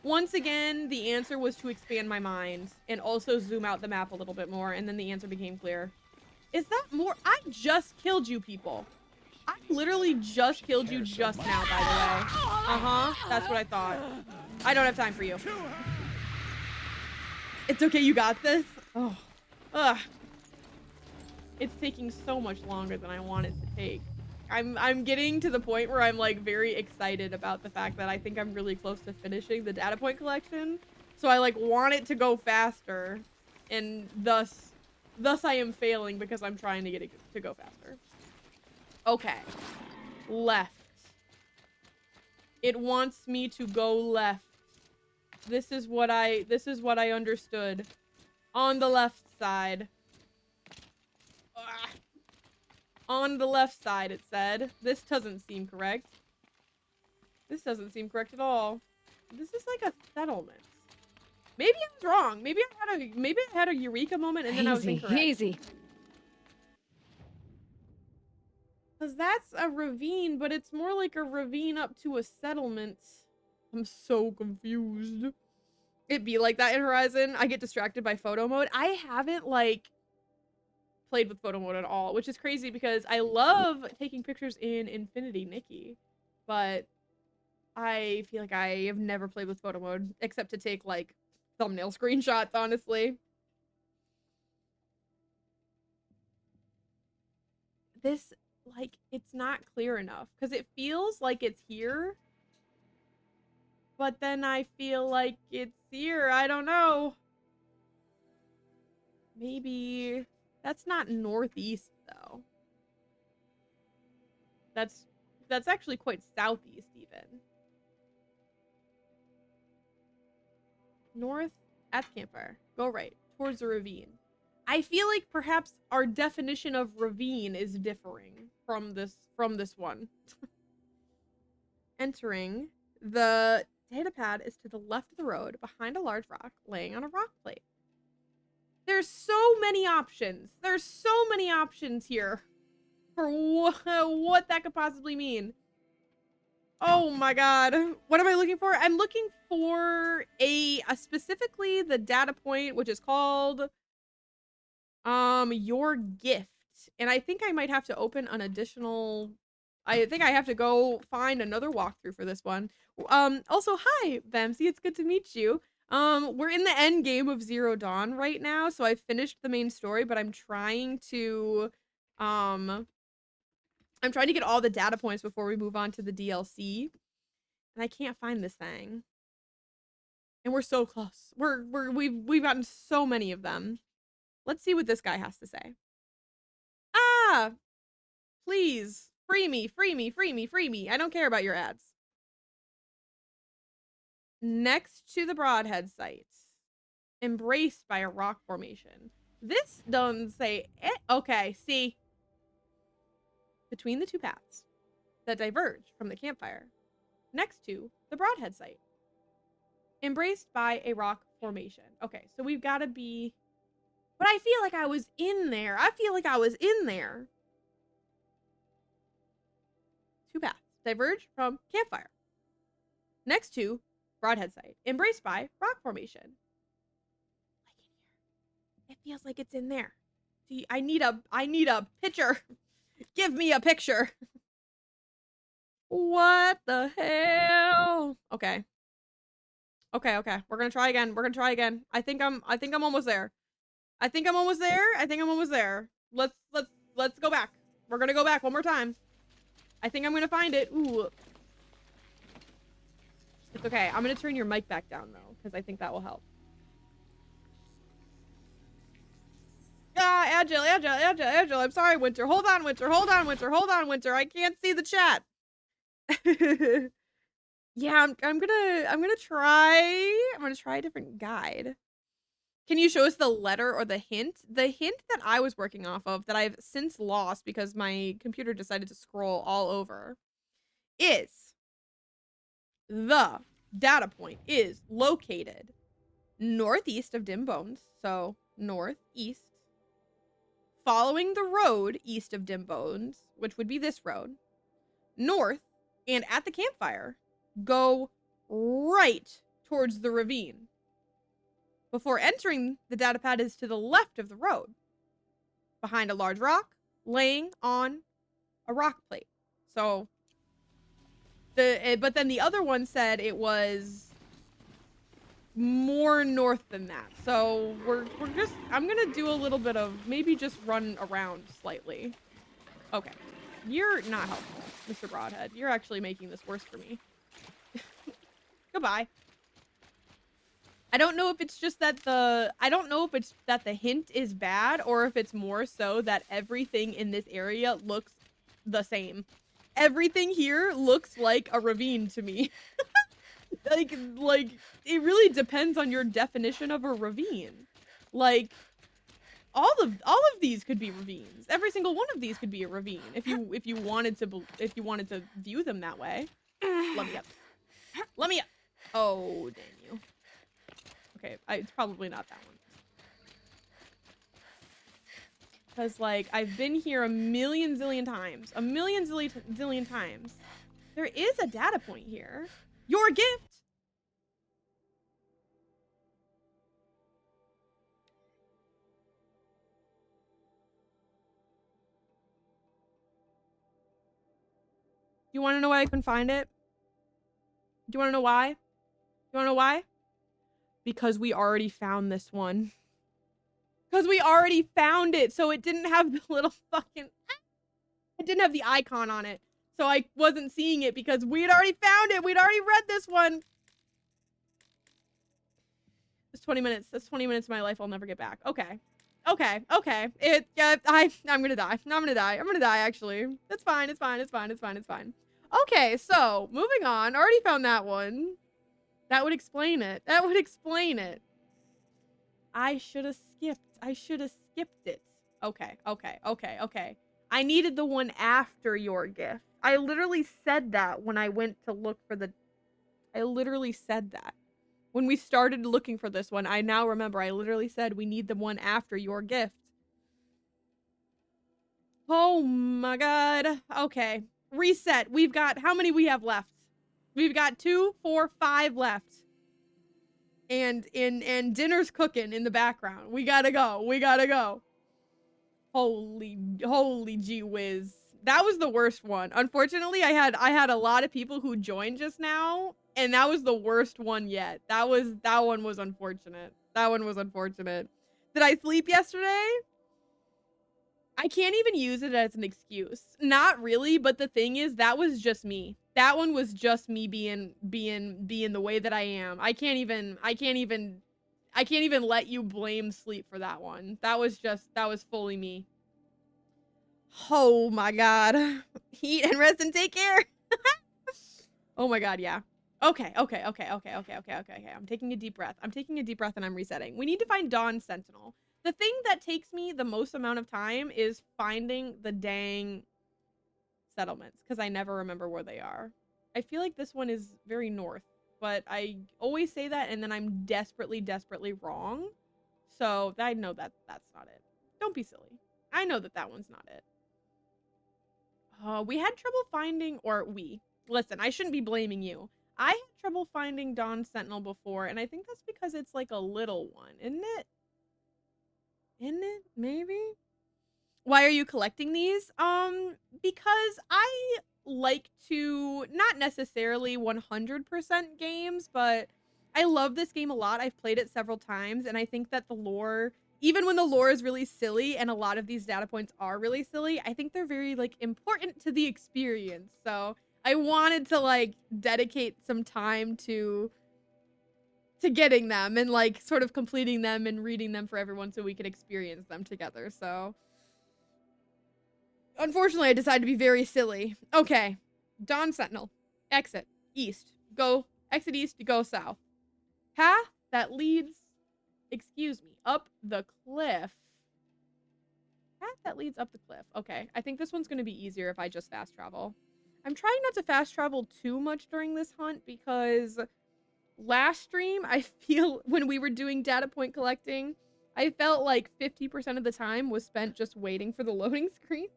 Once again, the answer was to expand my mind and also zoom out the map a little bit more, and then the answer became clear. Is that more? I just killed you people. I literally just killed you just now, by the way. Uh-huh. That's what I thought. I don't have time for you. It's okay, you got this? Oh. Ugh. It's taking so much longer than I want it to take. I'm getting to the point where I'm like very excited about the fact that I think I'm really close to finishing the Datapoint collection. So I like want it to go faster, and thus I am failing because I'm trying to get it to go faster. Okay. Left. It wants me to go left. This is what I understood. On the left side. On the left side, it said. This doesn't seem correct. This doesn't seem correct at all. This is like a settlement. Maybe I was wrong. Maybe I had a eureka moment and then I was incorrect. Easy. Because that's a ravine, but it's more like a ravine up to a settlement. I'm so confused. It'd be like that in Horizon. I get distracted by photo mode. I haven't like played with photo mode at all, which is crazy because I love taking pictures in Infinity Nikki, but I feel like I have never played with photo mode except to take like thumbnail screenshots, honestly. This, like, it's not clear enough because it feels like it's here, but then I feel like it's here. I don't know. Maybe that's not northeast though. That's actually quite southeast even. North at the campfire. Go right towards the ravine. I feel like perhaps our definition of ravine is differing from this one. Entering, the data pad is to the left of the road behind a large rock laying on a rock plate. There's so many options. There's so many options here for what that could possibly mean. Oh my god. What am I looking for? I'm looking for a specifically the data point, which is called your gift. and I think I might have to open an additional. I think I have to go find another walkthrough for this one. Also, hi, Bemsy. It's good to meet you. We're in the end game of Zero Dawn right now, so I've finished the main story, but I'm trying to get all the data points before we move on to the DLC, and I can't find this thing. And we're so close. We've gotten so many of them. Let's see what this guy has to say. Ah, please free me, free me, free me, free me. I don't care about your ads. Next to the Broadhead site, embraced by a rock formation. This doesn't say it. Okay, see. Between the two paths that diverge from the campfire, next to the Broadhead site, embraced by a rock formation. Okay, so we've got to be... But I feel like I was in there. I feel like I was in there. Two paths diverge from campfire, next to Broadhead site, embraced by rock formation. Like in here. It feels like it's in there. See, I need a picture. Give me a picture. What the hell? Okay. Okay. We're gonna try again. We're gonna try again. I think I'm almost there. I think I'm almost there. Let's go back. We're gonna go back one more time. I think I'm gonna find it. Ooh. It's okay. I'm gonna turn your mic back down though, because I think that will help. Ah, Agile. I'm sorry, Winter. Hold on, Winter. I can't see the chat. Yeah, I'm gonna try a different guide. Can you show us the letter or the hint? The hint that I was working off of that I've since lost because my computer decided to scroll all over is the data point is located northeast of Dim Bones, so northeast, following the road east of Dim Bones, which would be this road, north, and at the campfire, go right towards the ravine. Before entering, the data pad is to the left of the road, behind a large rock, laying on a rock plate. So, but then the other one said it was more north than that. So I'm gonna do a little bit of maybe just run around slightly. Okay, you're not helpful, Mr. Broadhead. You're actually making this worse for me. Goodbye. I don't know if it's just that the hint is bad or if it's more so that everything in this area looks the same. Everything here looks like a ravine to me. like it really depends on your definition of a ravine. Like all of these could be ravines. Every single one of these could be a ravine if you wanted to view them that way. Let me up. Let me up. Oh, damn you. Okay, it's probably not that one. Because, like, I've been here a million zillion times. A million zillion times. There is a data point here. Your gift! Do you want to know why I couldn't find it? Do you want to know why? You want to know why? Because we already found this one. Because we already found it, so it didn't have the little fucking... It didn't have the icon on it. So I wasn't seeing it because we'd already found it. We'd already read this one. It's 20 minutes. That's 20 minutes of my life I'll never get back. Okay. Okay. I'm gonna die. I'm gonna die, actually. It's fine. Okay, so, moving on. Already found that one. That would explain it. I should have skipped it. Okay. I needed the one after your gift. I literally said that when I went to look for the... I literally said that. When we started looking for this one, I now remember I literally said we need the one after your gift. Oh my god. Okay. Reset. We've got... How many we have left? We've got 2, 4, 5 left. And dinner's cooking in the background. We gotta go. Holy gee whiz. That was the worst one. Unfortunately, I had a lot of people who joined just now, and that was the worst one yet. That one was unfortunate. That one was unfortunate. Did I sleep yesterday? I can't even use it as an excuse. Not really, but the thing is, that was just me. That one was just me being the way that I am. I can't even let you blame sleep for that one. That was fully me. Oh my god. Eat and rest and take care. Oh my god, yeah. Okay. I'm taking a deep breath. And I'm resetting. We need to find Dawn Sentinel. The thing that takes me the most amount of time is finding the dang settlements, because I never remember where they are. I feel like this one is very north, but I always say that and then I'm desperately wrong. So I know that that's not it. Don't be silly. I know that one's not it. We had trouble finding, listen, I shouldn't be blaming you. I had trouble finding Dawn Sentinel before, and I think that's because it's like a little one, isn't it? Isn't it? Maybe? Why are you collecting these? Because I like to, not necessarily 100% games, but I love this game a lot. I've played it several times, and I think that the lore, even when the lore is really silly, and a lot of these data points are really silly, I think they're very, like, important to the experience. So I wanted to, like, dedicate some time to getting them and, like, sort of completing them and reading them for everyone so we could experience them together. So unfortunately, I decided to be very silly. Okay. Dawn Sentinel. Exit. East. Go. Exit east. Go south. Path that leads, excuse me, up the cliff. Path that leads up the cliff. Okay. I think this one's going to be easier if I just fast travel. I'm trying not to fast travel too much during this hunt because last stream, I feel when we were doing data point collecting, I felt like 50% of the time was spent just waiting for the loading screen.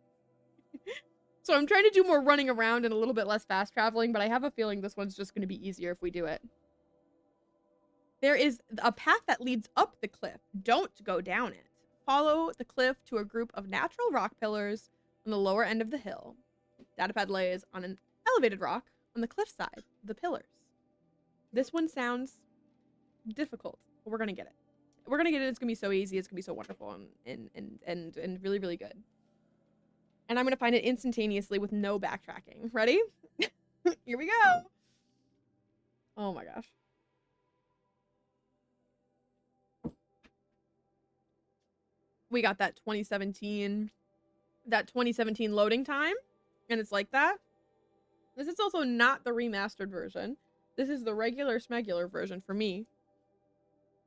So I'm trying to do more running around and a little bit less fast traveling, but I have a feeling this one's just going to be easier if we do it. There is a path that leads up the cliff. Don't go down it. Follow the cliff to a group of natural rock pillars on the lower end of the hill. Datapad lays on an elevated rock on the cliff side of the pillars. This one sounds difficult, but we're going to get it. We're going to get it. It's going to be so easy. It's going to be so wonderful and really, really good. And I'm going to find it instantaneously with no backtracking. Ready? Here we go. Oh my gosh. We got that 2017 loading time, and it's like that. This is also not the remastered version. This is the regular smegular version for me.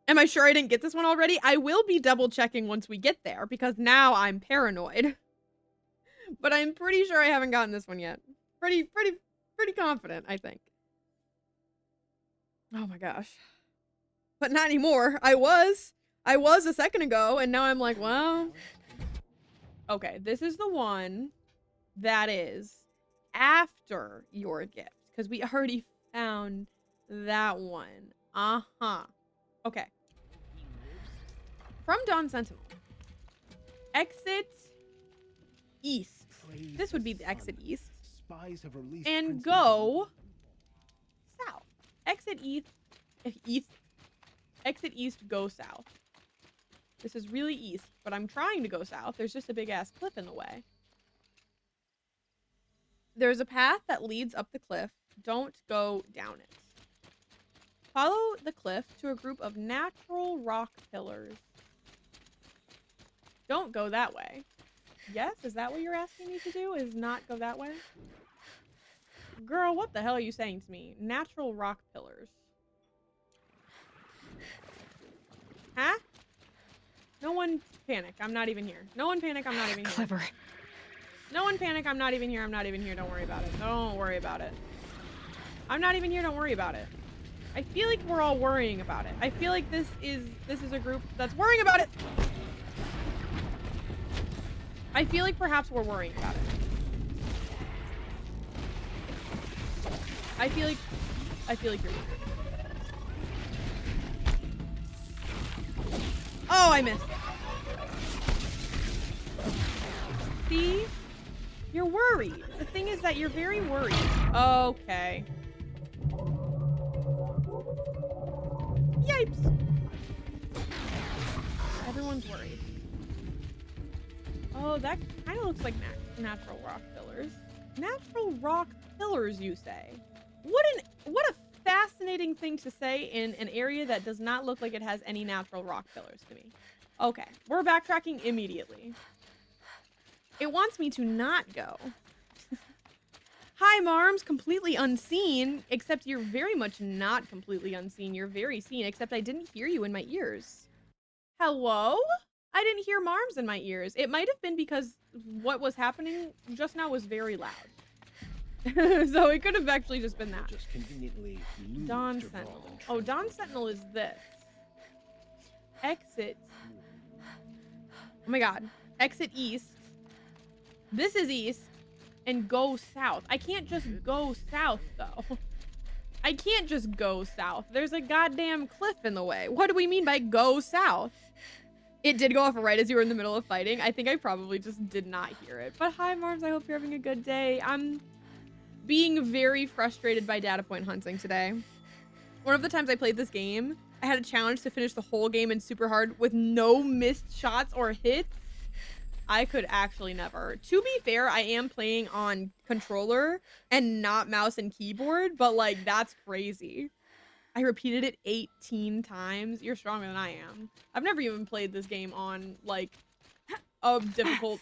Am I sure I didn't get this one already? I will be double checking once we get there because now I'm paranoid. But I'm pretty sure I haven't gotten this one yet. Pretty confident, I think. Oh my gosh. But not anymore. I was a second ago, and now I'm like, well. Okay, this is the one that is after your gift. Because we already found that one. Uh-huh. Okay. From Dawn Sentinel. Exit east. This would be the exit east. And go south. Exit east. Exit east, go south. This is really east, but I'm trying to go south. There's just a big ass cliff in the way. There's a path that leads up the cliff. Don't go down it. Follow the cliff to a group of natural rock pillars. Don't go that way. Yes? Is that what you're asking me to do? Is not go that way? Girl, what the hell are you saying to me? Natural rock pillars. Huh? No one panic. I'm not even here. No one panic. I'm not even here. Clever. No one panic. I'm not even here. I'm not even here. Don't worry about it. Don't worry about it. I'm not even here. Don't worry about it. I feel like we're all worrying about it. I feel like this is a group that's worrying about it. I feel like perhaps we're worrying about it. I feel like you're worried. Oh, I missed. See? You're worried. The thing is that you're very worried. Okay. Yipes. Everyone's worried. Oh, that kind of looks like natural rock pillars. Natural rock pillars, you say? What a fascinating thing to say in an area that does not look like it has any natural rock pillars to me. Okay, we're backtracking immediately. It wants me to not go. Hi, Marms, completely unseen, except you're very much not completely unseen. You're very seen, except I didn't hear you in my ears. Hello? I didn't hear Marms in my ears. It might have been because what was happening just now was very loud. So it could have actually just been that. Just conveniently Dawn Sentinel. Oh, Dawn Sentinel is this. Exit. Oh my god. Exit east. This is east. And go south. I can't just go south, though. I can't just go south. There's a goddamn cliff in the way. What do we mean by go south? It did go off right as you were in the middle of fighting. I think I probably just did not hear it. But hi, Marms. I hope you're having a good day. I'm being very frustrated by data point hunting today. One of the times I played this game, I had a challenge to finish the whole game in super hard with no missed shots or hits. I could actually never. To be fair, I am playing on controller and not mouse and keyboard, but like that's crazy. I repeated it 18 times. You're stronger than I am. I've never even played this game on like a difficult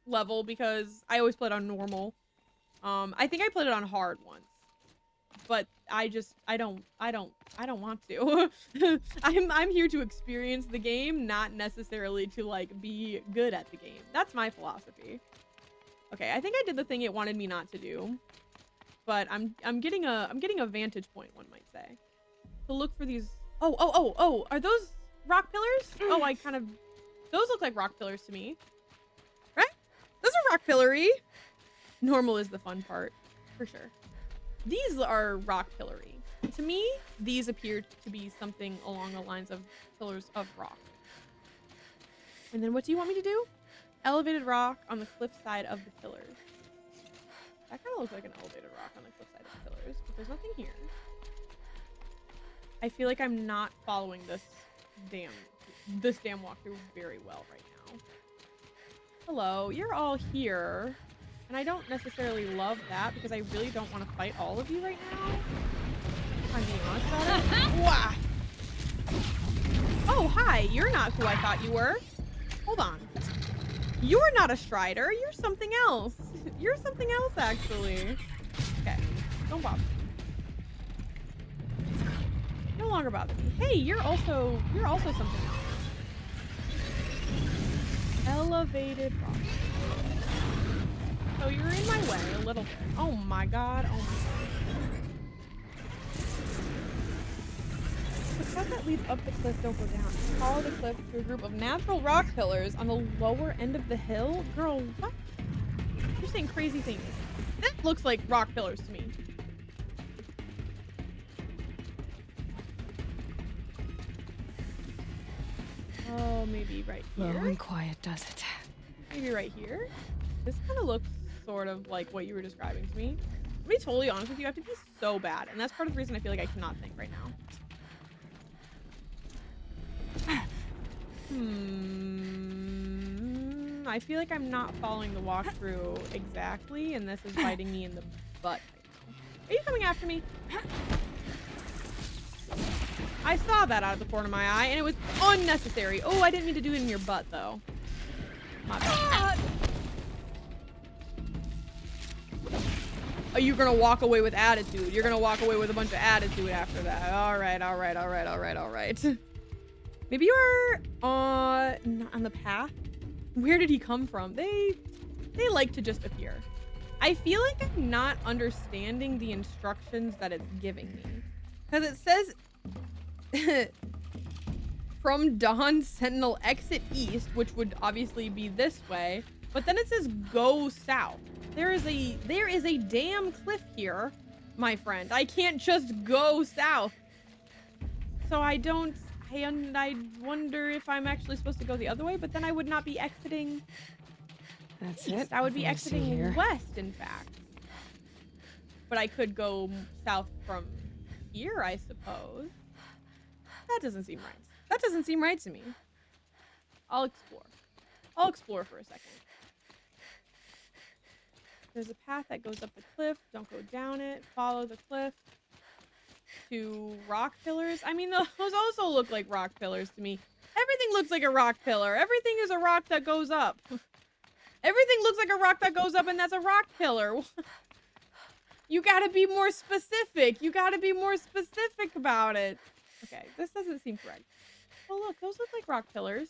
level because I always played on normal. I think I played it on hard once, but I don't want to. I'm here to experience the game, not necessarily to like be good at the game. That's my philosophy. Okay, I think I did the thing it wanted me not to do, but I'm getting a vantage point, one might say, to look for these. Oh, are those rock pillars? Oh, those look like rock pillars to me, right? Those are rock pillory. Normal is the fun part, for sure. These are rock pillory. To me, these appear to be something along the lines of pillars of rock. And then what do you want me to do? Elevated rock on the cliff side of the pillars. That kind of looks like an elevated rock on the cliff side of the pillars, but there's nothing here. I feel like I'm not following this damn walkthrough very well right now. Hello, you're all here. And I don't necessarily love that because I really don't want to fight all of you right now. If I'm being honest about it. Wah! Oh, hi. You're not who I thought you were. Hold on. You're not a Strider. You're something else. You're something else, actually. Okay. Don't bother me. No longer bother me. Hey, you're also something else. Elevated rock. So you're in my way a little bit. Oh my god. Oh my god. The path that leads up the cliff don't go down. Follow the cliff to a group of natural rock pillars on the lower end of the hill. Girl, what? You're saying crazy things. That looks like rock pillars to me. Oh, maybe right here. Low and quiet does it. Maybe right here. This kind of looks sort of like what you were describing to me. To be totally honest with you, I have to be so bad, and that's part of the reason I feel like I cannot think right now. I feel like I'm not following the walkthrough exactly, and this is biting me in the butt right now. Are you coming after me? I saw that out of the corner of my eye, and it was unnecessary. Oh, I didn't mean to do it in your butt, though. My bad. Oh, you're gonna walk away with attitude. You're gonna walk away with a bunch of attitude after that. All right. Maybe you're not on the path. Where did he come from? They like to just appear. I feel like I'm not understanding the instructions that it's giving me, because it says from Dawn Sentinel exit east, which would obviously be this way, but then it says go south. There is a damn cliff here, my friend. I can't just go south. So I wonder if I'm actually supposed to go the other way, but then I would not be exiting That's east. it. I would be Nothing to see exiting here. west, in fact. But I could go south from here, I suppose. That doesn't seem right. That doesn't seem right to me. I'll explore. I'll explore for a second. There's a path that goes up the cliff. Don't go down it. Follow the cliff to rock pillars. I mean, those also look like rock pillars to me. Everything looks like a rock pillar. Everything is a rock that goes up. Everything looks like a rock that goes up, and that's a rock pillar. You gotta be more specific. You gotta be more specific about it. Okay, this doesn't seem correct. Oh, look, those look like rock pillars.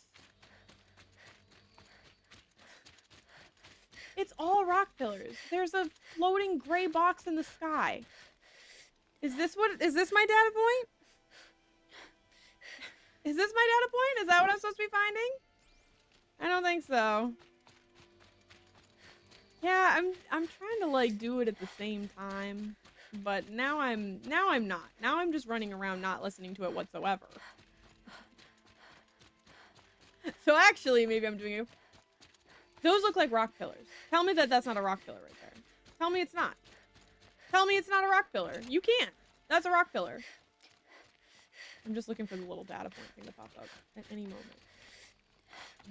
It's all rock pillars. There's a floating gray box in the sky. Is this my data point? Is this my data point? Is that what I'm supposed to be finding? I don't think so. Yeah, I'm trying to like do it at the same time, but now I'm not. Now I'm just running around not listening to it whatsoever. So actually, maybe I'm doing it. Those look like rock pillars. Tell me that that's not a rock pillar right there. Tell me it's not. Tell me it's not a rock pillar. You can't. That's a rock pillar. I'm just looking for the little data point thing to pop up at any moment.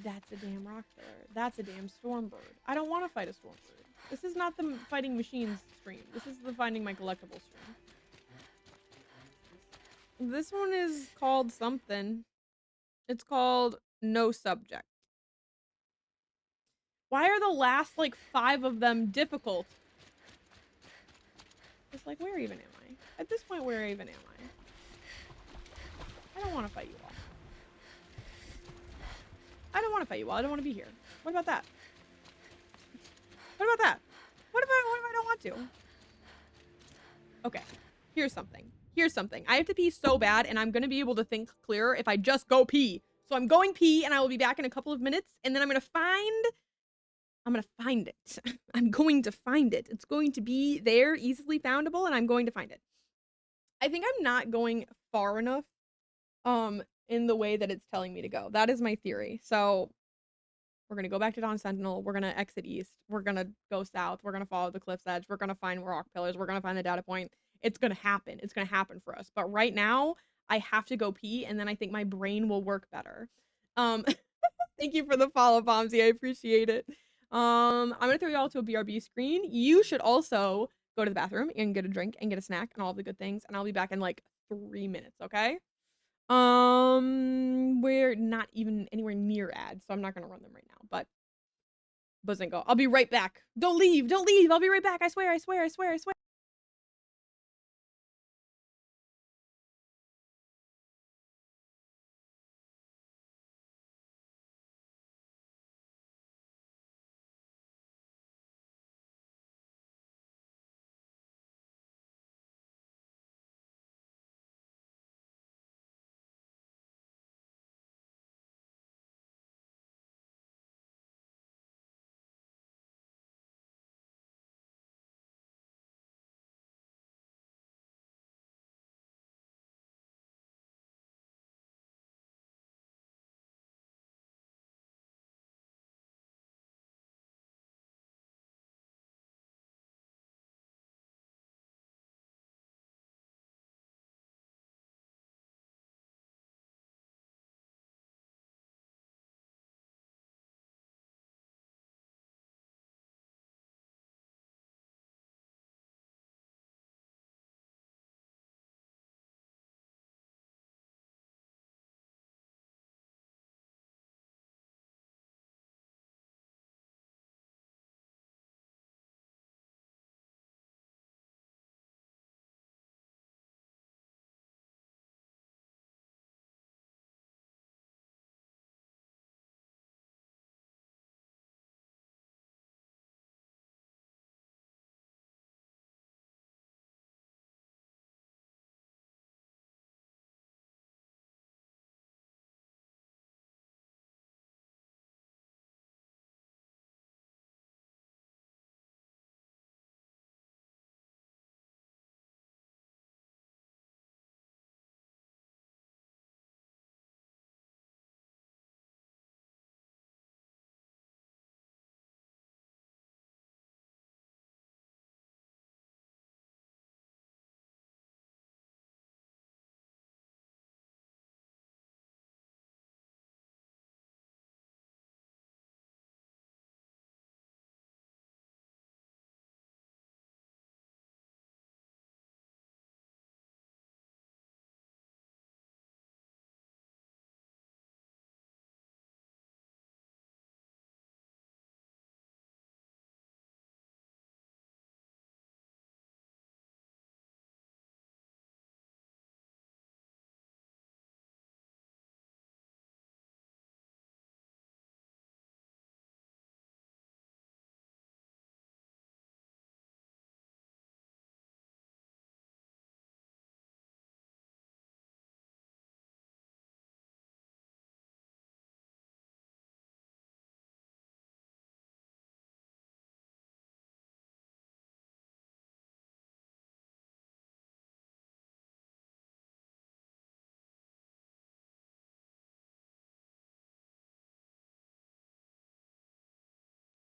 That's a damn rock pillar. That's a damn storm bird. I don't want to fight a storm bird. This is not the fighting machines stream. This is the finding my collectible stream. This one is called something. It's called No Subject. Why are the last, like, 5 of them difficult? It's like, where even am I? At this point, where even am I? I don't want to fight you all. I don't want to fight you all. I don't want to be here. What about that? What about that? What if I don't want to? Okay. Here's something. Here's something. I have to pee so bad, and I'm going to be able to think clearer if I just go pee. So I'm going pee, and I will be back in a couple of minutes, and then I'm going to find it. I'm going to find it. It's going to be there, easily foundable, and I'm going to find it. I think I'm not going far enough in the way that it's telling me to go. That is my theory. So we're going to go back to Dawn Sentinel. We're going to exit east. We're going to go south. We're going to follow the cliff's edge. We're going to find rock pillars. We're going to find the data point. It's going to happen. It's going to happen for us. But right now, I have to go pee, and then I think my brain will work better. Thank you for the follow, Bombsy. I appreciate it. I'm going to throw you all to a BRB screen. You should also go to the bathroom and get a drink and get a snack and all the good things. And I'll be back in like 3 minutes, okay? We're not even anywhere near ads, so I'm not gonna run them right now, but Buzzingo. I'll be right back. Don't leave, don't leave. I'll be right back. I swear, I swear, I swear, I swear.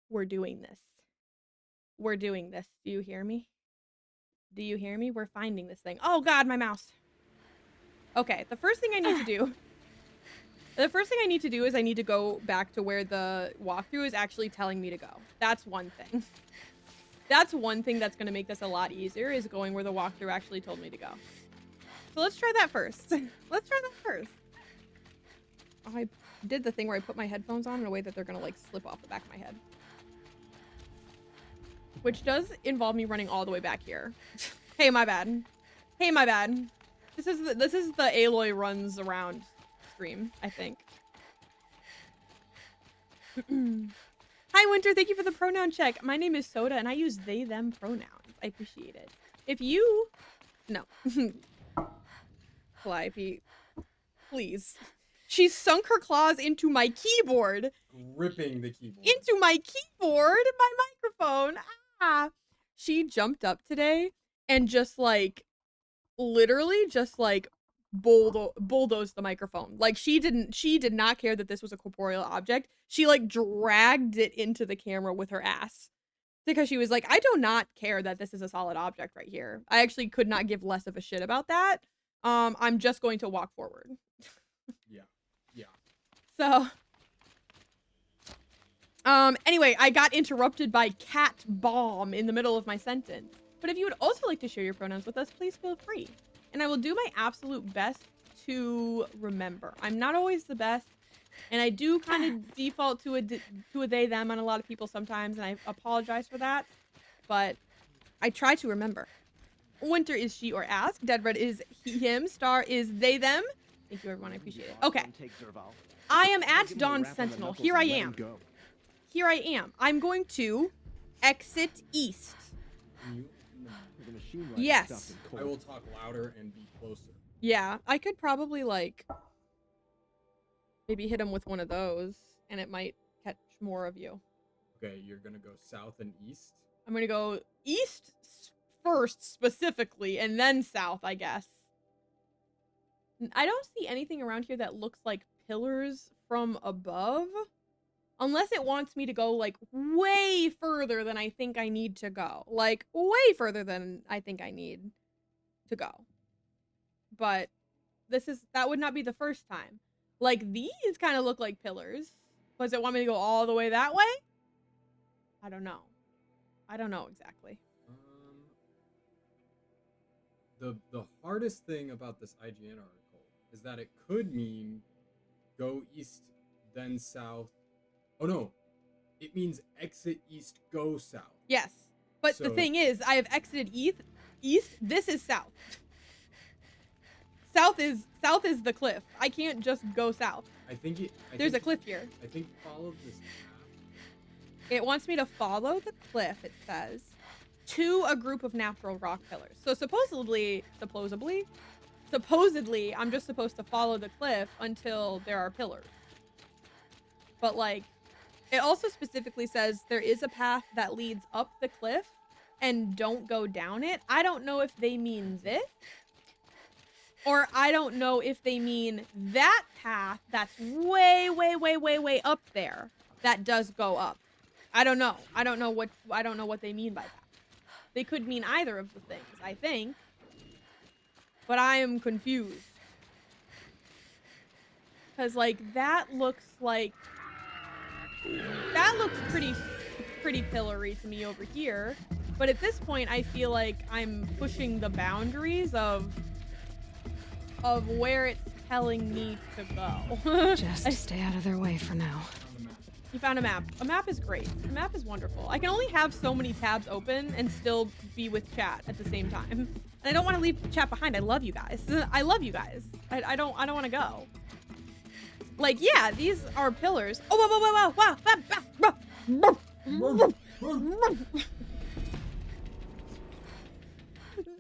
We're doing this. We're doing this. Do you hear me? Do you hear me? We're finding this thing. Oh God, my mouse. Okay, the first thing I need to do. The first thing I need to do is I need to go back to where the walkthrough is actually telling me to go. That's one thing. That's one thing that's going to make this a lot easier, is going where the walkthrough actually told me to go. So let's try that first. Let's try that first. Oh, I did the thing where I put my headphones on in a way that they're going to like slip off the back of my head. Which does involve me running all the way back here. Hey, my bad. Hey, my bad. This is the Aloy runs around stream, I think. Hi, Winter. Thank you for the pronoun check. My name is Soda, and I use they, them pronouns. I appreciate it. If you... No. Flypy. Please. She sunk her claws into my keyboard. Gripping the keyboard. Into my keyboard? My microphone. Ah. She jumped up today and just, like, literally just, like, bulldozed the microphone. Like, she did not care that this was a corporeal object. She like dragged it into the camera with her ass because she was like, I do not care that this is a solid object right here. I actually could not give less of a shit about that. I'm just going to walk forward. Yeah. So anyway, I got interrupted by cat bomb in the middle of my sentence. But if you would also like to share your pronouns with us, please feel free. And I will do my absolute best to remember. I'm not always the best, and I do kind of default to a they, them on a lot of people sometimes, and I apologize for that. But I try to remember. Winter is she or ask. Dead Red is he, him. Star is they, them. Thank you, everyone. I appreciate it. Okay. I am at Dawn Sentinel. Here I am. Here I am. I'm going to exit east. Yes. I will talk louder and be closer. Yeah, I could probably, like, maybe hit him with one of those, and it might catch more of you. Okay, you're gonna go south and east? I'm gonna go east first, specifically, and then south, I guess. I don't see anything around here that looks like pillars from above. Unless it wants me to go, like, way further than I think I need to go. Like, way further than I think I need to go. But that would not be the first time. Like, these kind of look like pillars. Does it want me to go all the way that way? I don't know. I don't know exactly. The hardest thing about this IGN article is that it could mean go east, then south. Oh no, it means exit east, go south. Yes, but the thing is, I have exited east. This is south. South is the cliff. I can't just go south. There's a cliff here. I think follow this path. It wants me to follow the cliff, it says, to a group of natural rock pillars. So supposedly, I'm just supposed to follow the cliff until there are pillars. But, like, it also specifically says there is a path that leads up the cliff and don't go down it. I don't know if they mean this, or I don't know if they mean that path that's way, way, way, way, way up there that does go up. I don't know. I don't know what they mean by that. They could mean either of the things, I think. But I am confused. Because, like, that looks pretty pillory to me over here. But at this point, I feel like I'm pushing the boundaries of where it's telling me to go. Just stay out of their way for now. You found a map. A map is great. A map is wonderful. I can only have so many tabs open and still be with chat at the same time. And I don't want to leave chat behind. I love you guys. I love you guys. I don't want to go. Like, yeah, these are pillars. Oh,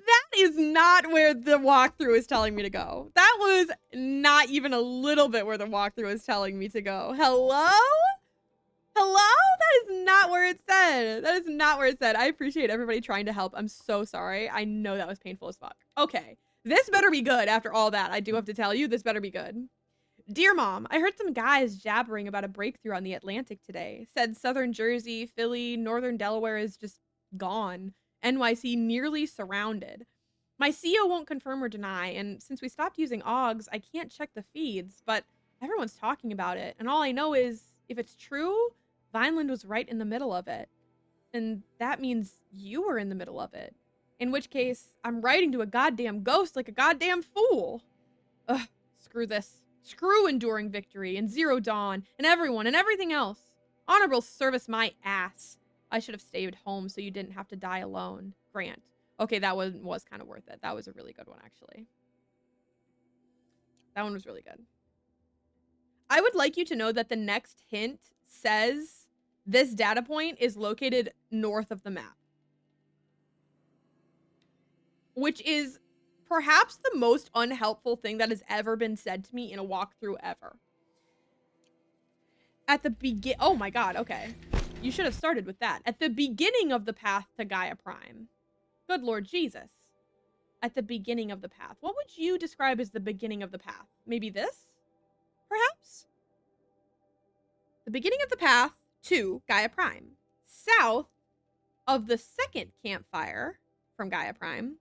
that is not where the walkthrough is telling me to go. That was not even a little bit where the walkthrough is telling me to go. Hello? Hello? That is not where it said. That is not where it said. I appreciate everybody trying to help. I'm so sorry. I know that was painful as fuck. Okay. This better be good after all that. I do have to tell you, this better be good. Dear Mom, I heard some guys jabbering about a breakthrough on the Atlantic today. Said southern Jersey, Philly, northern Delaware is just gone. NYC nearly surrounded. My CO won't confirm or deny, and since we stopped using AUGs, I can't check the feeds, but everyone's talking about it, and all I know is, if it's true, Vineland was right in the middle of it. And that means you were in the middle of it. In which case, I'm writing to a goddamn ghost like a goddamn fool. Ugh, screw this. Screw Enduring Victory and Zero Dawn and everyone and everything else. Honorable service my ass. I should have stayed home so you didn't have to die alone. Grant. Okay, that one was kind of worth it. That was a really good one, actually. That one was really good. I would like you to know that the next hint says this data point is located north of the map. Which is perhaps the most unhelpful thing that has ever been said to me in a walkthrough ever. At the oh my god, okay. You should have started with that. At the beginning of the path to Gaia Prime. Good Lord Jesus. At the beginning of the path. What would you describe as the beginning of the path? Maybe this? Perhaps? The beginning of the path to Gaia Prime. South of the second campfire from Gaia Prime.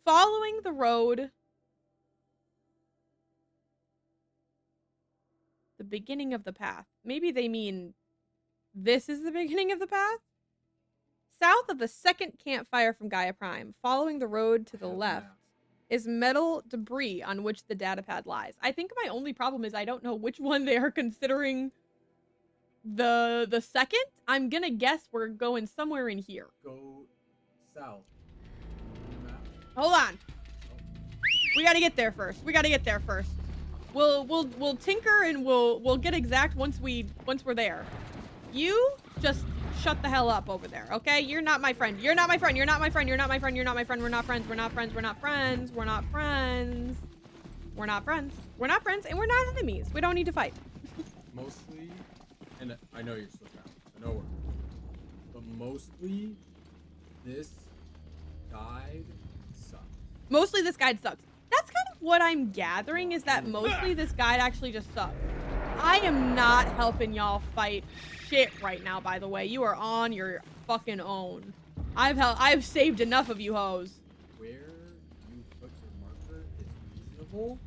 Following the road. The beginning of the path. Maybe they mean this is the beginning of the path? South of the second campfire from Gaia Prime, following the road to the left, is metal debris on which the datapad lies. I think my only problem is I don't know which one they are considering the second. I'm gonna guess we're going somewhere in here. Go south. Hold on. We gotta get there first. We gotta get there first. We'll tinker and we'll get exact once we're there. You just shut the hell up over there, okay? You're not my friend. You're not my friend. You're not my friend. You're not my friend. You're not my friend. We're not friends. We're not friends. We're not friends. We're not friends. We're not friends. We're not friends, and we're not enemies. We don't need to fight. Mostly, and I know you're still down. I know we're, but mostly, this guide sucks. Mostly this guide sucks. That's kind of what I'm gathering, is that mostly this guide actually just sucks. I am not helping y'all fight shit right now, by the way. You are on your fucking own. I've saved enough of you hoes. Where you put your marker is reasonable.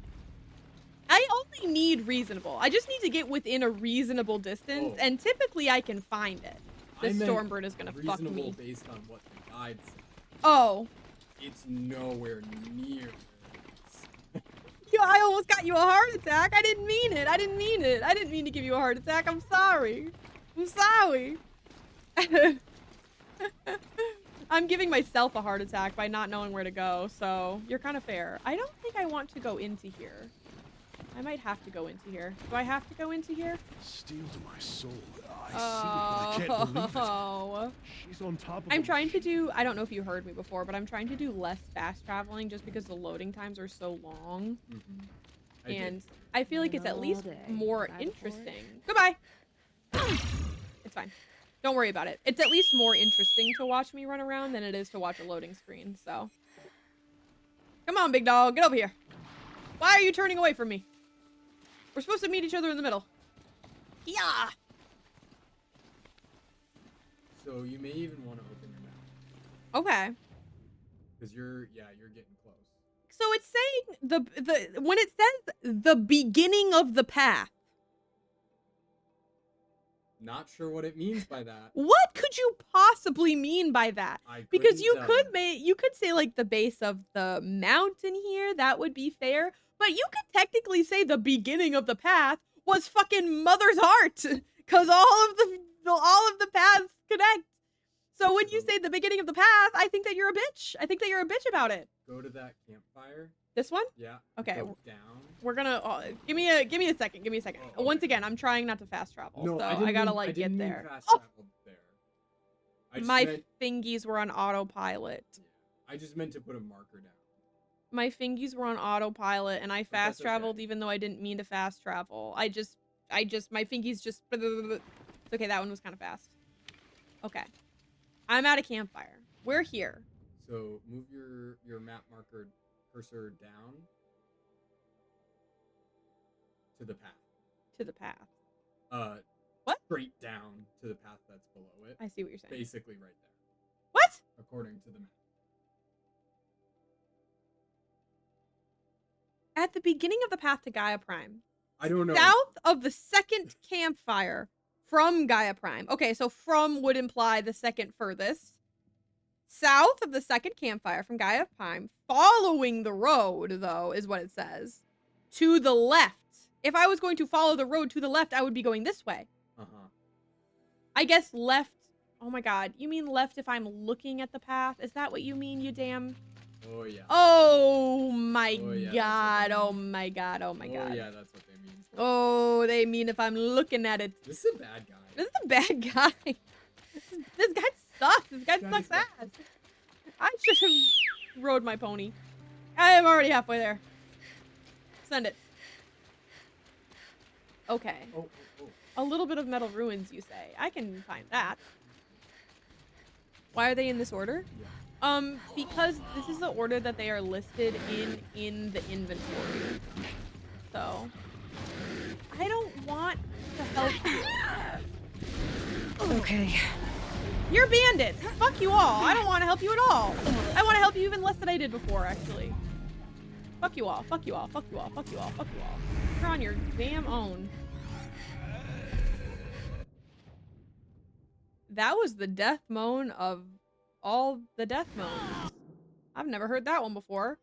I only need reasonable. I just need to get within a reasonable distance, and typically I can find it. This Stormbird is gonna fuck me. Reasonable based on what the guide says. Oh. It's nowhere near. Yo, I almost got you a heart attack. I didn't mean it. I didn't mean it. I didn't mean to give you a heart attack. I'm sorry. I'm sorry. I'm giving myself a heart attack by not knowing where to go, so you're kind of fair. I don't think I want to go into here. I might have to go into here. Do I have to go into here? Steel to my soul. I see it, but I can't believe it. She's on top of I'm trying to do, I don't know if you heard me before, but I'm trying to do less fast traveling just because the loading times are so long. Mm-hmm. And I feel like it's at least more interesting. Goodbye. It's fine. Don't worry about it. It's at least more interesting to watch me run around than it is to watch a loading screen, so. Come on, big dog. Get over here. Why are you turning away from me? We're supposed to meet each other in the middle. Yeah. So you may even want to open your map. Okay. Because you're getting close. So it's saying when it says the beginning of the path. Not sure what it means by that. What could you possibly mean by that? Because you could say like the base of the mountain here, that would be fair. But you could technically say the beginning of the path was fucking Mother's Heart, because all of the paths connect. So when you say the beginning of the path, I think that you're a bitch. I think that you're a bitch about it. Go to that campfire. This one? Yeah. Okay. Go down. We're gonna give me a second. Give me a second. Oh, okay. Once again, I'm trying not to fast travel, No, so I gotta like get there. Fast Oh! travel there. My fingies were on autopilot. I just meant to put a marker down. My fingies were on autopilot, and I fast traveled even though I didn't mean to fast travel. My fingies just. Okay, that one was kind of fast. Okay, I'm at a campfire. We're here. So move your map marker cursor down to the path. To the path. What? Straight down to the path that's below it. I see what you're saying. Basically right there. What? According to the map. At the beginning of the path to Gaia Prime. I don't know. South of the second campfire from Gaia Prime. Okay, so from would imply the second furthest. South of the second campfire from Gaia Prime, following the road, though, is what it says. To the left. If I was going to follow the road to the left, I would be going this way. Uh-huh. I guess left. Oh my god. You mean left if I'm looking at the path? Is that what you mean, you damn... Oh, yeah. Oh my yeah, god. Oh my god. Oh my god. Oh, yeah, that's what they mean. Oh, they mean if I'm looking at it. This is a bad guy. This is a bad guy. This guy sucks. This guy sucks ass. I should have rode my pony. I am already halfway there. Send it. Okay. Oh. A little bit of metal ruins, you say. I can find that. Why are they in this order? Yeah. Because this is the order that they are listed in the inventory. So, I don't want to help you. Okay. You're bandits. Fuck you all. I don't want to help you at all. I want to help you even less than I did before, actually. Fuck you all. Fuck you all. Fuck you all. Fuck you all. Fuck you all. You're on your damn own. That was the death moan of all the death moans. I've never heard that one before.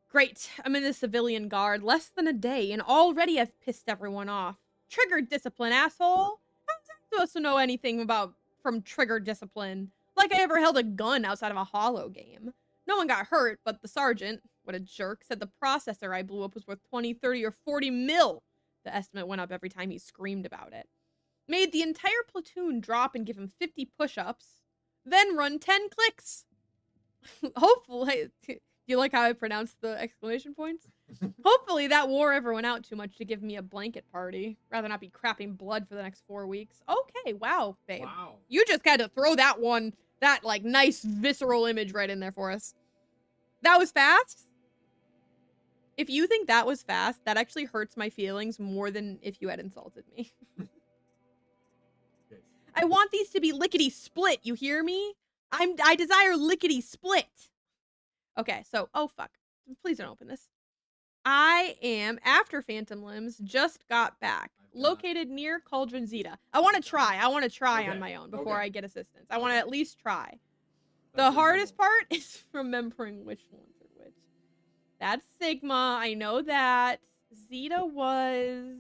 Great. I'm in the civilian guard less than a day, and already I've pissed everyone off. Trigger discipline, asshole. How's I supposed to know anything from trigger discipline? Like I ever held a gun outside of a holo game. No one got hurt, but the sergeant, what a jerk, said the processor I blew up was worth 20, 30, or 40 mil. The estimate went up every time he screamed about it. Made the entire platoon drop and give him 50 push-ups. Then run 10 clicks. Hopefully, do you like how I pronounced the exclamation points? Hopefully that wore everyone out too much to give me a blanket party. Rather not be crapping blood for the next 4 weeks. Okay, wow, babe. Wow. You just had to throw that like nice visceral image right in there for us. That was fast? If you think that was fast, that actually hurts my feelings more than if you had insulted me. I want these to be lickety split, you hear me? I desire lickety split. Okay, so, oh fuck. Please don't open this. I am, after Phantom Limbs, just got back. Located near Cauldron Zeta. I want to try. Okay, on my own before okay. I get assistance. I want to at least try. The That's hardest reasonable. part is remembering which ones are which. That's Sigma. I know that. Zeta was...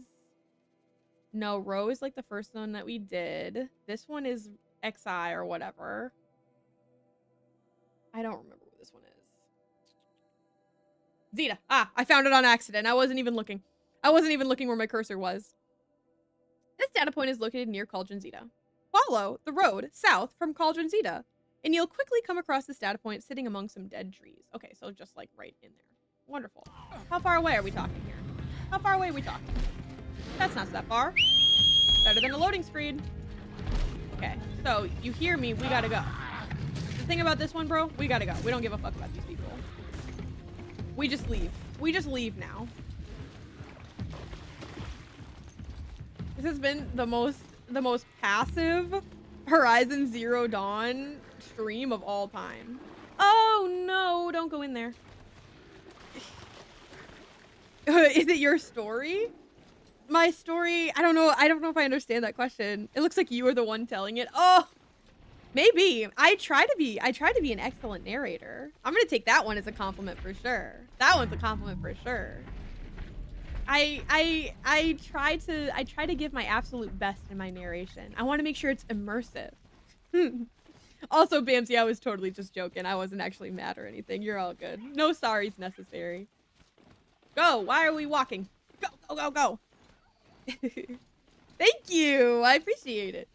No, Rho is like the first one that we did. This one is XI or whatever. I don't remember what this one is. Zeta. Ah, I found it on accident. I wasn't even looking. I wasn't even looking where my cursor was. This data point is located near Cauldron Zeta. Follow the road south from Cauldron Zeta, and you'll quickly come across this data point sitting among some dead trees. Okay, so just like right in there. Wonderful. How far away are we talking here? How far away are we talking? That's not that far. Better than a loading screen. Okay, so you hear me, we gotta go. The thing about this one, bro, we gotta go. We don't give a fuck about these people. We just leave. We just leave now. This has been the most passive Horizon Zero Dawn stream of all time. Oh no, don't go in there. Is it your story? My story, I don't know if I understand that question. It looks like you are the one telling it. Oh, maybe. I try to be an excellent narrator. I'm gonna take that one as a compliment for sure. That one's a compliment for sure. I try to give my absolute best in my narration. I want to make sure it's immersive. Also, Bamsy, I was totally just joking. I wasn't actually mad or anything. You're all good. No sorries necessary. Go. Why are we walking? Go, go, go, go. Thank you. I appreciate it.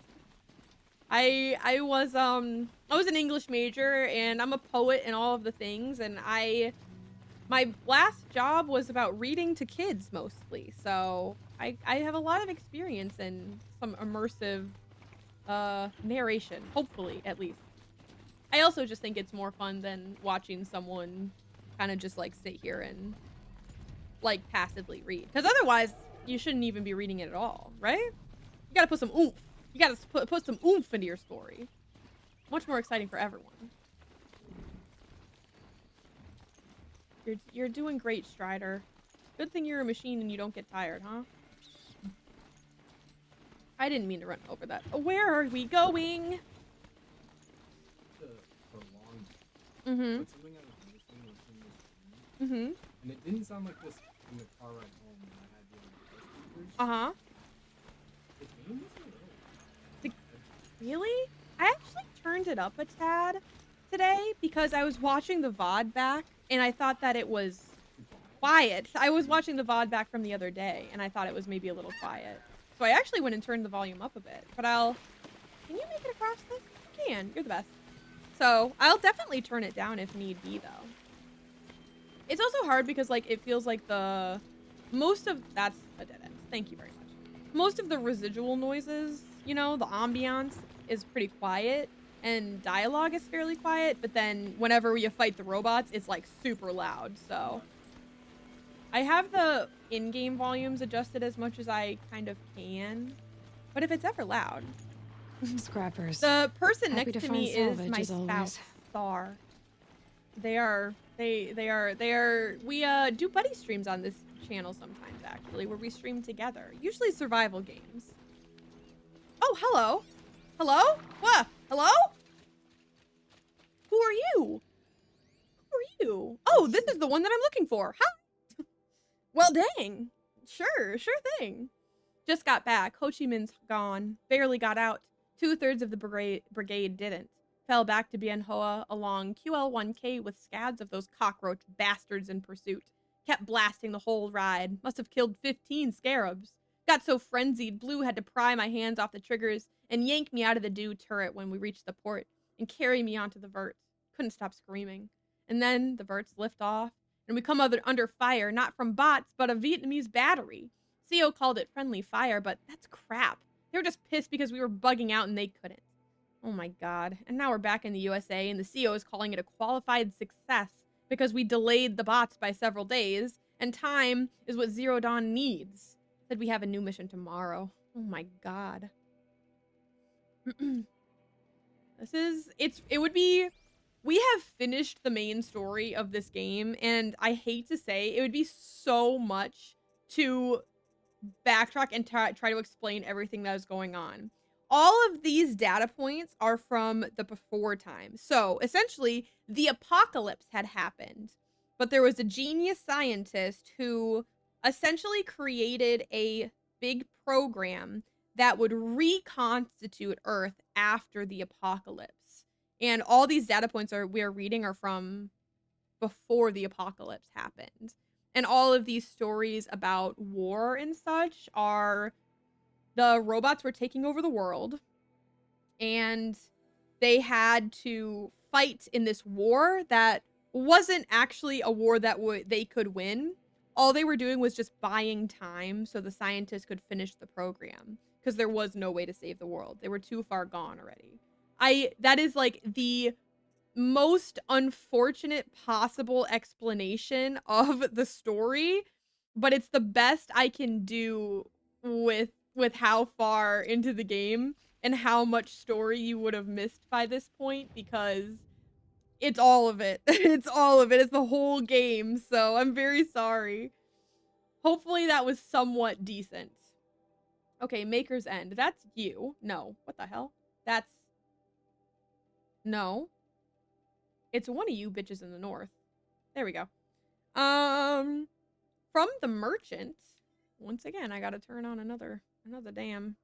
I was an English major, and I'm a poet and all of the things, and my last job was about reading to kids mostly, so I have a lot of experience in some immersive narration, hopefully, at least. I also just think it's more fun than watching someone kind of just like sit here and like passively read, because otherwise you shouldn't even be reading it at all, right? You gotta put some oomph. You gotta put some oomph into your story. Much more exciting for everyone. You're doing great, Strider. Good thing you're a machine and you don't get tired, huh? I didn't mean to run over that. Where are we going? For long. Mm-hmm. But something I was noticing was in this game, and it didn't sound like this in the car ride home when I had the other speakers. Uh-huh. The game was a little Really? I actually turned it up a tad today because I was watching the VOD back and I thought that it was quiet. I was watching the VOD back from the other day and I thought it was maybe a little quiet. So I actually went and turned the volume up a bit. But can you make it across this? You can. You're the best. So I'll definitely turn it down if need be, though. It's also hard because, like, it feels like that's a dead end. Thank you very much. Most of the residual noises, you know, the ambiance is pretty quiet and dialogue is fairly quiet. But then whenever you fight the robots, it's like super loud. So I have the in-game volumes adjusted as much as I kind of can, but if it's ever loud. Scrappers. The person Happy next to to me find is salvage, my as spouse, always. Star. We do buddy streams on this channel sometimes, actually, where we stream together. Usually survival games. Oh, hello. Hello? What? Hello? Who are you? Who are you? Oh, this is the one that I'm looking for. Hi. Well, dang. Sure thing. Just got back. Ho Chi Minh's gone. Barely got out. 2/3 of the brigade didn't. Fell back to Bien Hoa along QL1K with scads of those cockroach bastards in pursuit. Kept blasting the whole ride. Must have killed 15 scarabs. Got so frenzied, Blue had to pry my hands off the triggers and yank me out of the DO turret when we reached the port and carry me onto the vert. Couldn't stop screaming. And then the verts lift off and we come under fire, not from bots, but a Vietnamese battery. CO called it friendly fire, but that's crap. They were just pissed because we were bugging out and they couldn't. Oh my god. And now we're back in the USA and the CO is calling it a qualified success because we delayed the bots by several days and time is what Zero Dawn needs. Said we have a new mission tomorrow. Oh my god. We have finished the main story of this game, and I hate to say, it would be so much to backtrack and try to explain everything that is going on. All of these data points are from the before time. So, essentially, the apocalypse had happened, but there was a genius scientist who essentially created a big program that would reconstitute Earth after the apocalypse. And all these data points we're reading are from before the apocalypse happened. And all of these stories about war and such are the robots were taking over the world. And they had to fight in this war that wasn't actually a war that they could win. All they were doing was just buying time so the scientists could finish the program. Because there was no way to save the world. They were too far gone already. That is like the most unfortunate possible explanation of the story, but it's the best I can do with how far into the game and how much story you would have missed by this point, because it's all of it. It's all of it. It's the whole game, so I'm very sorry. Hopefully that was somewhat decent. Okay, Maker's End. That's you. No. What the hell? No. It's one of you bitches in the north. There we go. From the merchant. Once again, I gotta turn on another dam.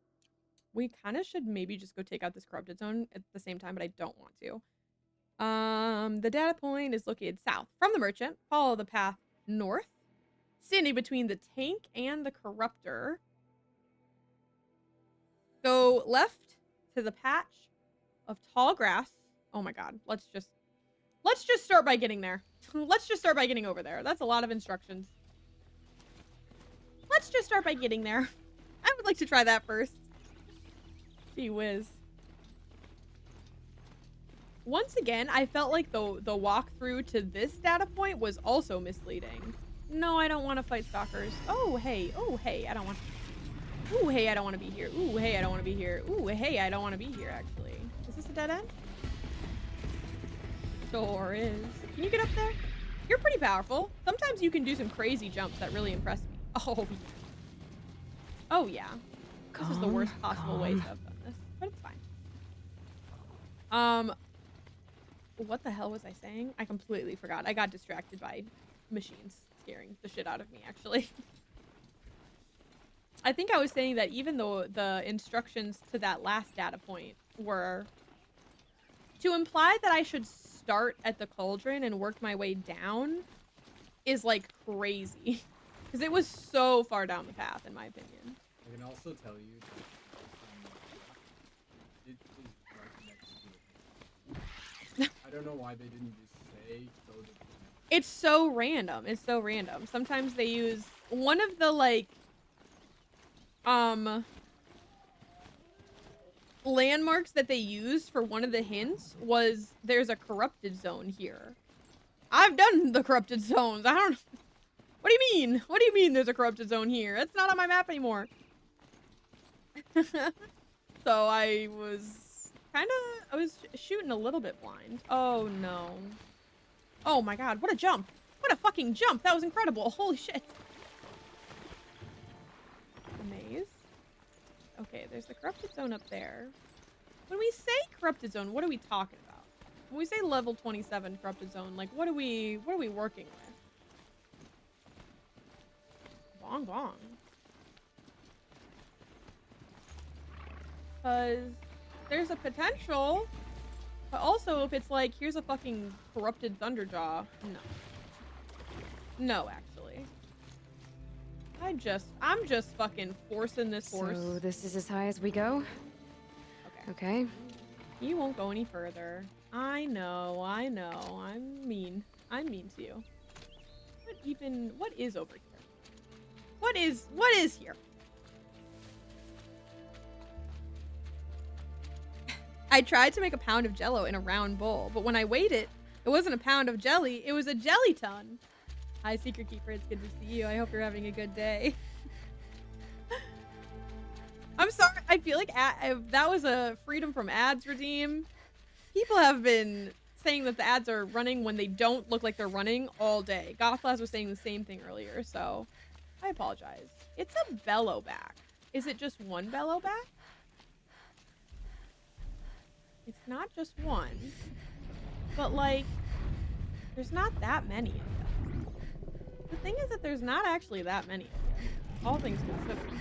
We kind of should maybe just go take out this corrupted zone at the same time, but I don't want to. The data point is located south. From the merchant, follow the path north. Standing between the tank and the corruptor. Go left to the patch of tall grass. Oh my god. Let's just start by getting there. Let's just start by getting over there. That's a lot of instructions. Let's just start by getting there. I would like to try that first. Gee whiz. Once again, I felt like the walkthrough to this data point was also misleading. No, I don't want to fight stalkers. Oh, hey. Oh, hey. I don't want... Ooh, hey, I don't want to be here. Ooh, hey, I don't want to be here. Ooh, hey, I don't want to be here, actually. Is this a dead end? Sure is. Can you get up there? You're pretty powerful. Sometimes you can do some crazy jumps that really impress me. Oh, yeah. Oh, yeah. This is the worst possible way to have done this, but it's fine. What the hell was I saying? I completely forgot. I got distracted by machines scaring the shit out of me, actually. I think I was saying that even though the instructions to that last data point were to imply that I should start at the cauldron and work my way down is like crazy. Because it was so far down the path, in my opinion. I can also tell you that it is right next to it. I don't know why they didn't just say go to the next. It's so random. It's so random. Sometimes they use one of the like landmarks that they used for one of the hints was there's a corrupted zone here. I've done the corrupted zones. I don't... What do you mean? What do you mean there's a corrupted zone here? It's not on my map anymore. So I was shooting a little bit blind. Oh no. Oh my god, what a jump. What a fucking jump. That was incredible. Holy shit. A maze. Okay, there's the corrupted zone up there. When we say corrupted zone, what are we talking about? When we say level 27 corrupted zone, like what are we working with? Bong bong. Because there's a potential, but also if it's like, here's a fucking corrupted Thunderjaw, no. No, actually. I'm just fucking forcing this horse. So this is as high as we go? Okay. Okay. You won't go any further. I know. I'm mean to you. What is over here? What is here? I tried to make a pound of jello in a round bowl, but when I weighed it, it wasn't a pound of jelly, it was a jelly ton. Hi, Secret Keeper, it's good to see you. I hope you're having a good day. I'm sorry, I feel like that was a freedom from ads redeem. People have been saying that the ads are running when they don't look like they're running all day. Gothlas was saying the same thing earlier, so I apologize. It's a bellow back. Is it just one bellow back? It's not just one, but like, there's not that many of them. The thing is that there's not actually that many of them, all things considered.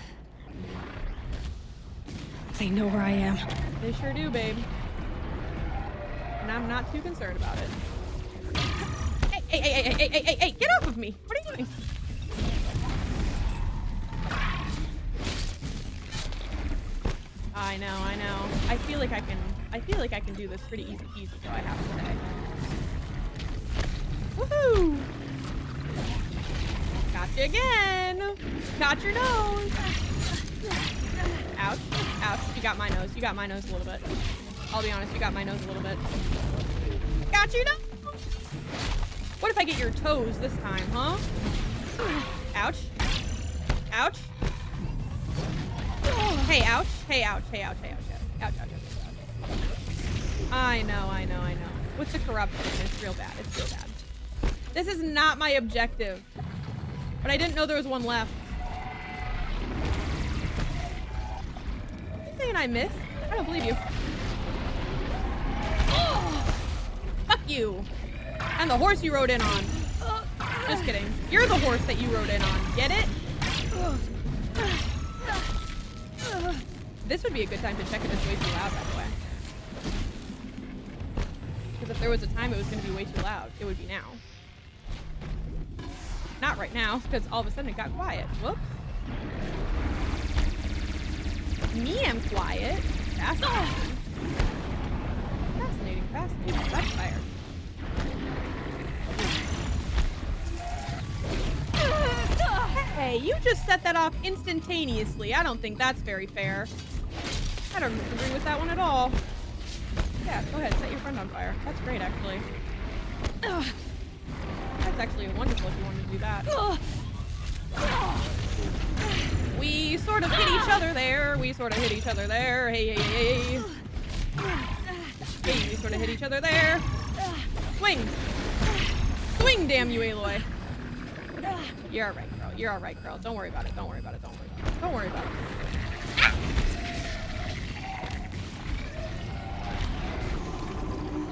They know where I am. They sure do, babe. And I'm not too concerned about it. Hey, get off of me! What are you doing? I know. I feel like I can do this pretty easy peasy, though, I have to say. Woohoo! Got you again! Got your nose! Ouch. You got my nose. A little bit. I'll be honest, you got my nose a little bit. Got your nose! What if I get your toes this time, huh? Ouch. Hey, ouch. Ouch. I know. With the corruption, it's real bad. This is not my objective. But I didn't know there was one left. You saying I missed? I don't believe you. Oh, fuck you. I'm the horse you rode in on. Just kidding. You're the horse that you rode in on. Get it? This would be a good time to check if it's way too loud, by the way. Because if there was a time it was going to be way too loud, it would be now. Not right now, because all of a sudden it got quiet. Whoops. Me, I'm quiet. Fascinating. That's fire. Hey, you just set that off instantaneously. I don't think that's very fair. I don't agree with that one at all. Yeah, go ahead, set your friend on fire. That's great, actually. That's That's actually wonderful if you wanted to do that. We sort of hit each other there. We sort of hit each other there. Hey, hey, hey, hey. Hey, we sort of hit each other there. Swing. Swing, damn you, Aloy. You're alright, girl. You're alright, girl. Don't worry about it. Don't worry about it. Don't worry about it. Don't worry about it.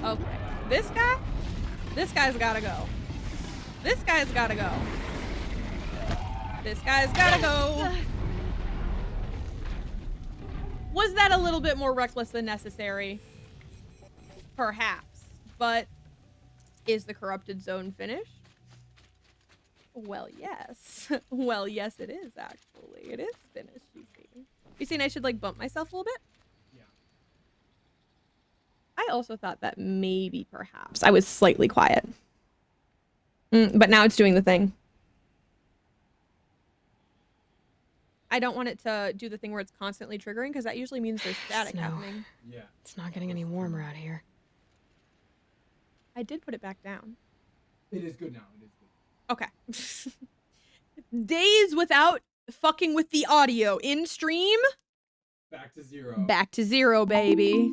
Okay. This guy's gotta go. This guy's gotta go. This guy's gotta go. Was that a little bit more reckless than necessary? Perhaps. But is the corrupted zone finished? Well, yes. Well, yes, it is, actually. It is finished, you see. You seen I should, like, bump myself a little bit? Yeah. I also thought that maybe, perhaps, I was slightly quiet. But now it's doing the thing. I don't want it to do the thing where it's constantly triggering, because that usually means there's static Snow. happening. Yeah. It's not getting any warmer out here. I did put it back down. It is good now. It is good. Okay. Days without fucking with the audio in stream. Back to 0. Back to 0, baby.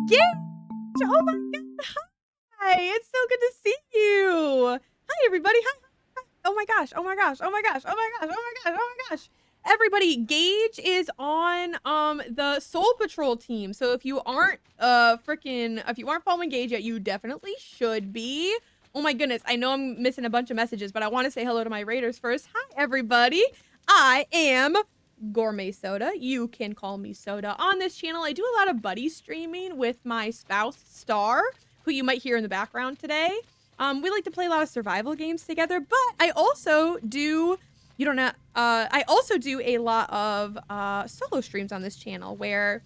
Yeah. Oh my god. Hi. It's so good to see you. Hi, everybody. Hi. Oh my gosh. Oh my gosh. Oh my gosh. Oh my gosh. Oh my gosh. Oh my gosh. Everybody, Gage is on the Soul Patrol team. So if you aren't if you aren't following Gage yet, you definitely should be. Oh my goodness, I know I'm missing a bunch of messages, but I want to say hello to my raiders first. Hi everybody. I am Gourmet Soda. You can call me Soda. On this channel, I do a lot of buddy streaming with my spouse Star, who you might hear in the background today. We like to play a lot of survival games together, but I also do I also do a lot of solo streams on this channel where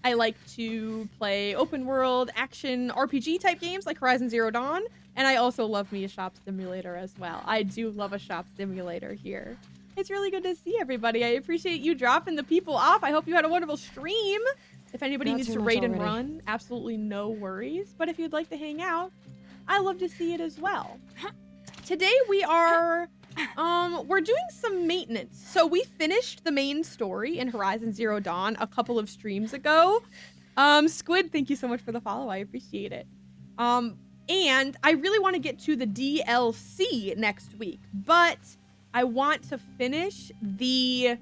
I like to play open world action RPG type games like Horizon Zero Dawn, and I also love me a shop simulator as well. I do love a shop simulator here. It's really good to see everybody. I appreciate you dropping the people off. I hope you had a wonderful stream. If anybody Not needs too to much raid and already. run, absolutely no worries. But if you'd like to hang out, I love to see it as well. Today we are we're doing some maintenance. So we finished the main story in Horizon Zero Dawn a couple of streams ago. Squid, thank you so much for the follow. I appreciate it. And I really want to get to the DLC next week, but I want to finish the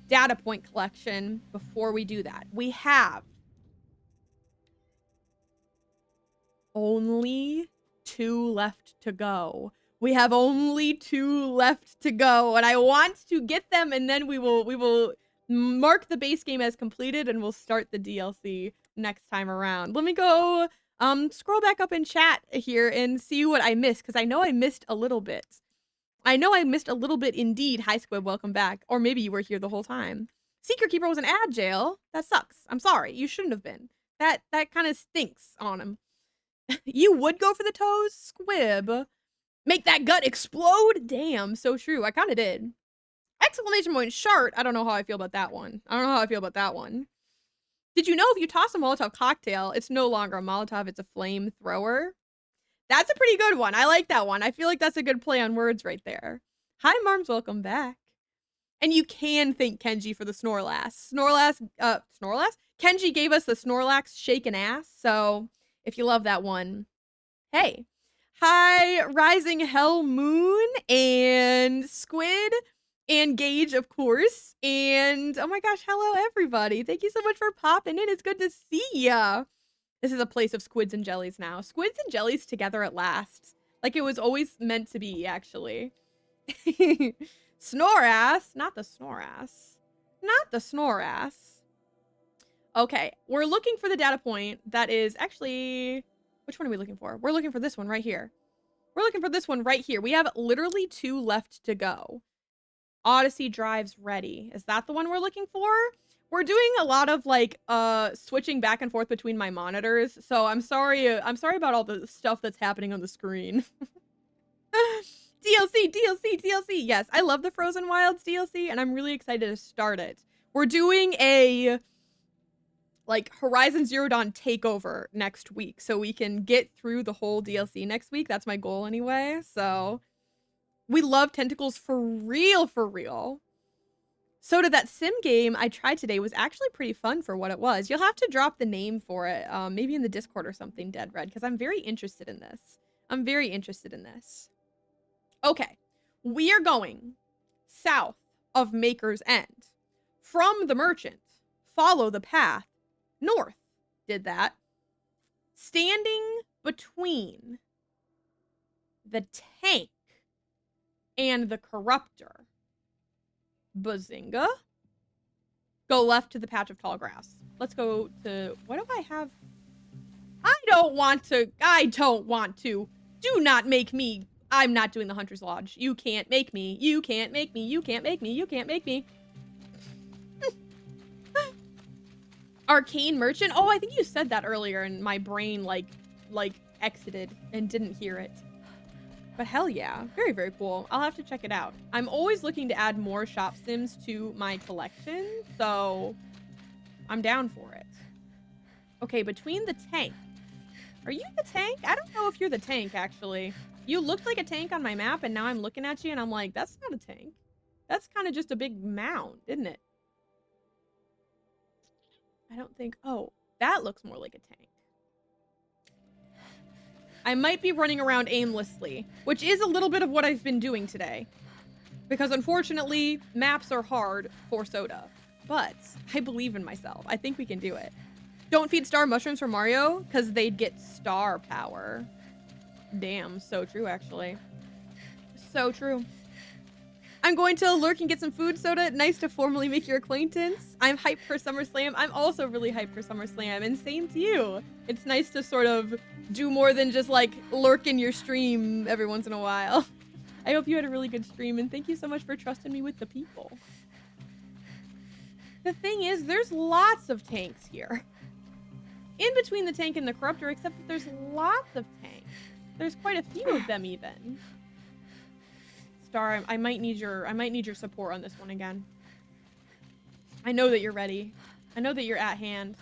Datapoint collection before we do that. We have only 2 left to go. We have only 2 left to go, and I want to get them, and then we will mark the base game as completed, and we'll start the DLC next time around. Let me go scroll back up in chat here and see what I missed, because I know I missed a little bit. I know I missed a little bit indeed. Hi, Squid, welcome back. Or maybe you were here the whole time. Secret Keeper was an ad jail. That sucks. I'm sorry. You shouldn't have been. That kind of stinks on him. You would go for the toes, Squib. Make that gut explode? Damn, so true. I kind of did. Exclamation point, Shart. I don't know how I feel about that one. Did you know if you toss a Molotov cocktail, it's no longer a Molotov, it's a flamethrower? That's a pretty good one. I like that one. I feel like that's a good play on words right there. Hi, Marms. Welcome back. And you can thank Kenji for the Snorlax. Snorlax? Kenji gave us the Snorlax shaken ass, so if you love that one, hey. Hi, Rising Hell Moon and Squid and Gage, of course. And oh my gosh, hello everybody. Thank you so much for popping in. It's good to see ya. This is a place of squids and jellies now. Squids and jellies together at last. Like it was always meant to be, actually. Snorass. Not the Snorass. Not the Snorass. Okay, we're looking for the data point that is actually... Which one are we looking for? We're looking for this one right here. We're looking for this one right here. We have literally 2 left to go. Odyssey drives ready. Is that the one we're looking for? We're doing a lot of like switching back and forth between my monitors, so I'm sorry about all the stuff that's happening on the screen. DLC. Yes, I love the Frozen Wilds DLC, and I'm really excited to start it. We're doing a like Horizon Zero Dawn takeover next week so we can get through the whole DLC next week. That's my goal anyway. So we love tentacles for real, for real. So to that sim game I tried today was actually pretty fun for what it was. You'll have to drop the name for it, maybe in the Discord or something, Dead Red, because I'm very interested in this. I'm very interested in this. Okay, we are going south of Maker's End. From the merchant, follow the path north. Did that. Standing between the tank and the corruptor. Bazinga. Go left to the patch of tall grass. Let's go to... What do I have? I don't want to. Do not make me. I'm not doing the Hunter's Lodge. You can't make me. You can't make me. You can't make me. You can't make me. Arcane Merchant? Oh, I think you said that earlier and my brain like exited and didn't hear it. But hell yeah. Very, very cool. I'll have to check it out. I'm always looking to add more shop sims to my collection, so I'm down for it. Okay, between the tank. Are you the tank? I don't know if you're the tank, actually. You looked like a tank on my map, and now I'm looking at you, and I'm like, that's not a tank. That's kind of just a big mound, isn't it? I don't think... Oh, that looks more like a tank. I might be running around aimlessly, which is a little bit of what I've been doing today. Because unfortunately, maps are hard for Soda. But I believe in myself. I think we can do it. Don't feed star mushrooms for Mario, because they'd get star power. Damn, so true, actually. So true. I'm going to lurk and get some food, Soda. Nice to formally make your acquaintance. I'm hyped for SummerSlam. I'm also really hyped for SummerSlam, and same to you. It's nice to sort of do more than just, like, lurk in your stream every once in a while. I hope you had a really good stream, and thank you so much for trusting me with the people. The thing is, there's lots of tanks here. In between the tank and the corruptor, except that there's lots of tanks. There's quite a few of them, even. Star, I might need your support on this one again. I know that you're ready. I know that you're at hand.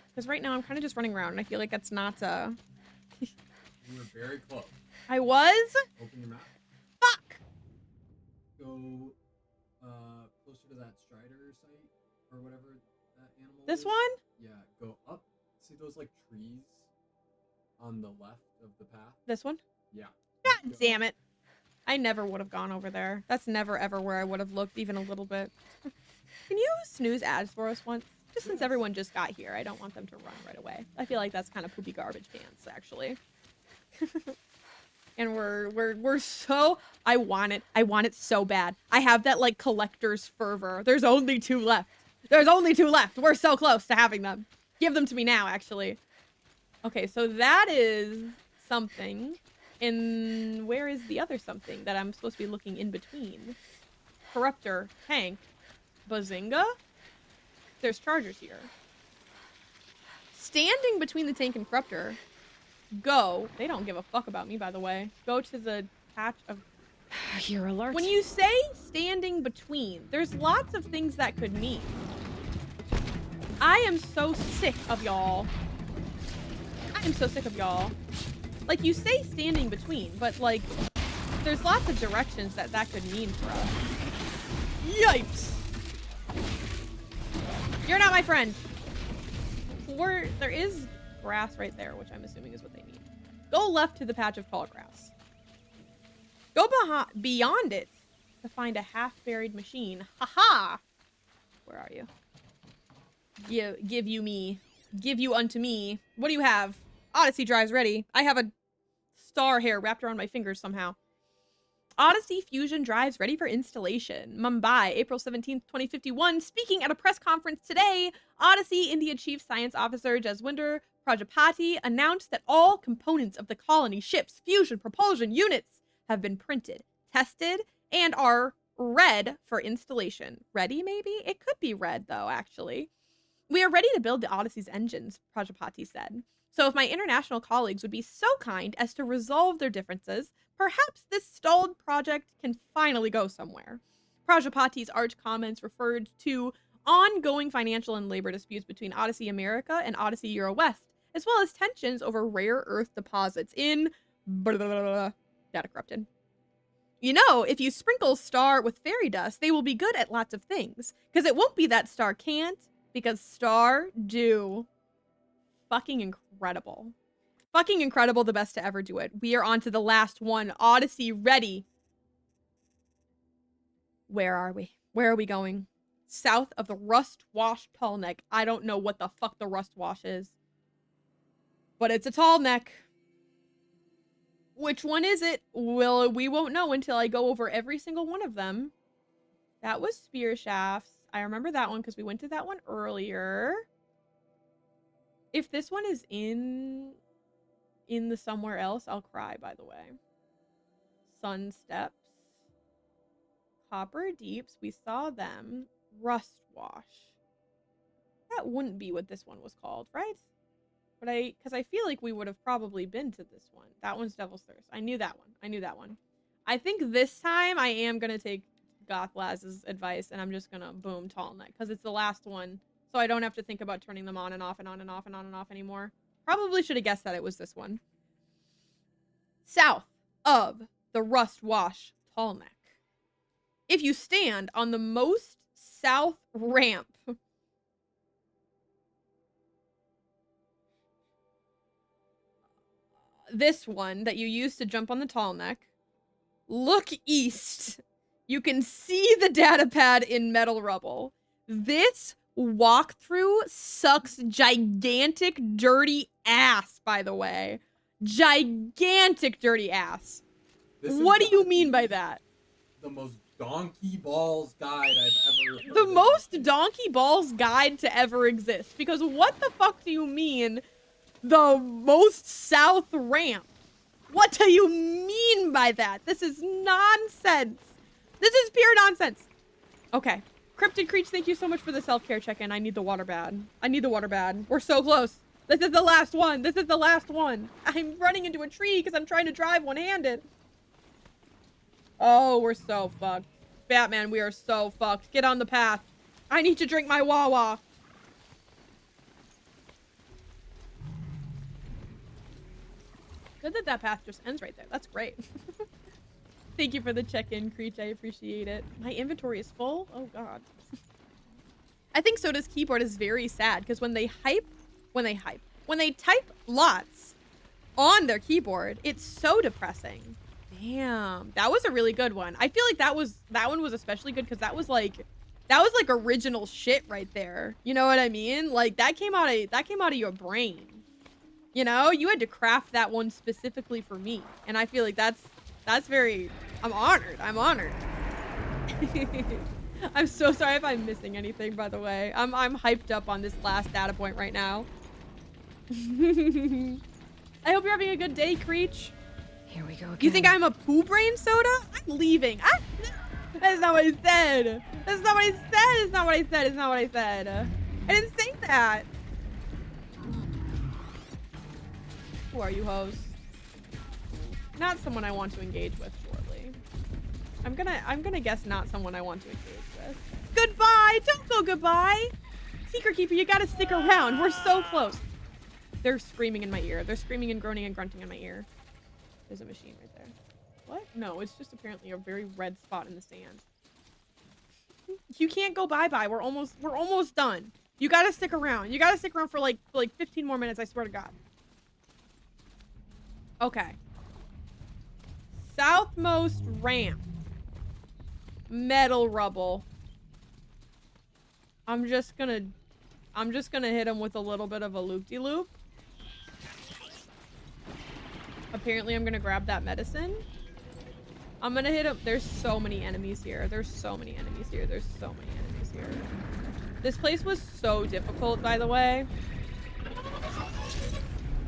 Because right now I'm kind of just running around, and I feel like that's not You were very close. I was? Open your map. Fuck! Go closer to that Strider site or whatever that animal This is. one? Yeah, go up. See those like trees on the left of the path? This one? Yeah. God damn it. I never would have gone over there. That's never ever where I would have looked even a little bit. Can you snooze ads for us once? Just since everyone just got here, I don't want them to run right away. I feel like that's kind of poopy garbage pants, actually. And we're so... I want it so bad. I have that, like, collector's fervor. There's only 2 left. There's only 2 left. We're so close to having them. Give them to me now, actually. Okay, so that is something. And where is the other something that I'm supposed to be looking in between? Corruptor, tank, Bazinga? There's chargers here. Standing between the tank and corruptor, go. They don't give a fuck about me, by the way. Go to the patch of... You're alert. When you say standing between, there's lots of things that could mean. I am so sick of y'all. I am so sick of y'all. Like, you say standing between, but, like, there's lots of directions that could mean for us. Yikes! You're not my friend. There is grass right there, which I'm assuming is what they need. Go left to the patch of tall grass. Go beyond it to find a half-buried machine. Ha-ha! Where are you? Give you unto me. What do you have? Odyssey drive's ready. I have a star hair wrapped around my fingers somehow. Odyssey Fusion drives ready for installation. Mumbai, April 17th, 2051. Speaking at a press conference today, Odyssey India Chief Science Officer Jaswinder Prajapati announced that all components of the colony ship's fusion propulsion units have been printed, tested, and are red for installation. Ready, maybe? It could be red, though, actually. We are ready to build the Odyssey's engines, Prajapati said. So if my international colleagues would be so kind as to resolve their differences, perhaps this stalled project can finally go somewhere. Prajapati's arch comments referred to ongoing financial and labor disputes between Odyssey America and Odyssey Euro West, as well as tensions over rare earth deposits in blah, blah, blah, blah, data corrupted. You know, if you sprinkle Star with fairy dust, they will be good at lots of things. Because it won't be that Star can't, because Star do. Fucking incredible. Fucking incredible, the best to ever do it. We are on to the last one. Odyssey ready. Where are we? Where are we going? South of the Rust Wash Tall Neck. I don't know what the fuck the Rust Wash is. But it's a tall neck. Which one is it? Well, we won't know until I go over every single one of them. That was Spear Shafts. I remember that one because we went to that one earlier. If this one is in the somewhere else, I'll cry, by the way. Sun Steps. Copper Deeps. We saw them. Rust Wash. That wouldn't be what this one was called, right? But because I feel like we would have probably been to this one. That one's Devil's Thirst. I knew that one. I knew that one. I think this time I am going to take Gothlaz's advice and I'm just going to boom Tall Neck because it's the last one. So I don't have to think about turning them on and off and on and off and on and off anymore. Probably should have guessed that it was this one. South of the Rust Wash Tall Neck. If you stand on the most south ramp, this one that you use to jump on the tall neck, look east. You can see the data pad in Metal Rubble. This walkthrough sucks gigantic dirty ass, by the way. Gigantic dirty ass. What do you mean by that? The most donkey balls guide I've ever heard. The most donkey balls guide to ever exist. Because what the fuck do you mean the most south ramp? What do you mean by that? This is nonsense. This is pure nonsense. Okay. Cryptid Creech, thank you so much for the self-care check-in. I need the water bad. I need the water bad. We're so close. This is the last one. This is the last one. I'm running into a tree because I'm trying to drive one-handed. Oh, we're so fucked. Batman, we are so fucked. Get on the path. I need to drink my Wawa. Good that that path just ends right there. That's great. Thank you for the check-in, Creech. I appreciate it. My inventory is full? Oh, God. I think Soda's keyboard is very sad because when they type lots on their keyboard, it's so depressing. Damn, that was a really good one. I feel like that one was especially good because that was like original shit right there. You know what I mean? Like that came out of your brain. You know, you had to craft that one specifically for me, and I feel like that's very. I'm honored. I'm honored. I'm so sorry if I'm missing anything. By the way, I'm hyped up on this last data point right now. I hope you're having a good day, Creech. Here we go again. You think I'm a poo brain soda? I'm leaving. That's not what I said. That's not what I said. It's not what I said. It's not what I said. I didn't say that. Who are you, hoes? Not someone I want to engage with shortly. I'm gonna guess not someone I want to engage with. Goodbye! Don't go goodbye! Secret Keeper, you gotta stick around. We're so close. They're screaming in my ear. They're screaming and groaning and grunting in my ear. There's a machine right there. What? No, it's just apparently a very red spot in the sand. You can't go bye-bye. We're almost done. You gotta stick around. You gotta stick around for like 15 more minutes, I swear to God. Okay. Southmost ramp. Metal Rubble. I'm just gonna hit him with a little bit of a loop-de-loop. Apparently, I'm gonna grab that medicine. I'm gonna hit him. There's so many enemies here. There's so many enemies here. There's so many enemies here. This place was so difficult, by the way.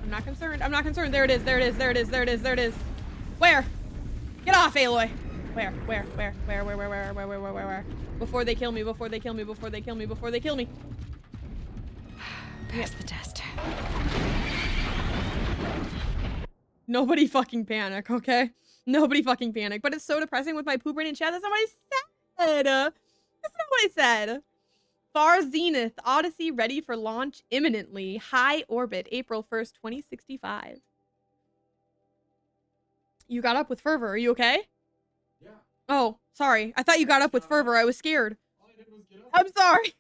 I'm not concerned. I'm not concerned. There it is. There it is. There it is. There it is. There it is. Where? Get off, Aloy. Where? Before they kill me. Before they kill me. Before they kill me. Before they kill me. Pass the test. Nobody fucking panic, okay? Nobody fucking panic. But it's so depressing with my poop brain in chat. That's not what I said. That's not what I said. Far Zenith Odyssey ready for launch imminently. High orbit, April 1st, 2065. You got up with fervor. Are you okay? Yeah. Oh, sorry. I thought you got up with fervor. I was scared. All I did was get up. I'm sorry.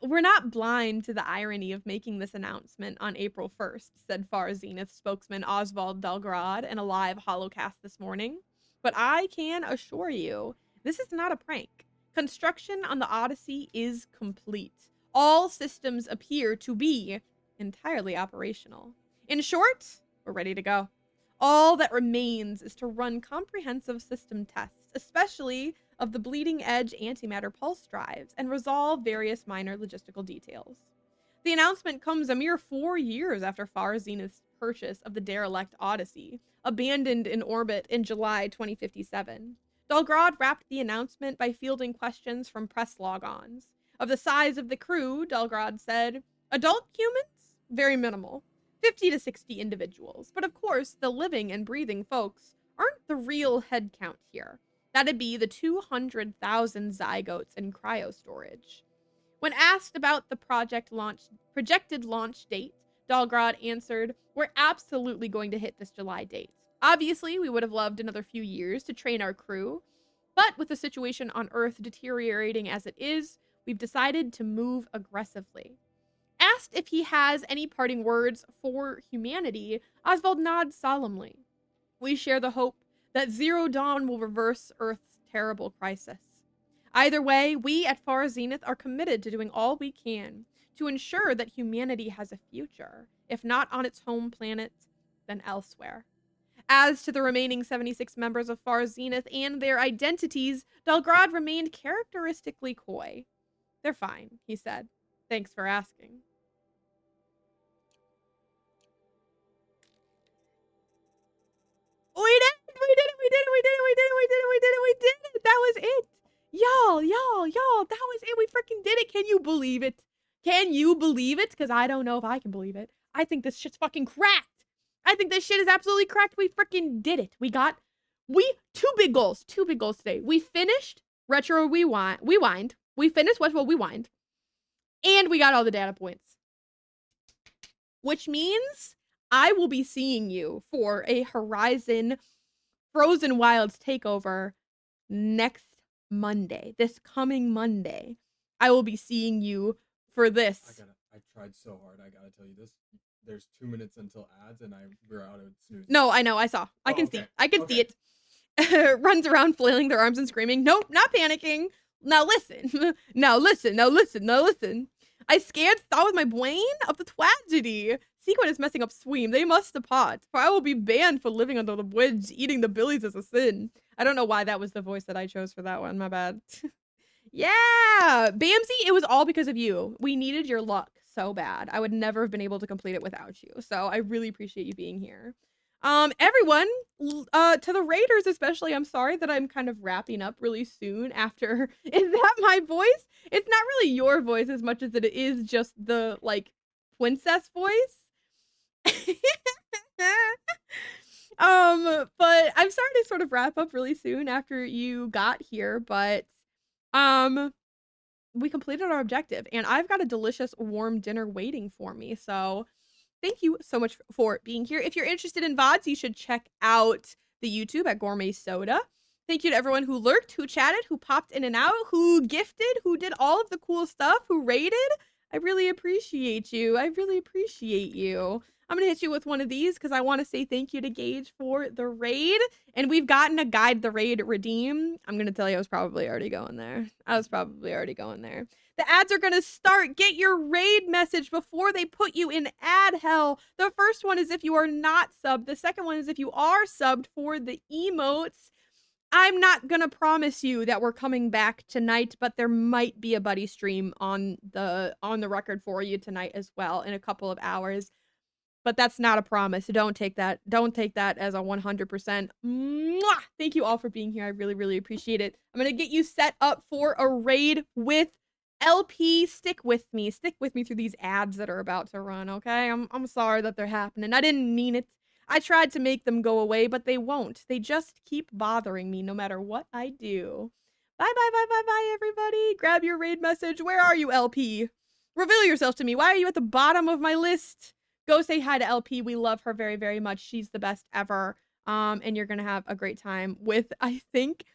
We're not blind to the irony of making this announcement on April 1st, said Far Zenith spokesman Oswald Delgrad in a live holocast this morning. But I can assure you, this is not a prank. Construction on the Odyssey is complete. All systems appear to be entirely operational. In short, we're ready to go. All that remains is to run comprehensive system tests, especially of the bleeding edge antimatter pulse drives, and resolve various minor logistical details. The announcement comes a mere 4 years after Far Zenith's purchase of the derelict Odyssey, abandoned in orbit in July 2057. Dalgrad wrapped the announcement by fielding questions from press logons. Of the size of the crew, Dalgrad said, adult humans? Very minimal. 50 to 60 individuals. But of course, the living and breathing folks aren't the real head count here. That'd be the 200,000 zygotes in cryostorage. When asked about the projected launch date, Dalgrad answered, we're absolutely going to hit this July date. Obviously, we would have loved another few years to train our crew, but with the situation on Earth deteriorating as it is, we've decided to move aggressively. Asked if he has any parting words for humanity, Oswald nods solemnly. We share the hope that Zero Dawn will reverse Earth's terrible crisis. Either way, we at Far Zenith are committed to doing all we can to ensure that humanity has a future, if not on its home planet, then elsewhere. As to the remaining 76 members of Far Zenith and their identities, Dalgrad remained characteristically coy. They're fine, he said. Thanks for asking. We did it! We did it! We did it! We did it! We did it! We did it! We did it! We did it! That was it! Y'all, that was it. We freaking did it. Can you believe it? Can you believe it? Because I don't know if I can believe it. I think this shit's fucking cracked. I think this shit is absolutely cracked. We freaking did it. Two big goals today. We finished Retro Rewind. We finished Retro Rewind. And we got all the data points. Which means I will be seeing you for a Horizon Frozen Wilds takeover next Monday. This coming Monday. I will be seeing you for this. I tried so hard. I gotta tell you this. There's 2 minutes until ads, and we're out of snooze. No, I know. I saw. I can see. I can see it. Runs around flailing their arms and screaming. Nope, not panicking. Now listen. Now listen. I scared thought with my brain of the tragedy. Sequin is messing up Sweem. They must depart, for I will be banned for living under the bridge, eating the billies as a sin. I don't know why that was the voice that I chose for that one. My bad. Yeah, Bamsy, it was all because of you. We needed your luck so bad. I would never have been able to complete it without you. So I really appreciate you being here. Everyone, to the Raiders especially, I'm sorry that I'm kind of wrapping up really soon after. Is that my voice? It's not really your voice as much as it is just the, like, princess voice. But I'm sorry to sort of wrap up really soon after you got here, but we completed our objective, and I've got a delicious warm dinner waiting for me, so thank you so much for being here. If you're interested in VODs, you should check out the YouTube at Gourmet Soda. Thank you to everyone who lurked, who chatted, who popped in and out, who gifted, who did all of the cool stuff, who rated. I really appreciate you. I really appreciate you. I'm going to hit you with one of these because I want to say thank you to Gage for the raid. And we've gotten a guide the raid redeem. I'm going to tell you I was probably already going there. The ads are going to start. Get your raid message before they put you in ad hell. The first one is if you are not subbed. The second one is if you are subbed for the emotes. I'm not going to promise you that we're coming back tonight, but there might be a buddy stream on the record for you tonight as well in a couple of hours. But that's not a promise. So don't take that as a 100%. Mwah! Thank you all for being here. I really, really appreciate it. I'm going to get you set up for a raid with LP. Stick with me through these ads that are about to run, okay? I'm sorry that they're happening. I didn't mean it. I tried to make them go away, but they won't. They just keep bothering me no matter what I do. Bye, bye, bye, bye, bye, everybody. Grab your raid message. Where are you, LP? Reveal yourself to me. Why are you at the bottom of my list? Go say hi to LP. We love her very, very much. She's the best ever. And you're gonna have a great time with, I think,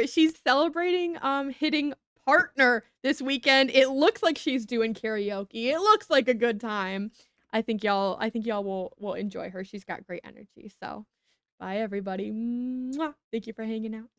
she's celebrating hitting partner this weekend. It looks like she's doing karaoke. It looks like a good time. I think y'all will enjoy her. She's got great energy. So bye, everybody. Mwah. Thank you for hanging out.